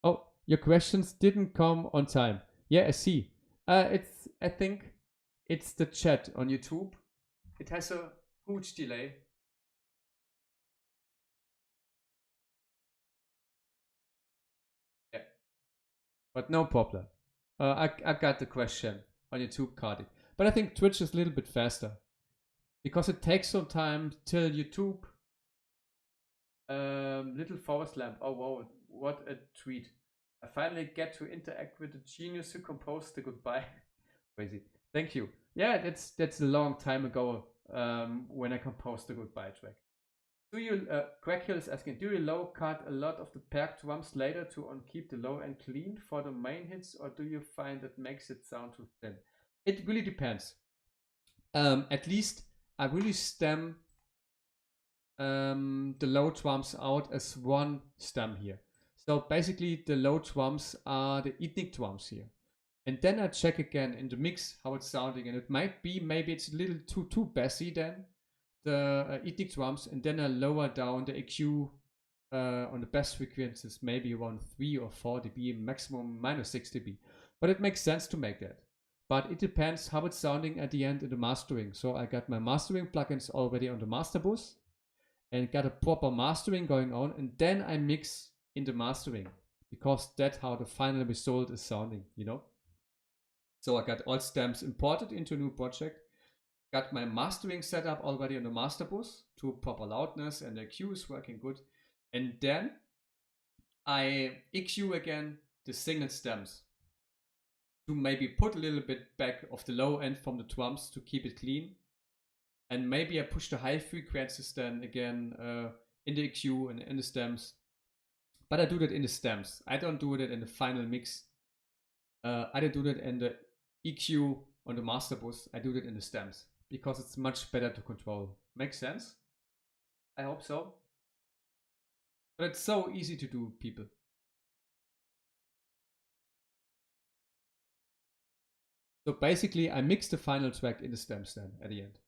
Oh, your questions didn't come on time. Yeah, I see. I think it's the chat on YouTube. It has a huge delay. Yeah, but no problem. I got the question on YouTube, Cardi. But I think Twitch is a little bit faster because it takes some time till YouTube. Little forest lamp. Oh wow, what a tweet! I finally get to interact with the genius who composed the goodbye. Crazy. Thank you. Yeah, that's a long time ago. When I composed the goodbye track. Do you Crackhill is asking, do you low cut a lot of the paired drums later to keep the low end clean for the main hits, or do you find it makes it sound too thin? It really depends. At least I really stem the low drums out as one stem here. So basically the low drums are the ethnic drums here. And then I check again in the mix how it's sounding, and it might be maybe it's a little too bassy then the ethnic drums, and then I lower down the EQ on the bass frequencies, maybe around 3 or 4 dB, maximum minus 6 dB. But it makes sense to make that. But it depends how it's sounding at the end in the mastering. So I got my mastering plugins already on the master bus and got a proper mastering going on, and then I mix in the mastering because that's how the final result is sounding, you know. So I got all stems imported into a new project, got my mastering set up already on the master bus to proper loudness, and the EQ is working good. And then I EQ again the single stems to maybe put a little bit back of the low end from the drums to keep it clean. And maybe I push the high frequencies then again in the EQ and in the stems. But I do that in the stems. I don't do that in the final mix. I don't do that in the EQ on the master bus. I do that in the stems because it's much better to control. Makes sense? I hope so. But it's so easy to do, people. So basically, I mix the final track in the stems then at the end.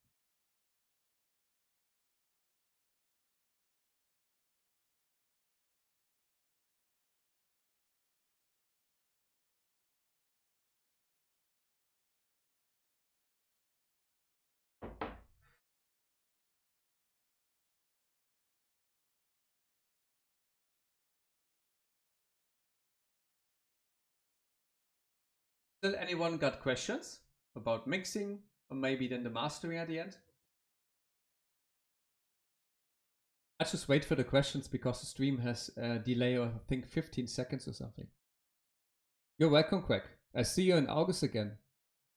Still anyone got questions about mixing or maybe then the mastering at the end? I just wait for the questions because the stream has a delay of I think 15 seconds or something. You're welcome, Quack. I see you in August again.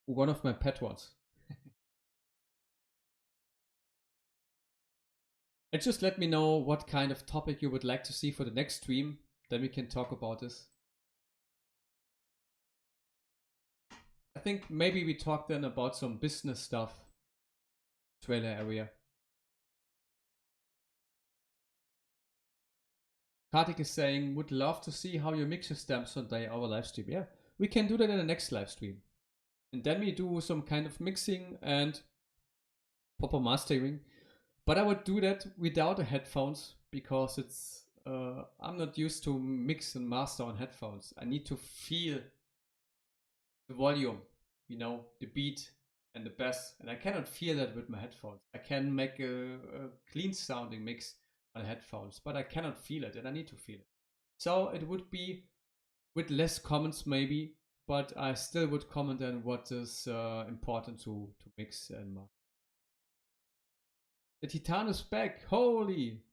One of my pet ones. And just let me know what kind of topic you would like to see for the next stream. Then we can talk about this. I think maybe we talk then about some business stuff. Trailer area. Kartik is saying, would love to see how you mix your stamps on our live stream. Yeah, we can do that in the next live stream. And then we do some kind of mixing and proper mastering. But I would do that without the headphones because it's I'm not used to mix and master on headphones. I need to feel the volume, you know, the beat and the bass, and I cannot feel that with my headphones. I can make a clean sounding mix on headphones, but I cannot feel it, and I need to feel it. So it would be with less comments maybe, but I still would comment on what is important to mix and master. The Titan is back. Holy!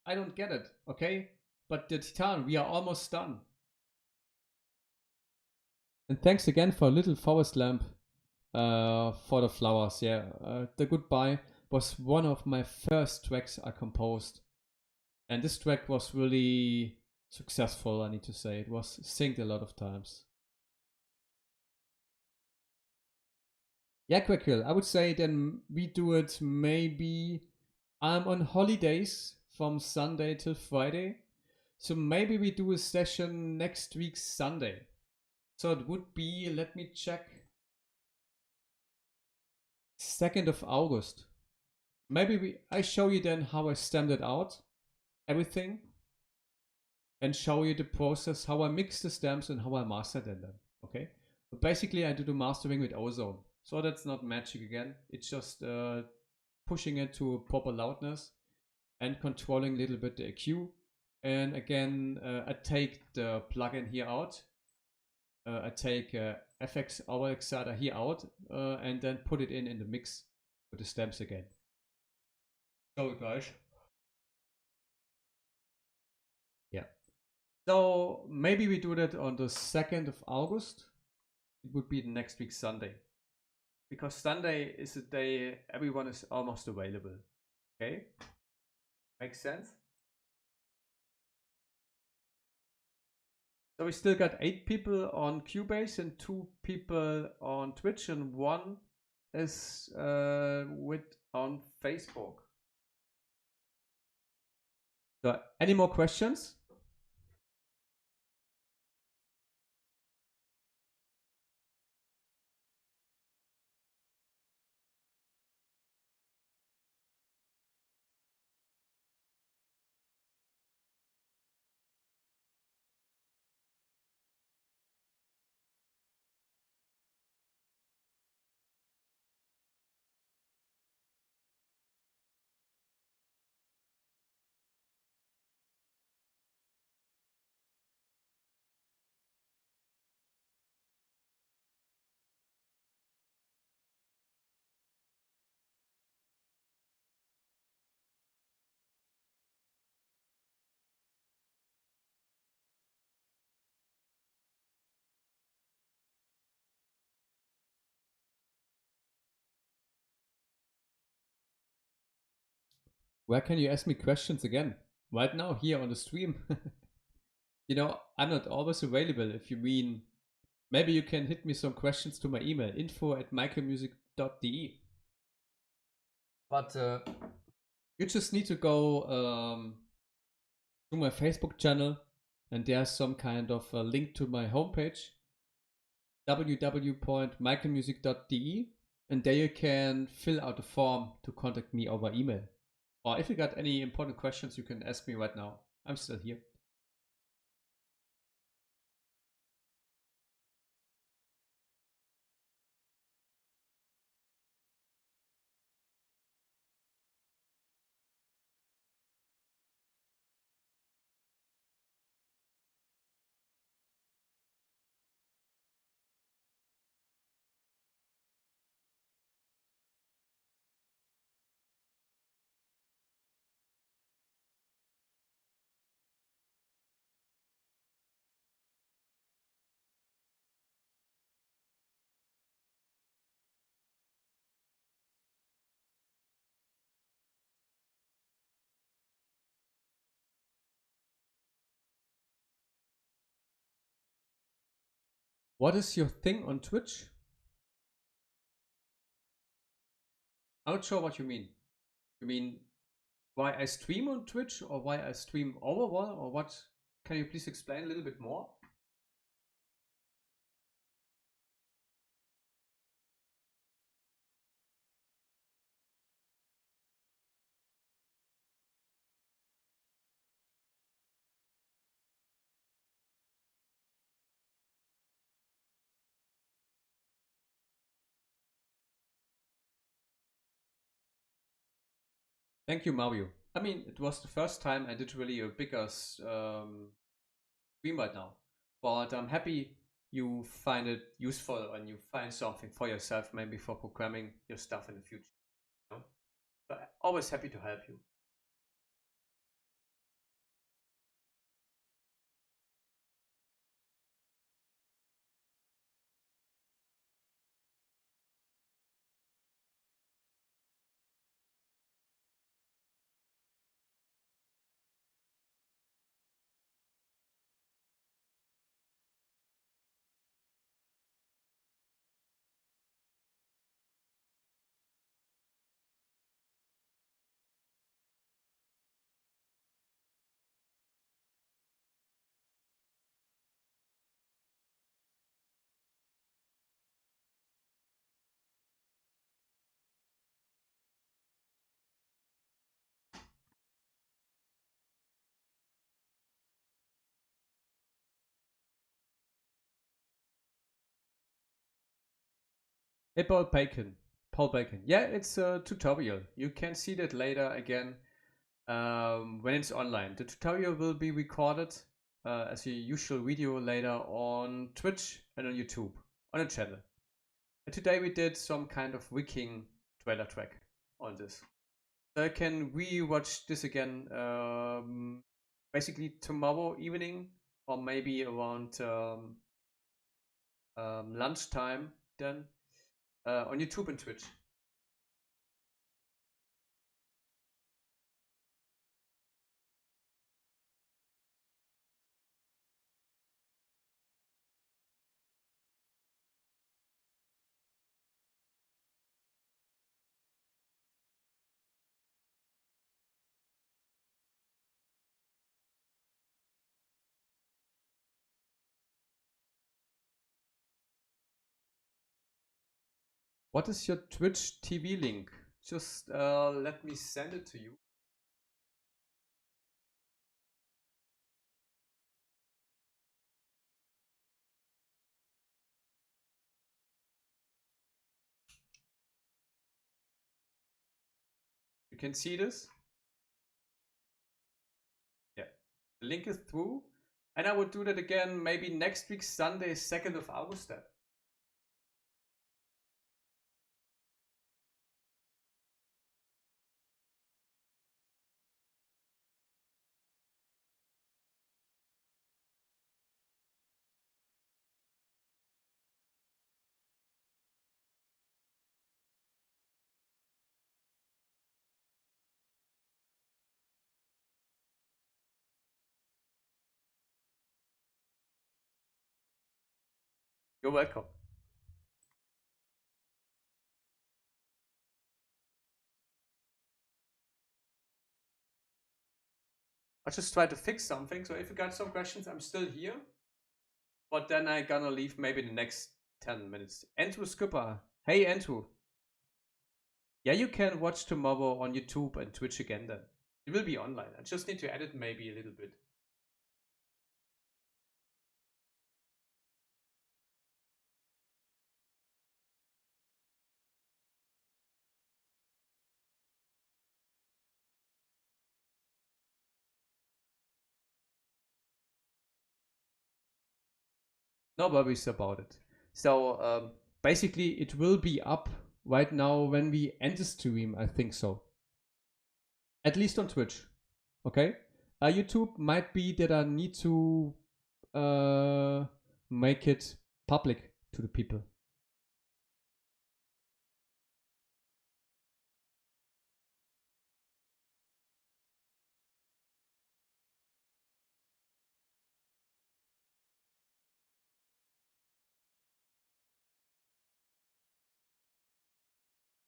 I don't get it, okay? But the Titan, we are almost done. And thanks again for a little forest lamp for the flowers. Yeah, the Goodbye was one of my first tracks I composed. And this track was really successful, I need to say. It was synced a lot of times. Yeah, Quackhill, I would say then we do it maybe. I'm on holidays from Sunday till Friday. So maybe we do a session next week Sunday. So it would be, let me check, 2nd of August. Maybe I show you then how I stamped it out, everything, and show you the process, how I mix the stamps and how I master them. Okay? But basically I do the mastering with ozone. So that's not magic again. It's just pushing it to a proper loudness and controlling a little bit the EQ. And again, I take the plugin here out. I take FX Hour Exciter here out and then put it in the mix with the stamps again. So guys. Yeah. So maybe we do that on the 2nd of August. It would be the next week Sunday. Because Sunday is a day everyone is almost available. Okay? Makes sense? So we still got 8 people on Cubase and 2 people on Twitch and 1 is on Facebook. So any more questions? Where can you ask me questions again? Right now, here on the stream. You know, I'm not always available. If you mean, maybe you can hit me some questions to my email, info@micromusic.de. But you just need to go to my Facebook channel, and there's some kind of a link to my homepage, www.micromusic.de, and there you can fill out a form to contact me over email. Or if you got any important questions, you can ask me right now. I'm still here. What is your thing on Twitch? I'm not sure what you mean. You mean why I stream on Twitch or why I stream overall or what? Can you please explain a little bit more? Thank you, Mario. I mean, it was the first time I did really a bigger stream right now, but I'm happy you find it useful and you find something for yourself, maybe for programming your stuff in the future. You know? But always happy to help you. Hey, Paul Bacon. Paul Bacon. Yeah, it's a tutorial. You can see that later again when it's online. The tutorial will be recorded as a usual video later on Twitch and on YouTube on a channel. And today we did some kind of Viking trailer track on this. So I can re-watch this again basically tomorrow evening or maybe around lunchtime then on YouTube and Twitch. What is your Twitch TV link? Just let me send it to you. You can see this. Yeah, the link is through. And I will do that again maybe next week, Sunday, 2nd of August. Then. You're welcome. I just try to fix something. So if you got some questions, I'm still here. But then I gonna leave maybe the next 10 minutes. Andrew Skipper. Hey, Andrew. Yeah, you can watch tomorrow on YouTube and Twitch again then. It will be online. I just need to edit maybe a little bit. No worries about it. So basically, it will be up right now when we end the stream. I think so. At least on Twitch. Okay. YouTube might be that I need to make it public to the people.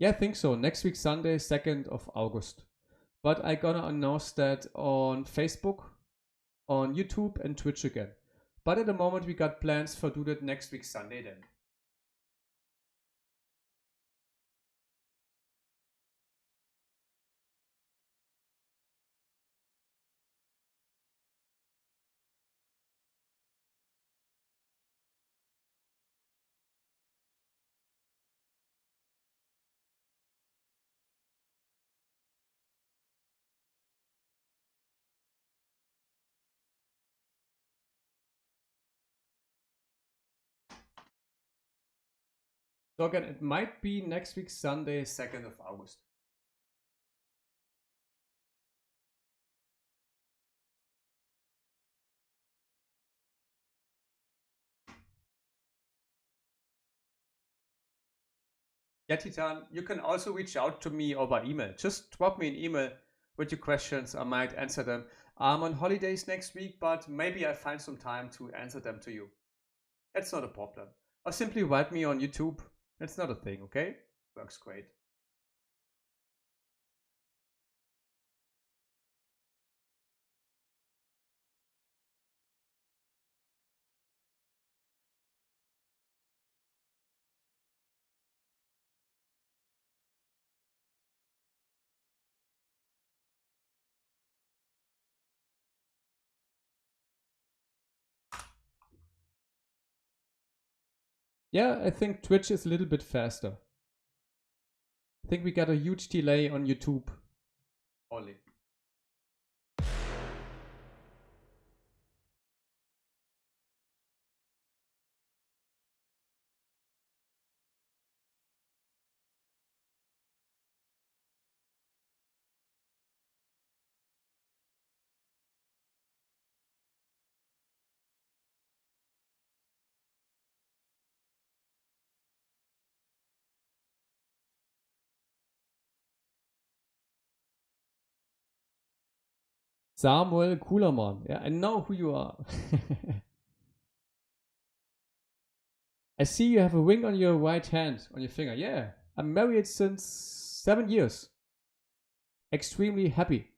Yeah, I think so. Next week, Sunday, 2nd of August. But I gonna announce that on Facebook, on YouTube and Twitch again. But at the moment, we got plans for do that next week, Sunday then. So again, it might be next week, Sunday, 2nd of August. Yeah, Titan, you can also reach out to me over email. Just drop me an email with your questions. I might answer them. I'm on holidays next week, but maybe I find some time to answer them to you. That's not a problem. Or simply write me on YouTube. That's not a thing, okay? Works great. Yeah, I think Twitch is a little bit faster. I think we got a huge delay on YouTube only. Samuel Kuhlermann. Yeah, I know who you are. I see you have a ring on your right hand, on your finger. Yeah, I'm married since 7 years. Extremely happy.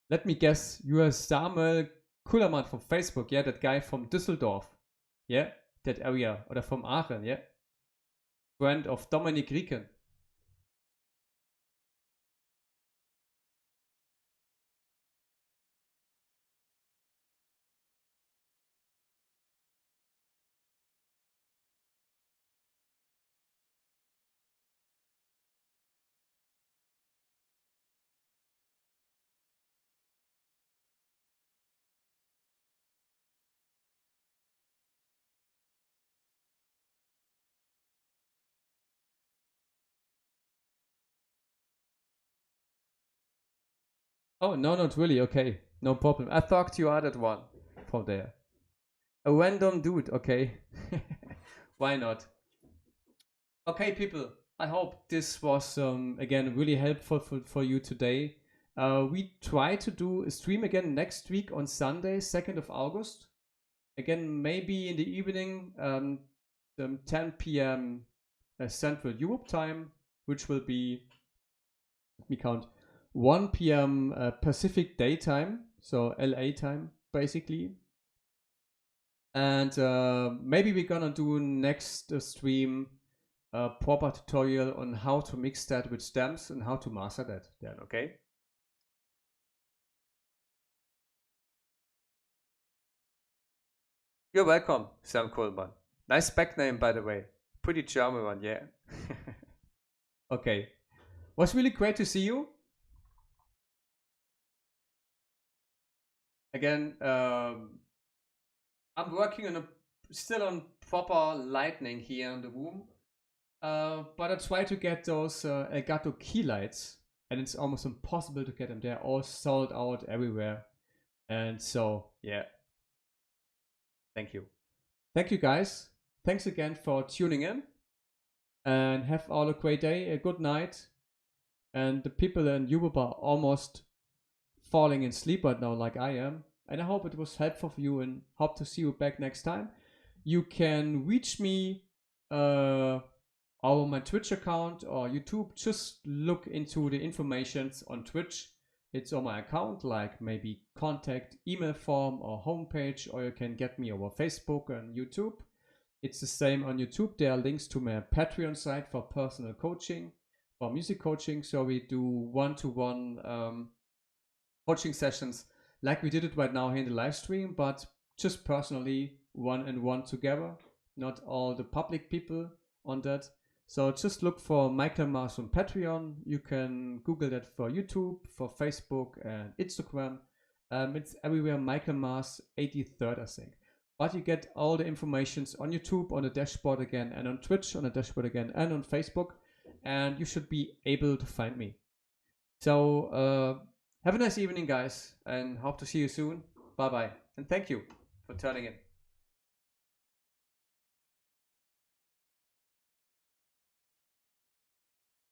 Let me guess, you are Samuel Kuhlermann from Facebook. Yeah, that guy from Düsseldorf. Yeah, that area. Oder from Aachen. Yeah. Friend of Dominic Rieken. Oh, no, not really. Okay, no problem. I thought you are that one from there. A random dude. Okay. Why not? Okay, people. I hope this was again really helpful for you today. We try to do a stream again next week on Sunday, 2nd of August. Again, maybe in the evening, 10 p.m. Central Europe time, which will be, let me count, 1 p.m. Pacific daytime, so LA time, basically. And maybe we're gonna do next stream a proper tutorial on how to mix that with stems and how to master that then, okay? You're welcome, Sam Coleman. Nice back name, by the way. Pretty German one, yeah. Okay. Was really great to see you. Again, I'm working on still on proper lighting here in the room. But I try to get those Elgato key lights, and it's almost impossible to get them. They're all sold out everywhere. And so, yeah. Thank you. Thank you, guys. Thanks again for tuning in. And have all a great day, a good night. And the people in Europe are almost falling in sleep right now like I am. And I hope it was helpful for you and hope to see you back next time. You can reach me on my Twitch account or YouTube. Just look into the informations on Twitch. It's on my account, like maybe contact, email form, or homepage, or you can get me over Facebook and YouTube. It's the same on YouTube. There are links to my Patreon site for personal coaching, for music coaching. So we do one-to-one coaching sessions like we did it right now here in the live stream, but just personally, one-on-one together, not all the public people on that. So just look for Michael Maas on Patreon. You can Google that for YouTube, for Facebook and Instagram. It's everywhere Michael Maas 83rd, I think. But you get all the informations on YouTube, on the dashboard again, and on Twitch on the dashboard again, and on Facebook. And you should be able to find me. So have a nice evening, guys, and hope to see you soon. Bye-bye. And thank you for turning in.